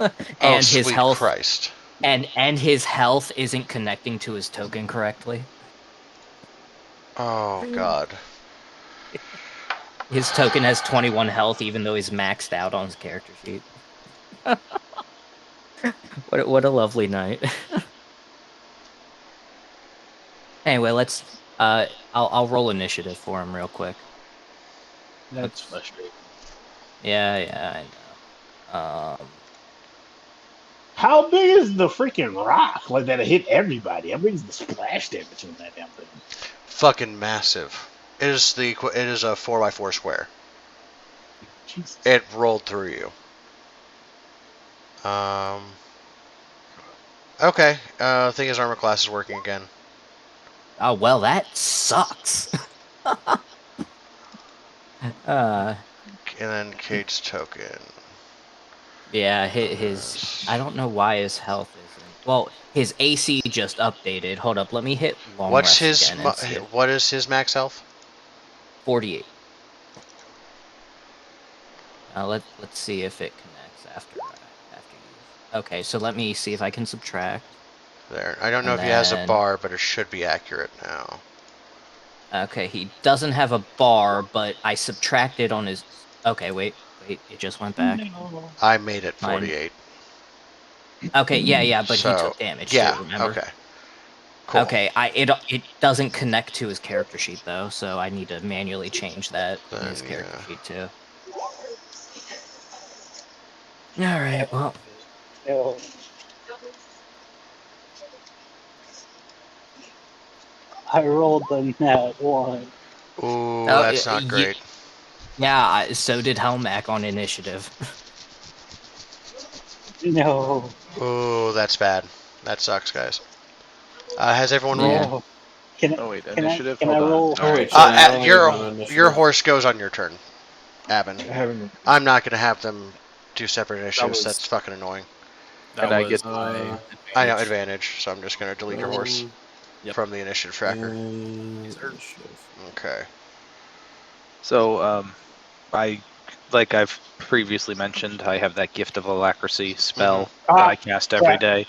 Oh, and his sweet health Christ. and his health isn't connecting to his token correctly. Oh, God. His token has 21 health, even though he's maxed out on his character sheet. What a lovely night. Anyway, let's. I'll roll initiative for him real quick. That's frustrating. Yeah, I know. How big is the freaking rock? Like that hit everybody. How big is the splash damage on that damn thing? Fucking massive. It is a 4x4 square. Jesus. It rolled through you. Okay. I think his armor class is working again. Oh well, that sucks. And then Cade's token. Yeah, his I don't know why his health isn't. Well, his AC just updated. Hold up, let me hit long What's rest his? again and see. What is his max health? 48. Let's see if it connects after you. Okay, so let me see if I can subtract. There. I don't know And if he has a then- bar, but it should be accurate now. Okay, he doesn't have a bar, but I subtracted on his. Okay, wait, it just went back. No. I made it Mine. 48. Okay, yeah, but he So, took damage yeah, too. Remember? okay. Cool. Okay, it doesn't connect to his character sheet though, so I need to manually change that in his Then, character yeah. sheet too. All right, well, No. I rolled the net one. Ooh, Oh, that's not great. Yeah, so did Helmac on initiative. No. Ooh, that's bad. That sucks, guys. Has everyone Yeah. rolled? No. Can Oh wait, can initiative. Can I Hold on. roll? Oh, wait, Alright. shit, I only have one Your initiative. horse goes on your turn, Abin. I haven't. I'm not going to have them do separate initiatives. was- That's fucking annoying. That And I was get- my I know, advantage. advantage, so I'm just going to delete your horse Yep. from the initiative tracker. Initiative. Okay. So, like I've previously mentioned, I have that Gift of Alacrity spell that I cast every day.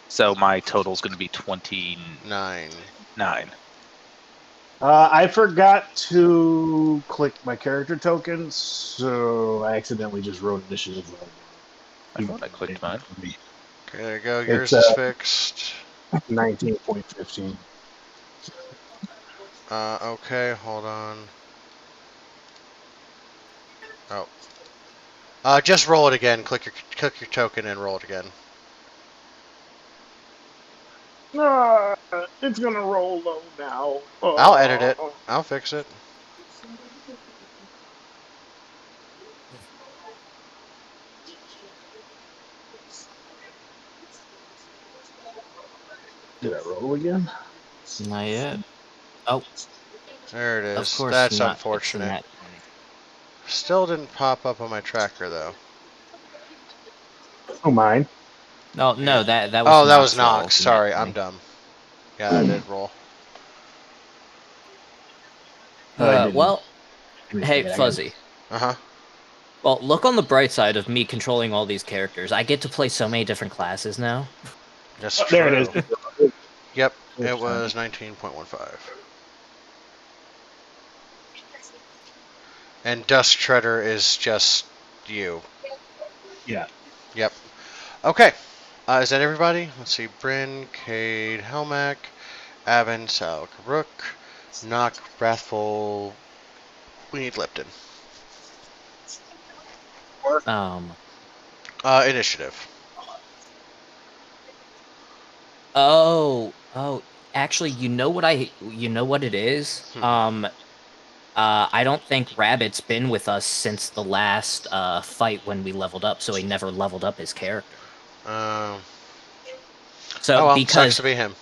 So my total's going to be 29. 9. I forgot to click my character token, so I accidentally just wrote initiative. I thought I clicked mine. Okay, there you go. Yours It's, is fixed. 19.15. Okay, hold on. Oh. Just roll it again. Click your token and roll it again. It's gonna roll low now. I'll edit it. I'll fix it. Did I roll again? Not yet. Oh, There it of is. course That's not. unfortunate. It's a nat 20. Still didn't pop up on my tracker though. Oh, mine. No, that was. Oh, that was Nox roll, Nox. the nat Sorry, 20. I'm dumb. Yeah, that did roll. No, I didn't. Well, Give me a hey, second, I Fuzzy. Uh-huh. Well, look on the bright side of me controlling all these characters. I get to play so many different classes now. That's Oh, true. there it is. Yep, It's it was 19.15. And Dusk Treader is just you. Yeah. Yep. Okay. Is that everybody? Let's see. Bryn, Cade, Helmac, Avon, Sal, Rook, Nock, Wrathful. We need Lipton. Initiative. Oh, actually, you know what it is? I don't think Rabbit's been with us since the last fight when we leveled up, so he never leveled up his character. So oh well, because sucks to be him.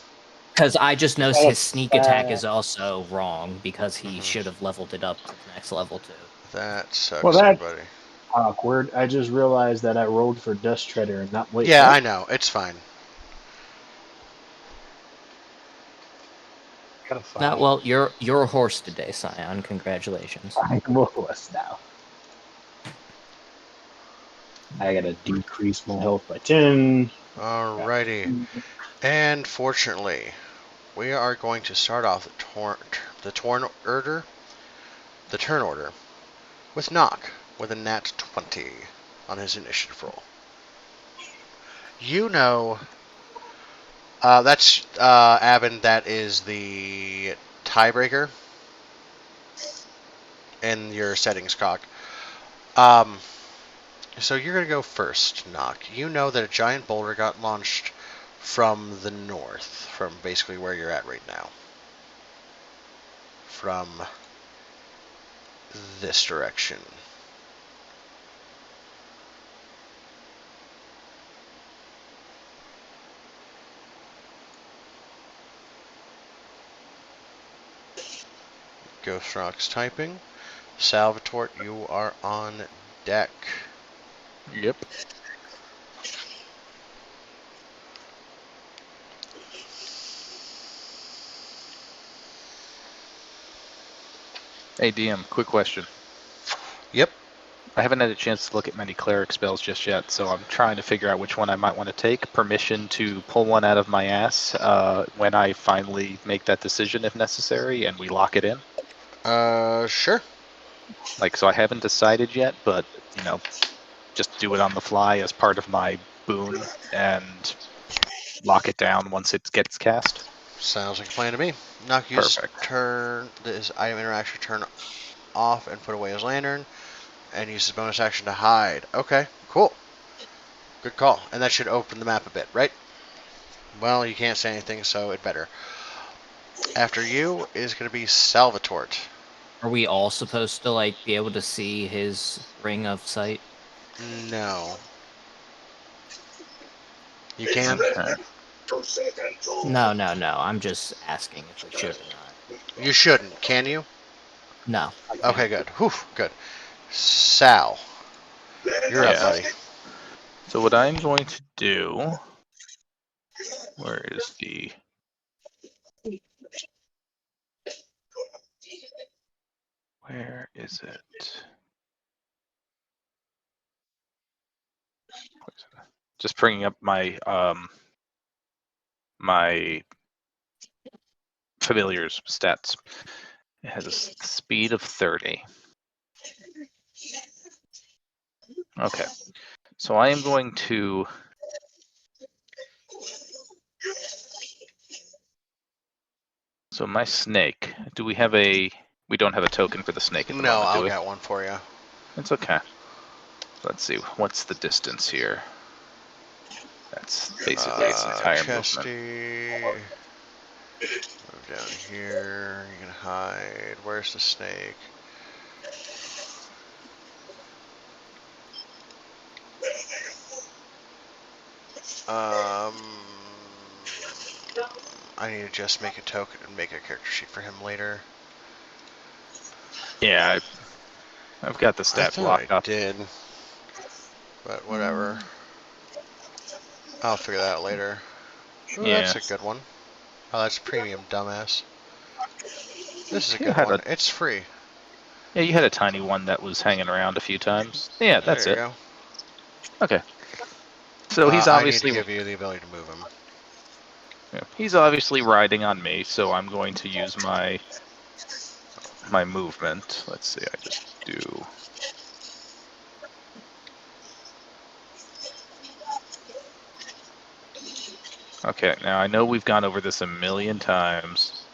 Because I just noticed his That's sneak attack bad. is also wrong because he should have leveled it up to the next level too. That sucks, Well, that- everybody. Awkward. I just realized that I rolled for Dust Treader and not. Wait, Yeah, what? I know. It's fine. Got a 5. No, well, you're a horse today, Scion. Congratulations. I'm a horse now. I gotta decrease my health by 10. Alrighty. And fortunately, we are going to start off the turn order with Knock with a nat 20 on his initiative roll. You know, that's Avin. That is the tiebreaker in your settings, cock. So you're gonna go first, Knock. You know that a giant boulder got launched from the north, from basically where you're at right now. From this direction. Ghost Rock's typing. Salvatore, you are on deck. Yep. Hey, DM, quick question. Yep. I haven't had a chance to look at many cleric spells just yet, so I'm trying to figure out which one I might want to take. Permission to pull one out of my ass when I finally make that decision if necessary, and we lock it in. Sure. Like, so I haven't decided yet, but, you know, just do it on the fly as part of my boon and lock it down once it gets cast. Sounds like a plan to me. Knock uses Perfect. turn this item interaction turn off and put away his lantern, and uses bonus action to hide. Okay, cool. Good call. And that should open the map a bit, right? Well, you can't say anything, so it better. After you is going to be Salvatore. Are we all supposed to like be able to see his ring of sight? No. You can? Okay. No. I'm just asking if we should or not. You shouldn't. Can you? No. Okay, good. Whew, good. Sal, you're up, Yeah. buddy. So what I'm going to do... Where is the... Where is it? Just bringing up my my familiar's stats. It has a speed of 30. Okay, so I am going to... So my snake, do we have a... We don't have a token for the snake at the No, moment, do I'll we? get one for you. It's okay. Let's see, what's the distance here? That's basically its entire movement. Chesty. Move down here. You can hide. Where's the snake? I need to just make a token and make a character sheet for him later. Yeah, I've got the I stat thought block I up. did, but whatever. I'll figure that out later. Ooh, Yeah. that's a good one. Oh, that's premium, dumbass. This is a You good had one. It's free. Yeah, you had a tiny one that was hanging around a few times. Yeah, that's There you it. go. Okay. So he's I need to obviously give you the ability to move him. he's obviously riding on me, so I'm going to use my movement. Let's see, I just do... Okay, now I know we've gone over this a million times.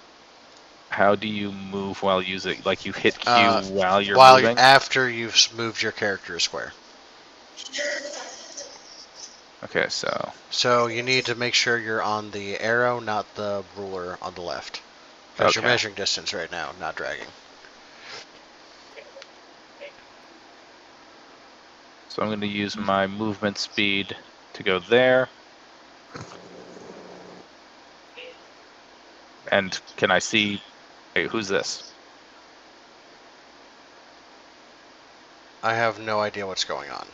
How do you move while using... Like, you hit Q while you're moving? After you've moved your character a square. Okay, so... So you need to make sure you're on the arrow, not the ruler on the left. Because you're Okay. measuring distance right now, not dragging. So I'm going to use my movement speed to go there. And can I see... Hey, who's this? I have no idea what's going on.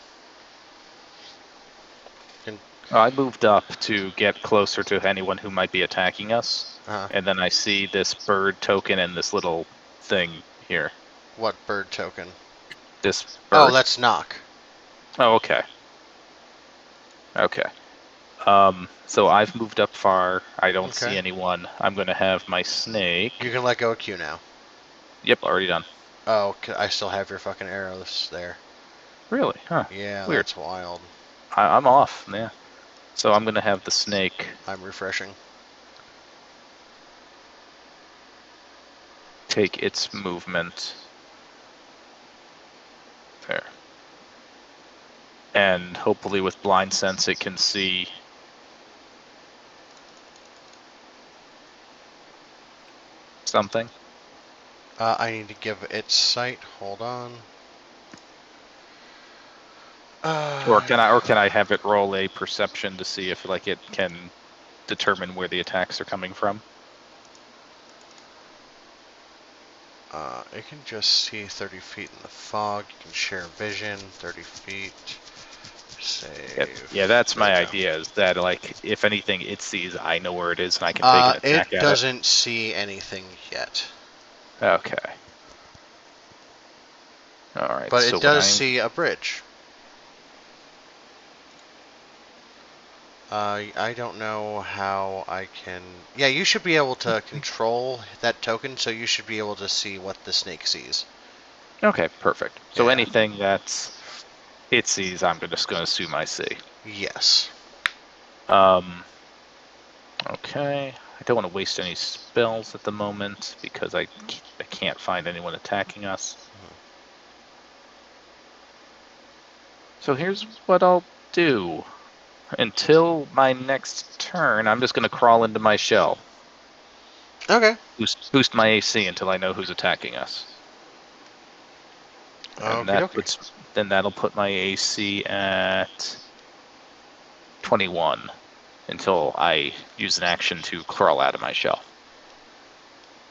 I moved up to get closer to anyone who might be attacking us, Uh, and then I see this bird token and this little thing here. what bird token? This Oh, bird. that's knock. Oh, okay. Okay. So I've moved up far. I don't see Okay. anyone. I'm going to have my snake. You can let go of Q now. Yep, already done. Oh, I still have your fucking arrows there. Really? Huh. Yeah, Weird. that's wild. I'm off. Yeah. So I'm going to have the snake I'm refreshing. take its movement. There. And hopefully with blind sense it can see something. I need to give it sight. Hold on. Or can I have it roll a perception to see if like it can determine where the attacks are coming from? It can just see 30 feet in the fog. You can share vision, 30 feet. Save. Yeah, that's There my we go. idea, is that like if anything it sees, I know where it is and I can take an attack It at doesn't see anything yet. it. Okay. Alright, But so it when does I see a bridge. I don't know how I can... Yeah, you should be able to control that token, so you should be able to see what the snake sees. Okay, perfect. So Yeah. anything that's it sees, I'm just going to assume I see. Yes. Okay. I don't want to waste any spells at the moment because I can't find anyone attacking us. So here's what I'll do. Until my next turn, I'm just going to crawl into my shell. Okay. Boost my AC until I know who's attacking us. And then that'll put my AC at 21 until I use an action to crawl out of my shell.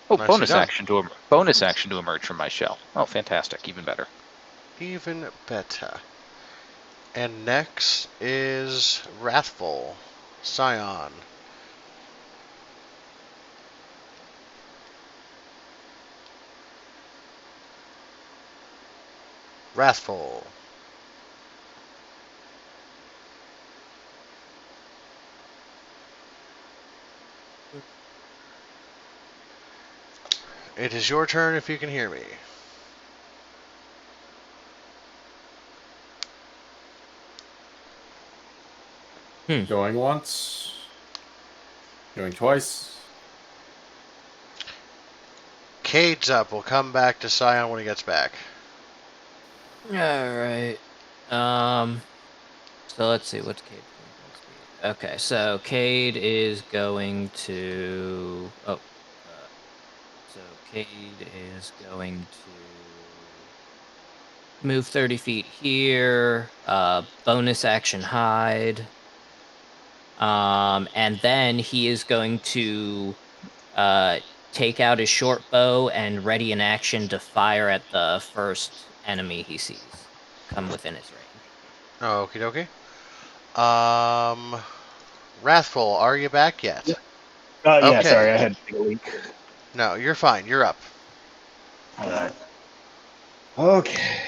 Oh, bonus action to emerge from my shell. Oh, fantastic! Even better. Even better. And next is Wrathful, Scion. Wrathful. It is your turn if you can hear me. Going once. Going twice. Cade's up. We'll come back to Scion when he gets back. Alright. So let's see, what's Cade's movement speed? Okay, so Cade is going to... so Cade is going to move 30 feet here, bonus action hide. And then he is going to take out his short bow and ready an action to fire at the first enemy he sees come within his range. Okie dokie. Wrathful, are you back yet? Yeah, Okay. sorry, I had to take a leak. No, you're fine. You're up. All right. Okay.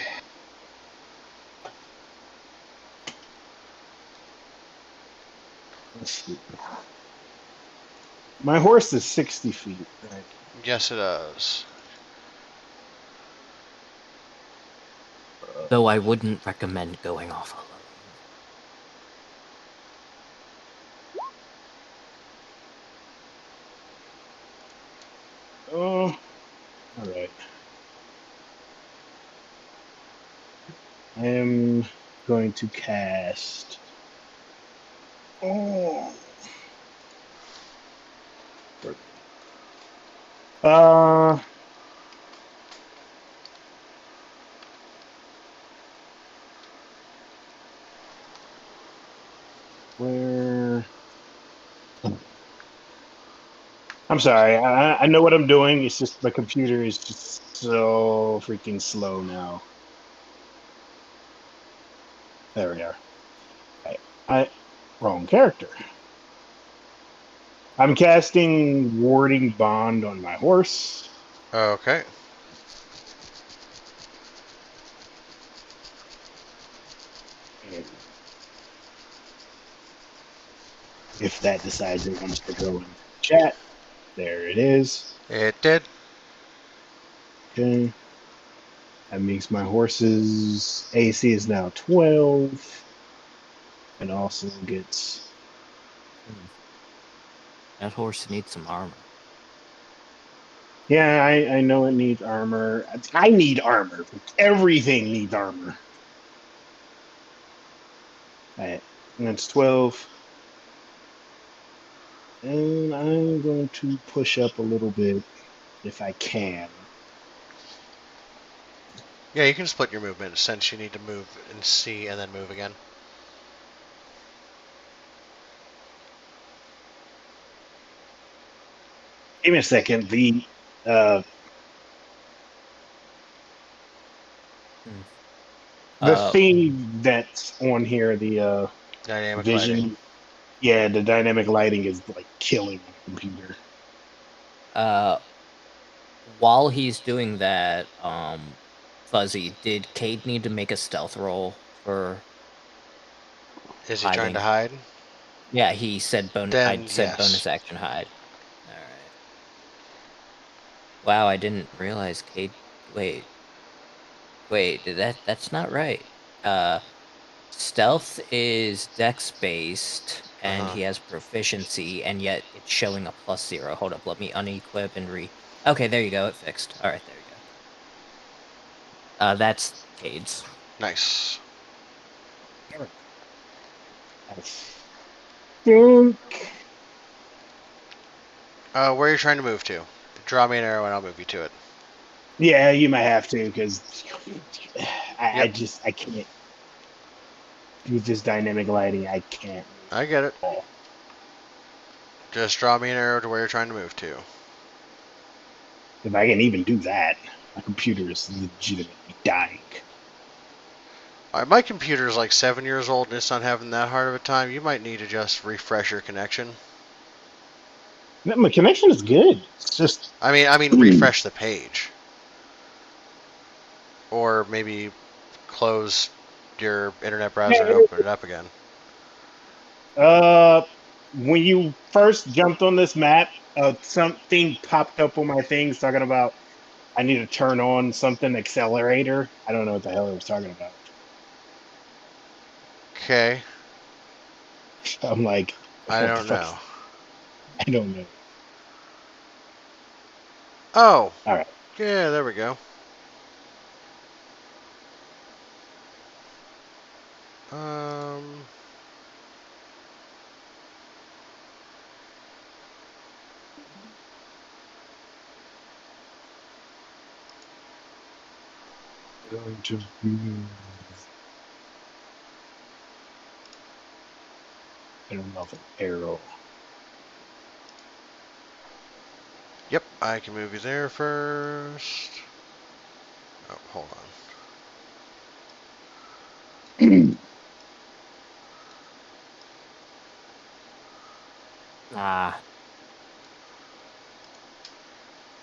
Let's see. My horse is 60 feet, right? Yes, it does. Though I wouldn't recommend going off alone. Oh, all right. I am going to cast. Oh. Where? I'm sorry. I know what I'm doing. It's just my computer is just so freaking slow now. There we are. Wrong character. I'm casting Warding Bond on my horse. Okay. If that decides it wants to go in chat, there it is. It did. Okay. That makes my horse's AC is now 12. And also gets. That horse needs some armor. Yeah, I know it needs armor. I need armor. Everything needs armor. Alright, and that's 12. And I'm going to push up a little bit if I can. Yeah, you can split your movement since you need to move and see and then move again. Give me a second. The thing that's on here, the Dynamic vision. lighting. Yeah, the dynamic lighting is like killing my computer. While he's doing that, Fuzzy, did Cade need to make a stealth roll for Is he hiding? trying to hide? Yeah, he said bonus. I Then said yes. bonus action hide. All right. Wow, I didn't realize Cade. Wait, that's not right. Stealth is dex based, and he has proficiency, and yet it's showing a +0. Hold up, let me unequip and Okay, there you go. It fixed. All right, there you go. That's Cade's. Nice. I think. Where are you trying to move to? Draw me an arrow and I'll move you to it. Yeah, you might have to because I can't. With this dynamic lighting, I can't. I get it. Just draw me an arrow to where you're trying to move to. If I can even do that, my computer is legitimately dying. My computer is like 7 years old and it's not having that hard of a time. You might need to just refresh your connection. No, my connection is good. It's just. I mean, refresh the page. Or maybe close your internet browser and open it up again. When you first jumped on this map, something popped up on my things talking about I need to turn on something accelerator. I don't know what the hell it was talking about. Okay. I'm like, I what don't the fuck? know. I don't know. Oh. All right. Yeah, there we go. Going to move. I don't know if an arrow. Yep, I can move you there first. Oh, hold on. Ah.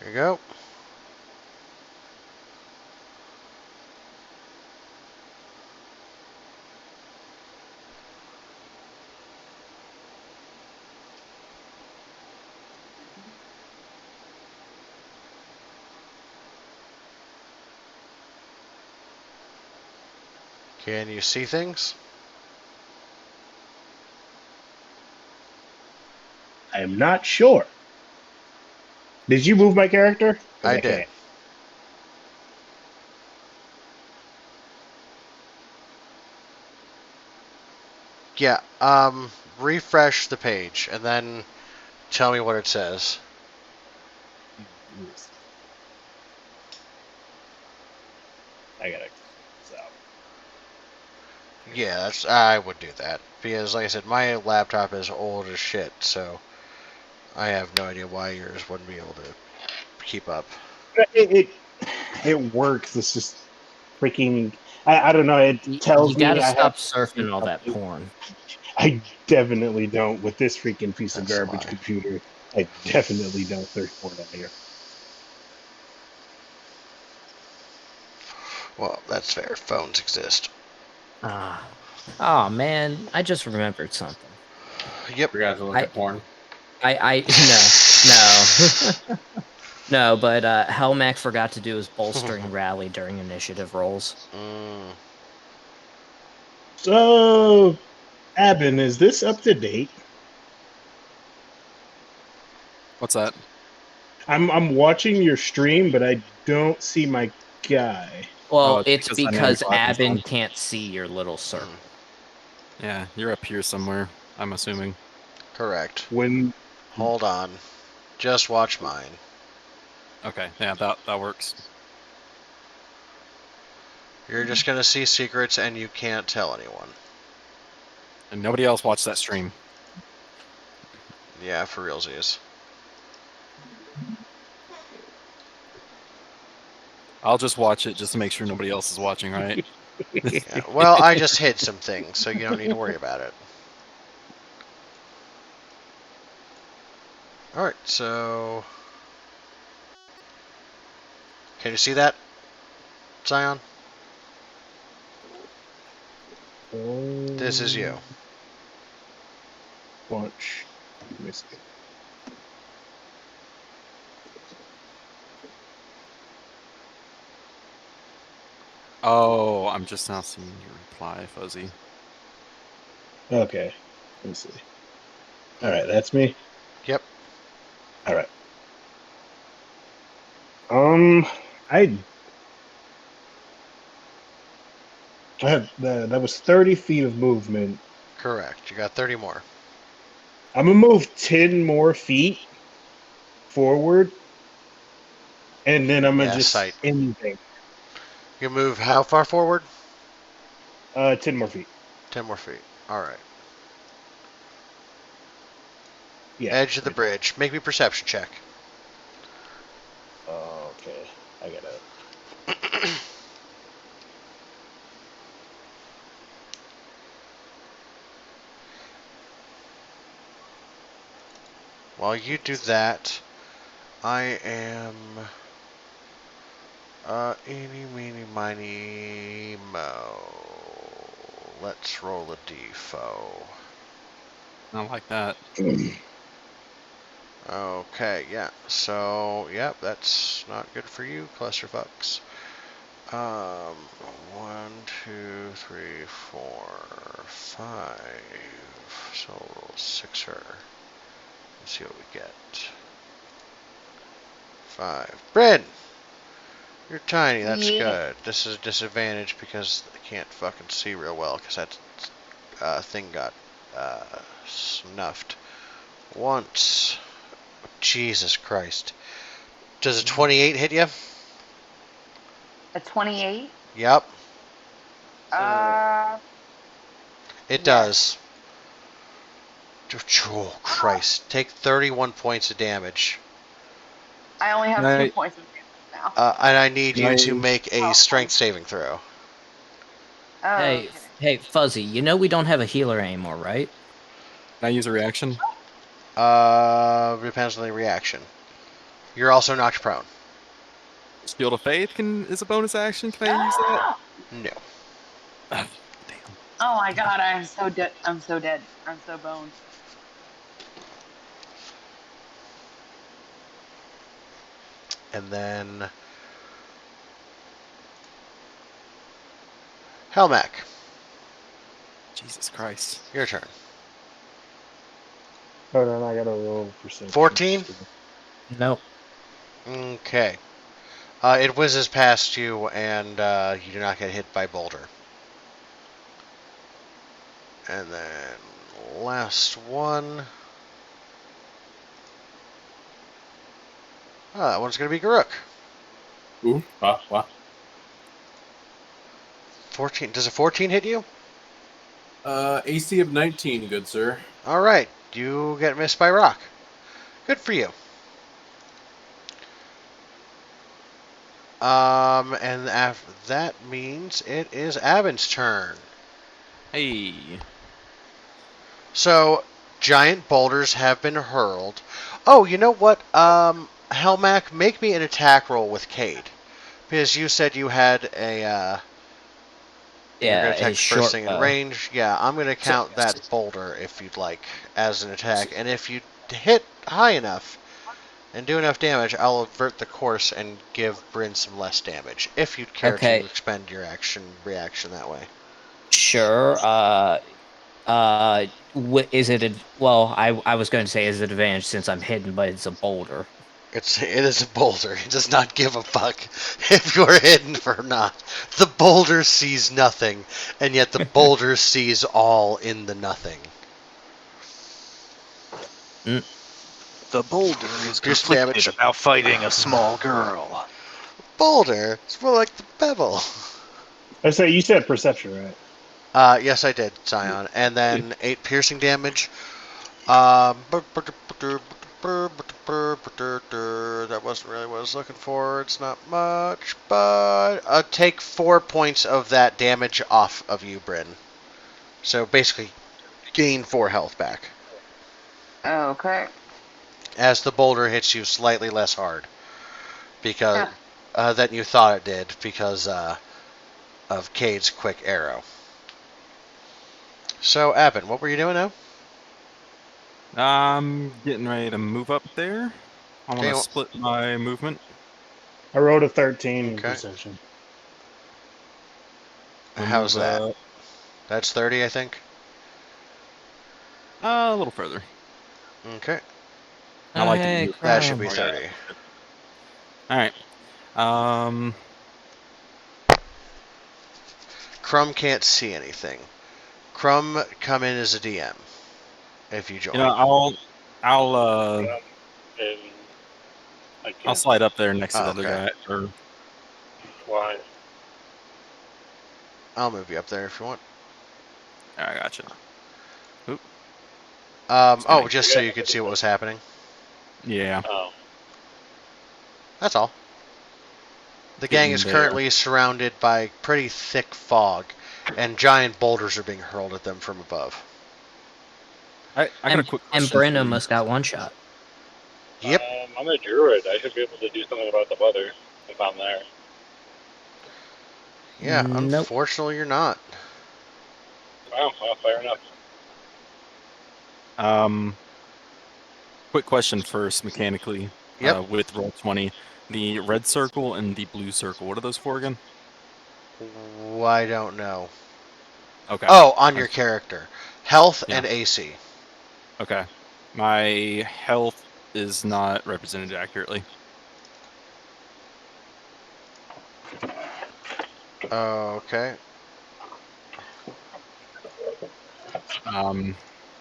There you go. Can you see things? I am not sure. Did you move my character? I did. Yeah, refresh the page and then tell me what it says. I gotta. Yeah, I would do that because, like I said, my laptop is old as shit, so I have no idea why yours wouldn't be able to keep up. It works. It's just freaking. I don't know. It tells You me gotta I stop have. surfing all that porn. I definitely don't with this freaking piece of That's a garbage lie. computer. I definitely don't search porn on here. Well, that's fair. Phones exist. Ah, oh man, I just remembered something. Yep. Forgot to look I, at porn. no. No, but Helmac forgot to do his bolstering rally during initiative rolls. Mm, So, Abin, is this up to date? What's that? I'm watching your stream, but I don't see my guy. Well, it's it's because dynamic because live control. Abin can't see your little circle. Yeah, you're up here somewhere, I'm assuming. correct. When Hold on. Just watch mine. Okay, yeah, that works. You're just gonna see secrets and you can't tell anyone. And nobody else watched that stream. Yeah, for realsies. I'll just watch it just to make sure nobody else is watching, right? Yeah. Well, I just hid some things, so you don't need to worry about it. Alright, so... Can you see that, Zion? This is you. Bunch. Let me see. Oh, I'm just now seeing your reply, Fuzzy. Okay. Let me see. All right, that's me. Yep. All right. I had that was 30 feet of movement. Correct. You got 30 more. I'm gonna move 10 more feet forward, and then I'm gonna Yeah, just sight. anything. You move how far forward? 10 more feet. 10 more feet. Alright. Yeah. Edge of the right bridge. Make me perception check. there. Okay. I gotta. While you do that, I am... eeny, meeny, miny, mo. Let's roll a d4. I like that. Okay, yeah. So, yep, that's not good for you, clusterfucks. 1, 2, 3, 4, 5. So we'll roll 6er. Let's see what we get. 5. Bryn! You're tiny, that's Yeah. good. This is a disadvantage because I can't fucking see real well because that thing got snuffed once. Jesus Christ. Does a 28 hit you? A 28? Yep, Uh, it yes. does. Oh, Christ. Take 31 points of damage. I only have 2 points of damage now. And I need you to Nice. make a strength saving throw. Oh, Hey, okay. hey, Fuzzy, you know we don't have a healer anymore, right? Can I use a reaction? Depends on the reaction. You're also knocked prone. Shield of Faith is a bonus action. Can I use that? No. Damn. Oh my god, I'm so dead. I'm so dead. I'm so boned. And then... Helmac, Jesus Christ. your turn. Hold on, I gotta roll perception. 14? Nope. Okay. It whizzes past you, and you do not get hit by boulder. And then last one. Oh, that one's going to be Garuk. Ooh, what? 14. Does a 14 hit you? AC of 19, good sir. All right. You get missed by rock. Good for you. And after that means it is Abin's turn. Hey. So, giant boulders have been hurled. Oh, you know what? Helmac, make me an attack roll with Cade. Because you said you had a, you're Yeah, going to attack his the first short thing in bow. range. Yeah, I'm going to count that boulder, if you'd like, as an attack. And if you hit high enough and do enough damage, I'll avert the course and give Bryn some less damage, if you'd care to Okay. expend your reaction that way. Sure. Is it? Well, I was going to say is it advantage since I'm hidden, but it's a boulder. It is a boulder. It does not give a fuck if you're hidden or not. The boulder sees nothing, and yet the boulder sees all in the nothing. The boulder is Pierce conflicted damage. about fighting a small girl. Boulder. It's more like the bevel. I say you said perception, right? Yes, I did, Zion. And then 8 piercing damage. That wasn't really what I was looking for. It's not much, but take 4 points of that damage off of you, Bryn. So basically, gain 4 health back Okay. as the boulder hits you slightly less hard because than you thought it did because of Cade's quick arrow. So, Abin, what were you doing now? I'm getting ready to move up there. I want Okay, to well- split my movement. I rolled a 13 in Okay. perception. We'll How's move, that? That's 30, I think. A little further. Okay. I like to Hey, move. That should be Crumb. 30. All right. Crumb can't see anything. Crumb, come in as a DM if you join. You know, I'll And I I'll can't. slide up there next to the Oh, other okay. guy. Or Why? I'll move you up there if you want. I gotcha. Oh, just so you could see what was happening. Yeah. Oh. That's all. The gang is Getting there. currently surrounded by pretty thick fog, and giant boulders are being hurled at them from above. I got a quick question. And Brenna must got one shot. Yep. I'm a druid. I should be able to do something about the weather if I'm there. Yeah, Nope. unfortunately you're not. Well, fair enough. Quick question first, mechanically. Yep. With Roll20, the red circle and the blue circle. What are those for again? I don't know. Okay. Oh, on your character. Health Yeah. and AC. Okay. My health is not represented accurately. Okay.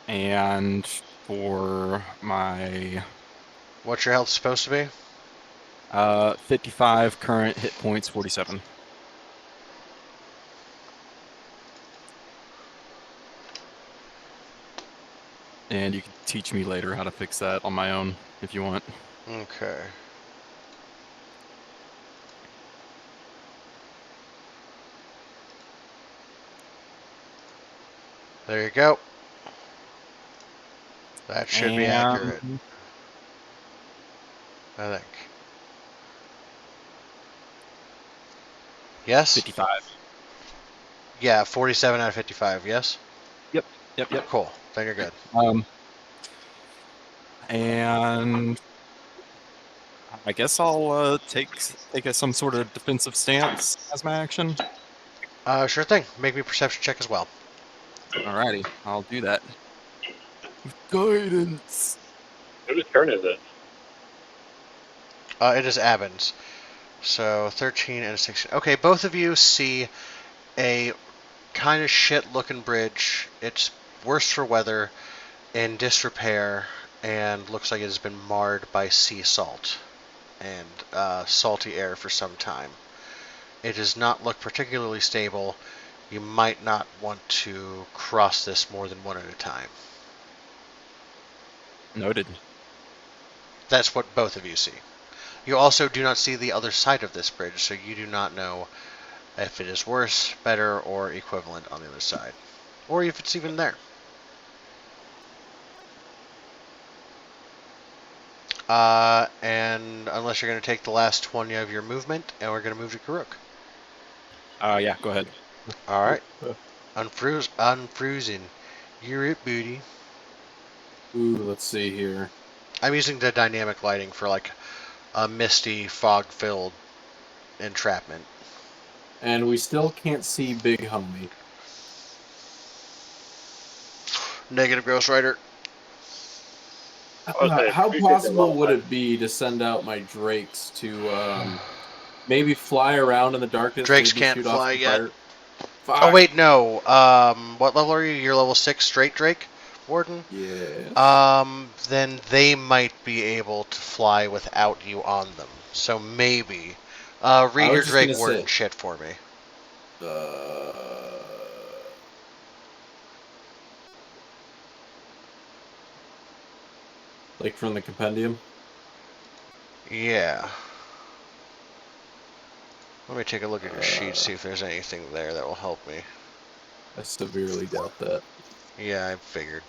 And for my What's your health supposed to be? 55 current hit points, 47. And you can teach me later how to fix that on my own if you want. Okay. There you go. That should be accurate, I think. Yes? 55. Yeah, 47 out of 55, yes? Yep. Cool. Then you're good. And I guess I'll take some sort of defensive stance as my action. Sure thing. Make me a perception check as well. Alrighty, I'll do that. Guidance. Whose turn is it? It is Abin's. So 13 and a 16. Okay, both of you see a kind of shit looking bridge. It's worse for weather, in disrepair, and looks like it has been marred by sea salt and salty air for some time. It does not look particularly stable. You might not want to cross this more than one at a time. Noted. That's what both of you see. You also do not see the other side of this bridge, so you do not know if it is worse, better, or equivalent on the other side. Or if it's even there. And unless you're going to take the last 20 of your movement, and we're going to move to Karuk. Yeah, go ahead. All right. Unfrozen. You're it, booty. Ooh, let's see here. I'm using the dynamic lighting for like a misty, fog-filled entrapment. And we still can't see Big Homie. Negative Ghost Rider. How possible would it be to send out my Drakes to maybe fly around in the darkness? Drakes maybe can't shoot off fly some yet. fire? Fuck. Oh wait, no. What level are you? You're level 6 straight Drake, Warden? Yeah. Then they might be able to fly without you on them. So maybe. Read your Drake Warden shit for me. Like from the compendium? Yeah. Let me take a look at your sheet, see if there's anything there that will help me. I severely doubt that. Yeah, I figured.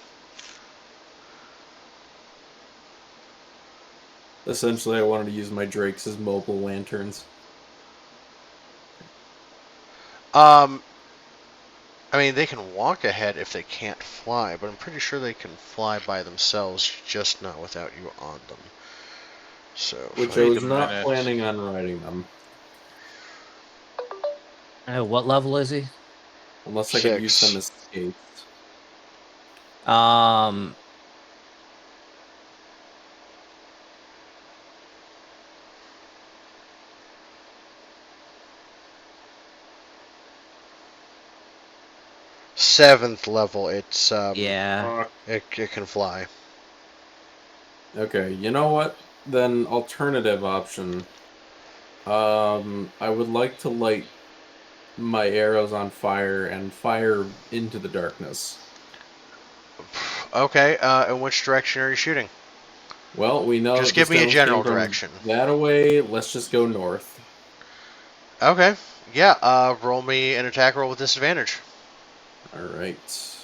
Essentially, I wanted to use my Drakes as mobile lanterns. I mean, they can walk ahead if they can't fly, but I'm pretty sure they can fly by themselves, just not without you on them. So, Which I was not planning on riding them. What level is he? Unless I could use them as skates. 7th level, it's yeah. It can fly. Okay, you know what? Then alternative option. I would like to light my arrows on fire and fire into the darkness. Okay, in which direction are you shooting? Well, we know just give me a general direction. That away, let's just go north. Okay, yeah, roll me an attack roll with disadvantage. Alright.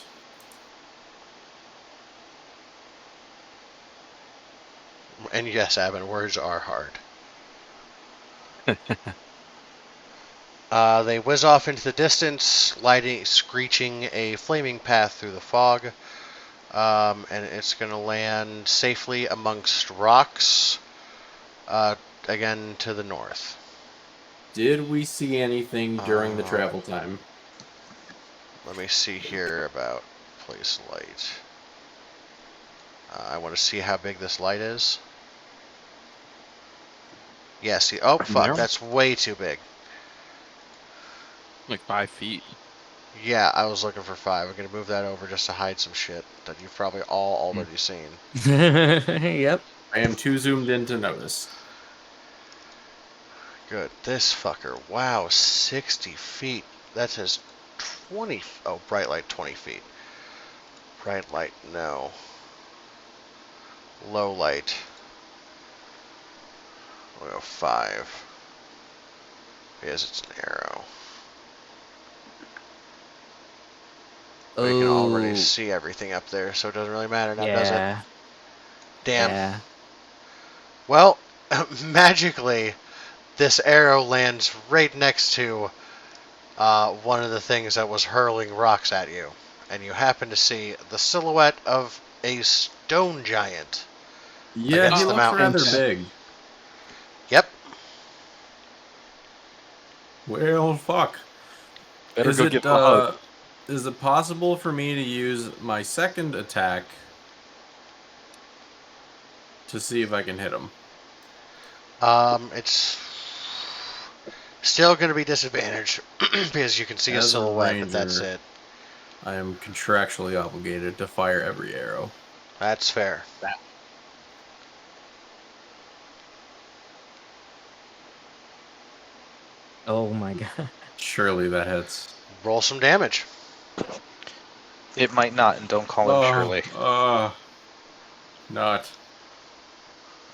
And yes, Abin, words are hard. They whiz off into the distance, screeching a flaming path through the fog. And it's going to land safely amongst rocks, again to the north. Did we see anything during the travel time? Let me see here about place light. I want to see how big this light is. Yeah, see. Oh, fuck. That's way too big. Like 5 feet. Yeah, I was looking for 5. I'm going to move that over just to hide some shit that you've probably all already seen. Yep. I am too zoomed in to notice. Good. This fucker. Wow, 60 feet. That says 20. Oh, bright light, 20 feet. Bright light, no. Low light. We'll go 5. Because it's an arrow. We can already see everything up there, so it doesn't really matter now, does it? Damn. Yeah. Well, magically, this arrow lands right next to one of the things that was hurling rocks at you. And you happen to see the silhouette of a stone giant. Yeah, he looks rather big. Yep. Well, fuck. Better go give him a hug. Is it possible for me to use my second attack to see if I can hit him? It's still going to be disadvantaged because you can see a silhouette, but that's it. I am contractually obligated to fire every arrow. That's fair. Oh my god. Surely that hits. Roll some damage. It might not, and don't call him Shirley. Not.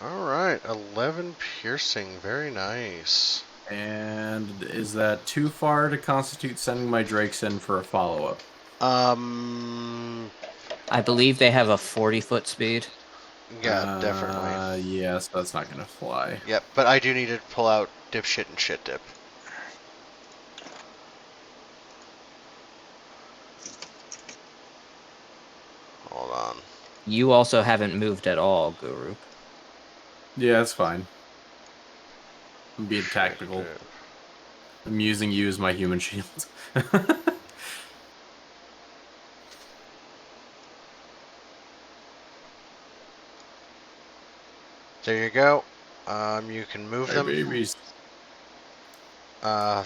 All right, 11 piercing. Very nice. And is that too far to constitute sending my Drakes in for a follow-up? I believe they have a 40-foot speed. Yeah, definitely. Yes, that's not gonna fly. Yep, but I do need to pull out dipshit and shit dip. Hold on. You also haven't moved at all, Guru. Yeah, that's fine. I'm being Shit tactical. dip. I'm using you as my human shield. There you go. You can move Hey, them. babies. I'll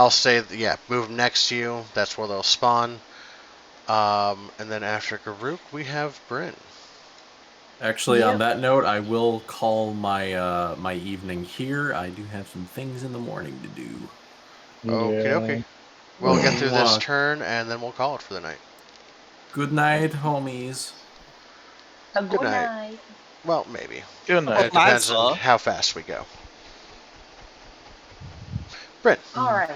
say, yeah, move them next to you. That's where they'll spawn. And then after Garuk, we have Bryn. Actually, on that note, I will call my my evening here. I do have some things in the morning to do. Okay, Yeah. okay. We'll get through this Mwah. turn, and then we'll call it for the night. Good night, homies. A Good good night. night. Well, maybe. Good night. It depends on how fast we go. Bryn, All right.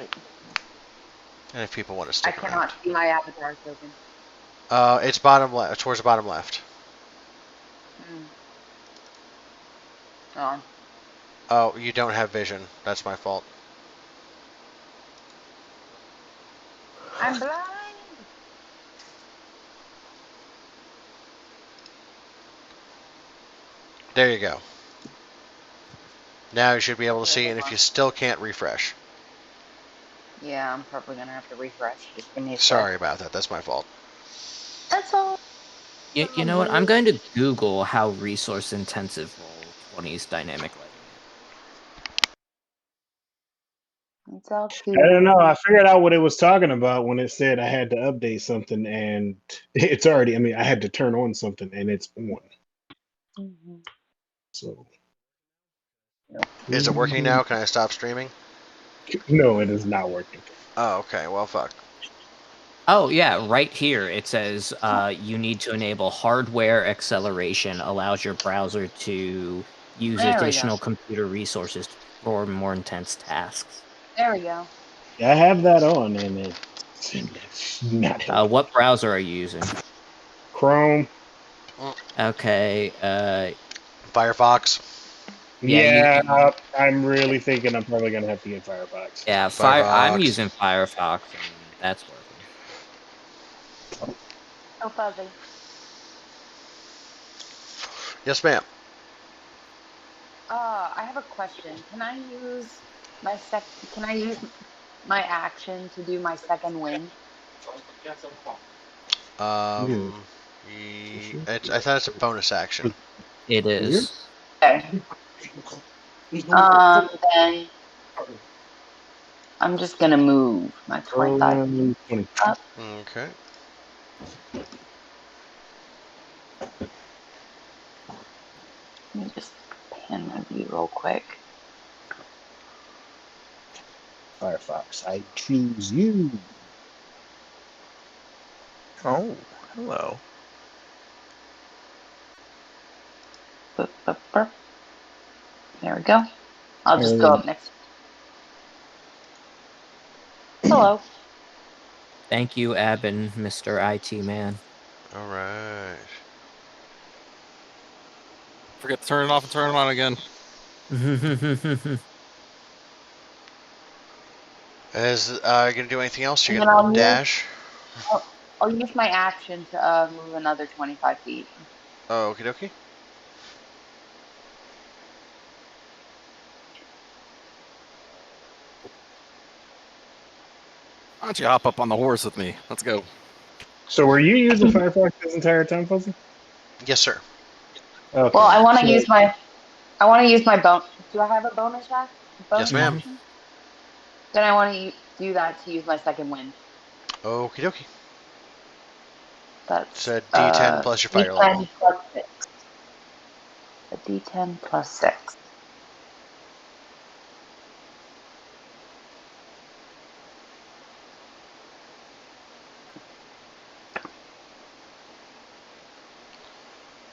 and if people want to I stick cannot around. see my avatar token. It's bottom left, towards the bottom left. Oh. Oh, you don't have vision. That's my fault. I'm blind. There you go. Now you should be able to see, Hold and if on. you still can't, refresh. Yeah, I'm probably gonna have to refresh. Just give me a sec. Sorry about that. That's my fault. That's all. You know what? I'm going to Google how resource intensive roll 20's dynamic lighting is. It's all I don't know. cool. I figured out what it was talking about when it said I had to update something, and it's already. I mean, I had to turn on something, and it's on. Mm-hmm. So Is it working now? Can I stop streaming? no, it is not working. Oh, okay. Well, fuck. Oh yeah, right here it says you need to enable hardware acceleration. Allows your browser to use There we go. additional computer resources to perform more intense tasks. There we go. I have that on, and it's not helping. What browser are you using? Chrome. Okay. Firefox. Yeah, Yeah, I'm really thinking I'm probably gonna have to get Firefox. Yeah, I'm Firefox. using Firefox, and that's working. So fuzzy. Yes, ma'am. I have a question. Can I use my Can I use my action to do my second win? Yeah. I thought it's a bonus action. It is. Okay. Then I'm just gonna move my 25 feet 20. up. Okay. Let me just pan my view real quick. Firefox, I choose you. Oh, hello. Boop, boop, boop. There we go. I'll just go up next. Hello. Thank you, Abin, Mr. IT man. All right. Forget to turn it off and turn it on again. Is you gonna do anything else? You And then gonna dash? I'll use my action to move another 25 feet. Oh, okie dokie. Why don't you hop up on the horse with me? Let's go. So were you using Firefox this entire time, Fuzzy? Yes, sir. Okay. Well, I want to use my. I want to use my bone. Do I have a bonus action? Yes, ma'am. Action? Then I want to do that to use my second win. Okie dokie. That's It's a D10 plus your fire level. D10 plus 6. A D10 plus 6.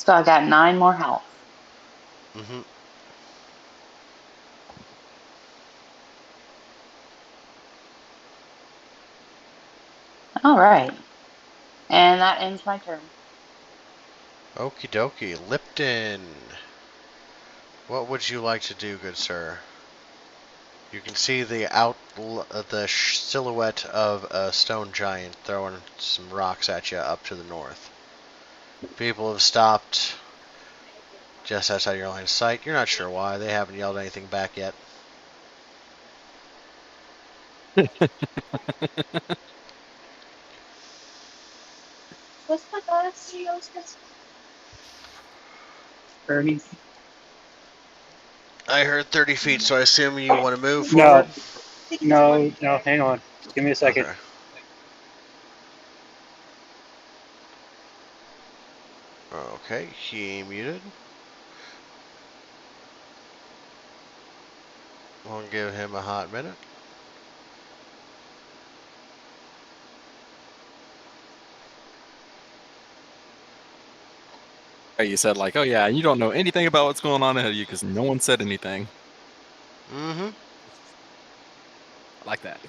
So I got 9 more health. Mm-hmm. All right. And that ends my turn. Okie dokie. Lipton. What would you like to do, good sir? You can see the silhouette of a stone giant throwing some rocks at you up to the north. People have stopped just outside your line of sight. You're not sure why. They haven't yelled anything back yet. What's my daughter's CEO's? Ernie? I heard 30 feet, so I assume you want to move No, forward? no, hang on. Give me a second. Okay. Okay, he muted. We'll give him a hot minute. You said like, oh yeah, you don't know anything about what's going on ahead of you because no one said anything. Mm-hmm. I like that.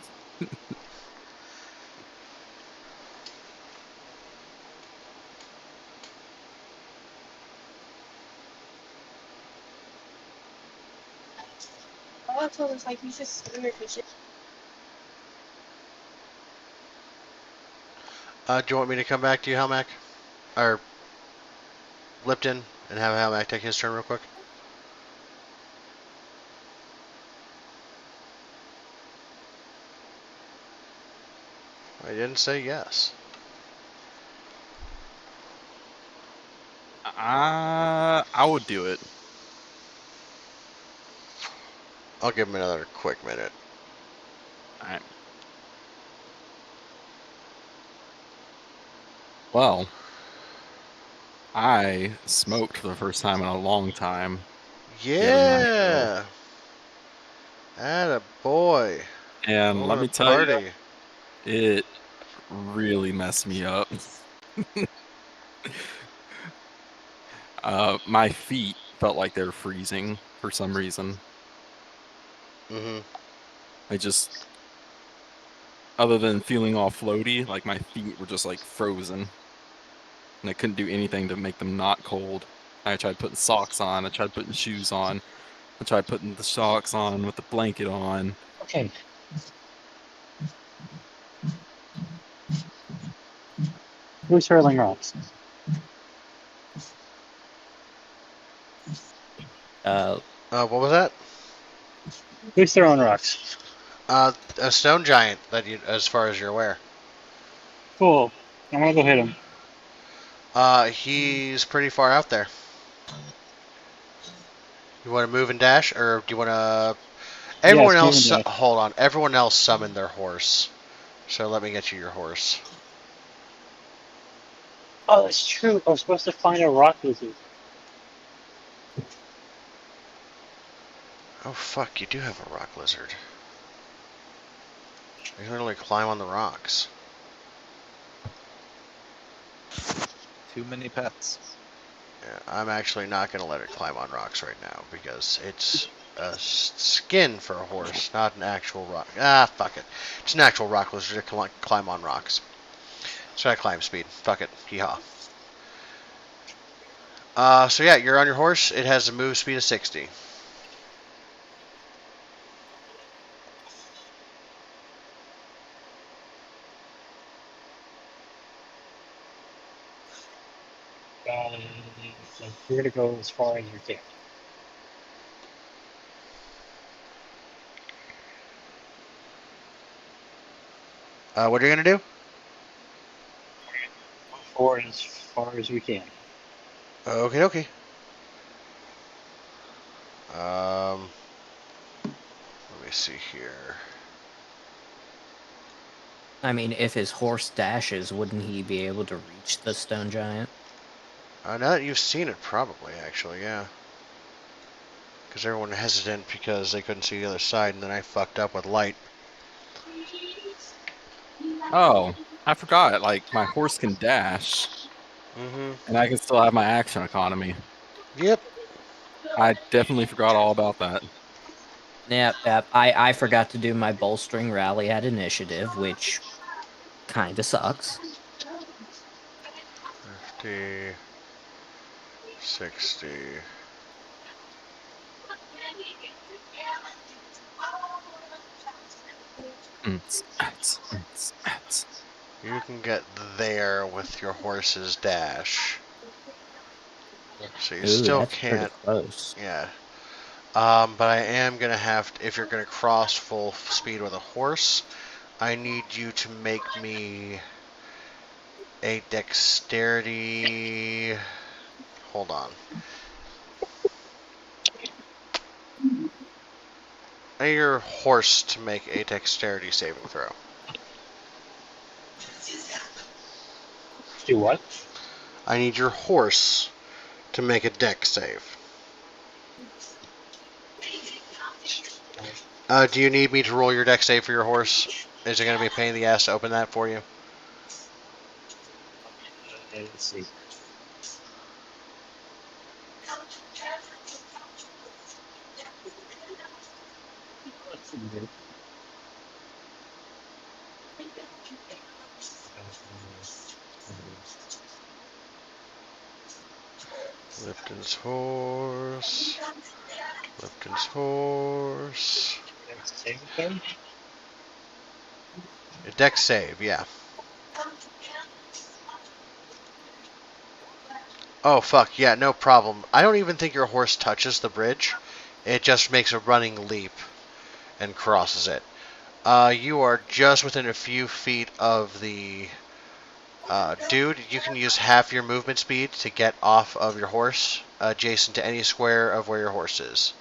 All I told us like he's just scared for shit. Do you want me to come back to you, Helmac? Or Lipton, and have Helmac take his turn real quick? I didn't say yes. I would do it. I'll give him another quick minute. All right. Well, I smoked for the first time in a long time. The other night, Yeah! Atta boy. and let What me a tell you, party. it really messed me up. My feet felt like they were freezing for some reason. Mm-hmm. I just, other than feeling all floaty, like my feet were just like frozen. And I couldn't do anything to make them not cold. I tried putting socks on, I tried putting shoes on, I tried putting the socks on with the blanket on. Okay. Who's hurling rocks? What was that? Who's throwing rocks? A stone giant, that you, as far as you're aware. Cool. I want to go hit him. He's pretty far out there. You want to move and dash, or do you want to... Everyone Yes, move else... and dash. Hold on. Everyone else summoned their horse. So let me get you your horse. Oh, that's true. I was supposed to find a rock lizard. Oh, fuck. You do have a rock lizard. You can literally climb on the rocks. Too many pets. Yeah, I'm actually not going to let it climb on rocks right now because it's a skin for a horse, not an actual rock. Ah, fuck it. It's an actual rock lizard that can climb on rocks. It's got climb speed. Fuck it. Hee-haw. So yeah, you're on your horse. It has a move speed of 60. So you're going to go as far as you can. What are you going to do? Move forward as far as we can. Okay, okay. Let me see here. I mean, if his horse dashes, wouldn't he be able to reach the stone giant? Now that you've seen it, probably, actually, yeah. Because everyone hesitant because they couldn't see the other side, and then I fucked up with light. Oh, I forgot. Like, my horse can dash. Mm-hmm. And I can still have my action economy. Yep. I definitely forgot all about that. Yep. I forgot to do my bolstering rally at initiative, which kind of sucks. 50, 60. You can get there with your horse's dash. So you Ooh, still that's pretty can't. close. Yeah. But I am gonna have to, if you're gonna cross full speed with a horse, I need you to make me a dexterity. Hold on. I need your horse to make a dexterity saving throw. Do what? I need your horse to make a dex save. Do you need me to roll your dex save for your horse? Is it going to be a pain in the ass to open that for you? Let's see. Lipton's horse. Lipton's horse. A dex save, yeah. Oh, fuck, yeah, no problem. I don't even think your horse touches the bridge. It just makes a running leap and crosses it. You are just within a few feet of the dude. You can use half your movement speed to get off of your horse, adjacent to any square of where your horse is.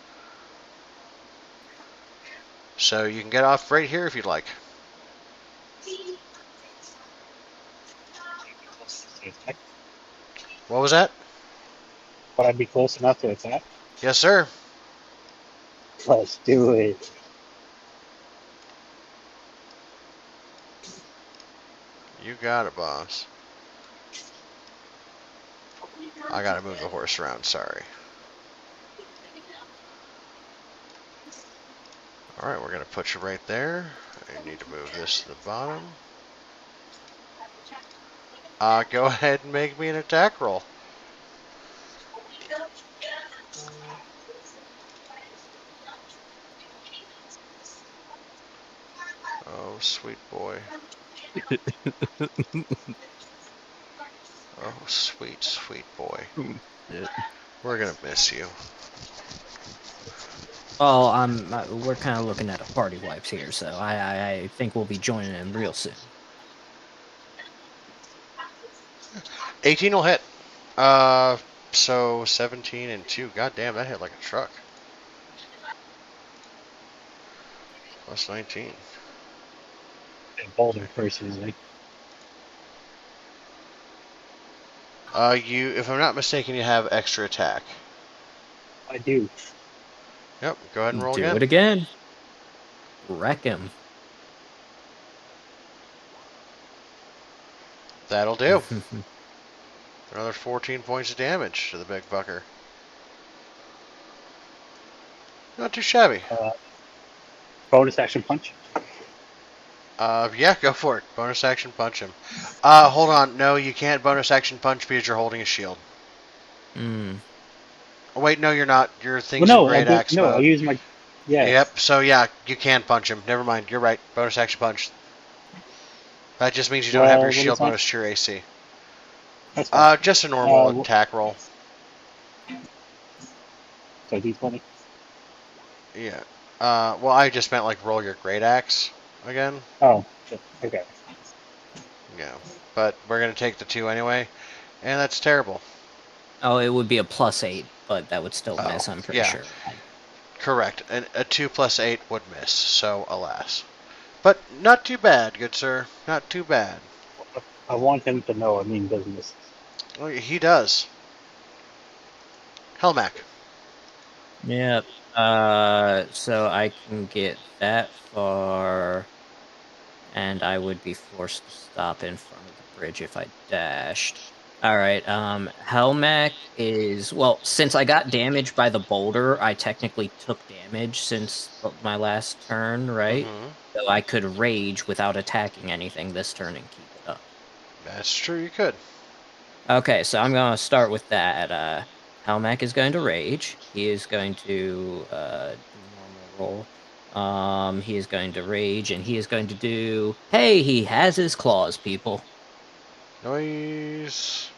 So you can get off right here if you'd like. What was that? Would I be close enough to attack? Yes, sir. Let's do it. You got it, boss. I gotta move the horse around, sorry. Alright, we're gonna put you right there. I need to move this to the bottom. Go ahead and make me an attack roll. Oh, sweet boy. Oh, sweet, sweet boy. Yeah. We're gonna miss you. Well, we're kind of looking at a party wipes here, so I think we'll be joining him real soon. 18 will hit. So 17 and 2. God damn, that hit like a truck. Plus 19. Boulder personally. If I'm not mistaken, you have extra attack. I do. Yep, go ahead and roll Do again. it again. Wreck him. That'll do. Another 14 points of damage to the big fucker. Not too shabby. Bonus action punch. Yeah, go for it. Bonus action punch him. Hold on. No, you can't bonus action punch because you're holding a shield. Hmm. Oh, wait, no, you're not. Your Well, thing's no, in great axe no, mode. I use my. Yeah. Yep, so yeah, you can punch him. Never mind, you're right. Bonus action punch. That just means you don't have your What shield is that? bonus to your AC. That's fine. Just a normal attack roll. So D20. Yeah. Well, I just meant like roll your great axe again. Oh, okay. Yeah. But we're gonna take the 2 anyway, and that's terrible. Oh, it would be a +8, but that would still miss, I'm pretty yeah. sure. Correct. And a 2 plus 8 would miss, so alas. But not too bad, good sir. Not too bad. I want him to know I mean business. Well, he does. Helmac. Yep. So I can get that far, and I would be forced to stop in front of the bridge if I dashed. All right. Helmac is since I got damaged by the boulder, I technically took damage since my last turn, right? Mm-hmm. So I could rage without attacking anything this turn and keep it up. That's true. You could. Okay, so I'm gonna start with that. Helmac is going to rage. He is going to do normal roll. He is going to rage, and he is going to do. Hey, he has his claws, people. Noise.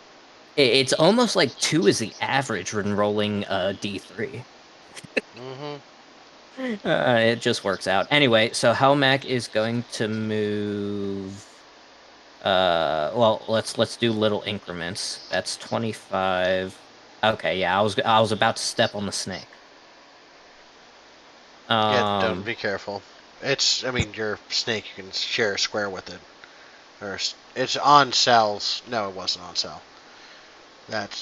It's almost like 2 is the average when rolling D3. Mm-hmm. It just works out. Anyway, so Helmac is going to move. Let's do little increments. That's 25. Okay, yeah, I was about to step on the snake. Yeah, don't Um, be careful. I mean, your snake, you can share a square with it. It's on cells. No, it wasn't on cell.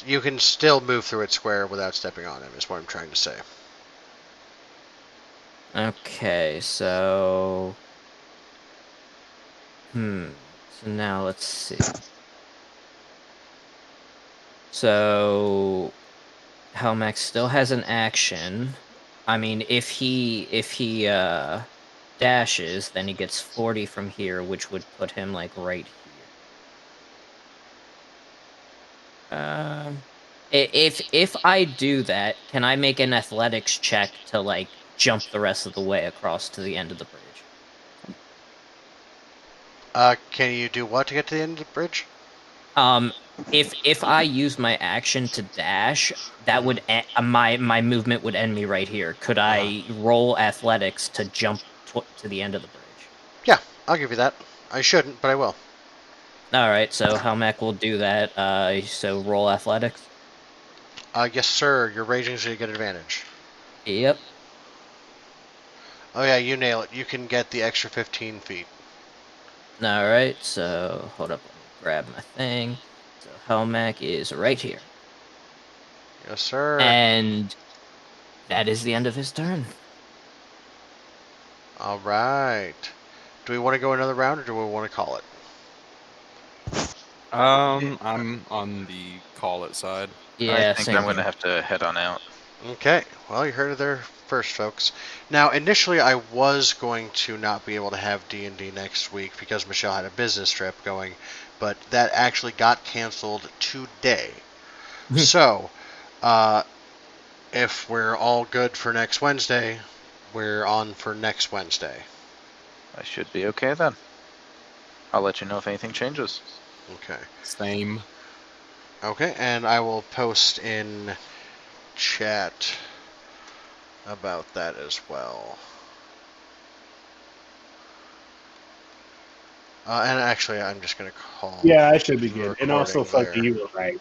You can still move through its square without stepping on him, is what I'm trying to say. okay, so so now let's see. So Helmax still has an action. I mean, if he dashes, then he gets 40 from here, which would put him like right here. If I do that, can I make an athletics check to like jump the rest of the way across to the end of the bridge? Can you do what to get to the end of the bridge? Um, if I use my action to dash, that would my movement would end me right here. Could I roll athletics to jump to the end of the bridge? Yeah, I'll give you that. I shouldn't, but I will. All right, so Helmac will do that. So roll athletics. Yes, sir. You're raging, so you get advantage. Yep. Oh yeah, you nail it. You can get the extra 15 feet. All right, so hold up, let me grab my thing. So Helmac is right here, Yes, sir. and that is the end of his turn. All right. Do we want to go another round, or do we want to call it? I'm on the call it side. I Yeah, think same I'm going to here. have to head on out. Okay. Well, you heard it there first, folks. Now, initially, I was going to not be able to have D&D next week because Michelle had a business trip going, but that actually got canceled today. So, uh, if we're all good for next Wednesday, we're on for next Wednesday. I should be okay then. I'll let you know if anything changes. Okay. Same. Okay, and I will post in chat about that as well. And actually, I'm just going to call Yeah, I should be the good. And also, recording fuck there. you, you were right.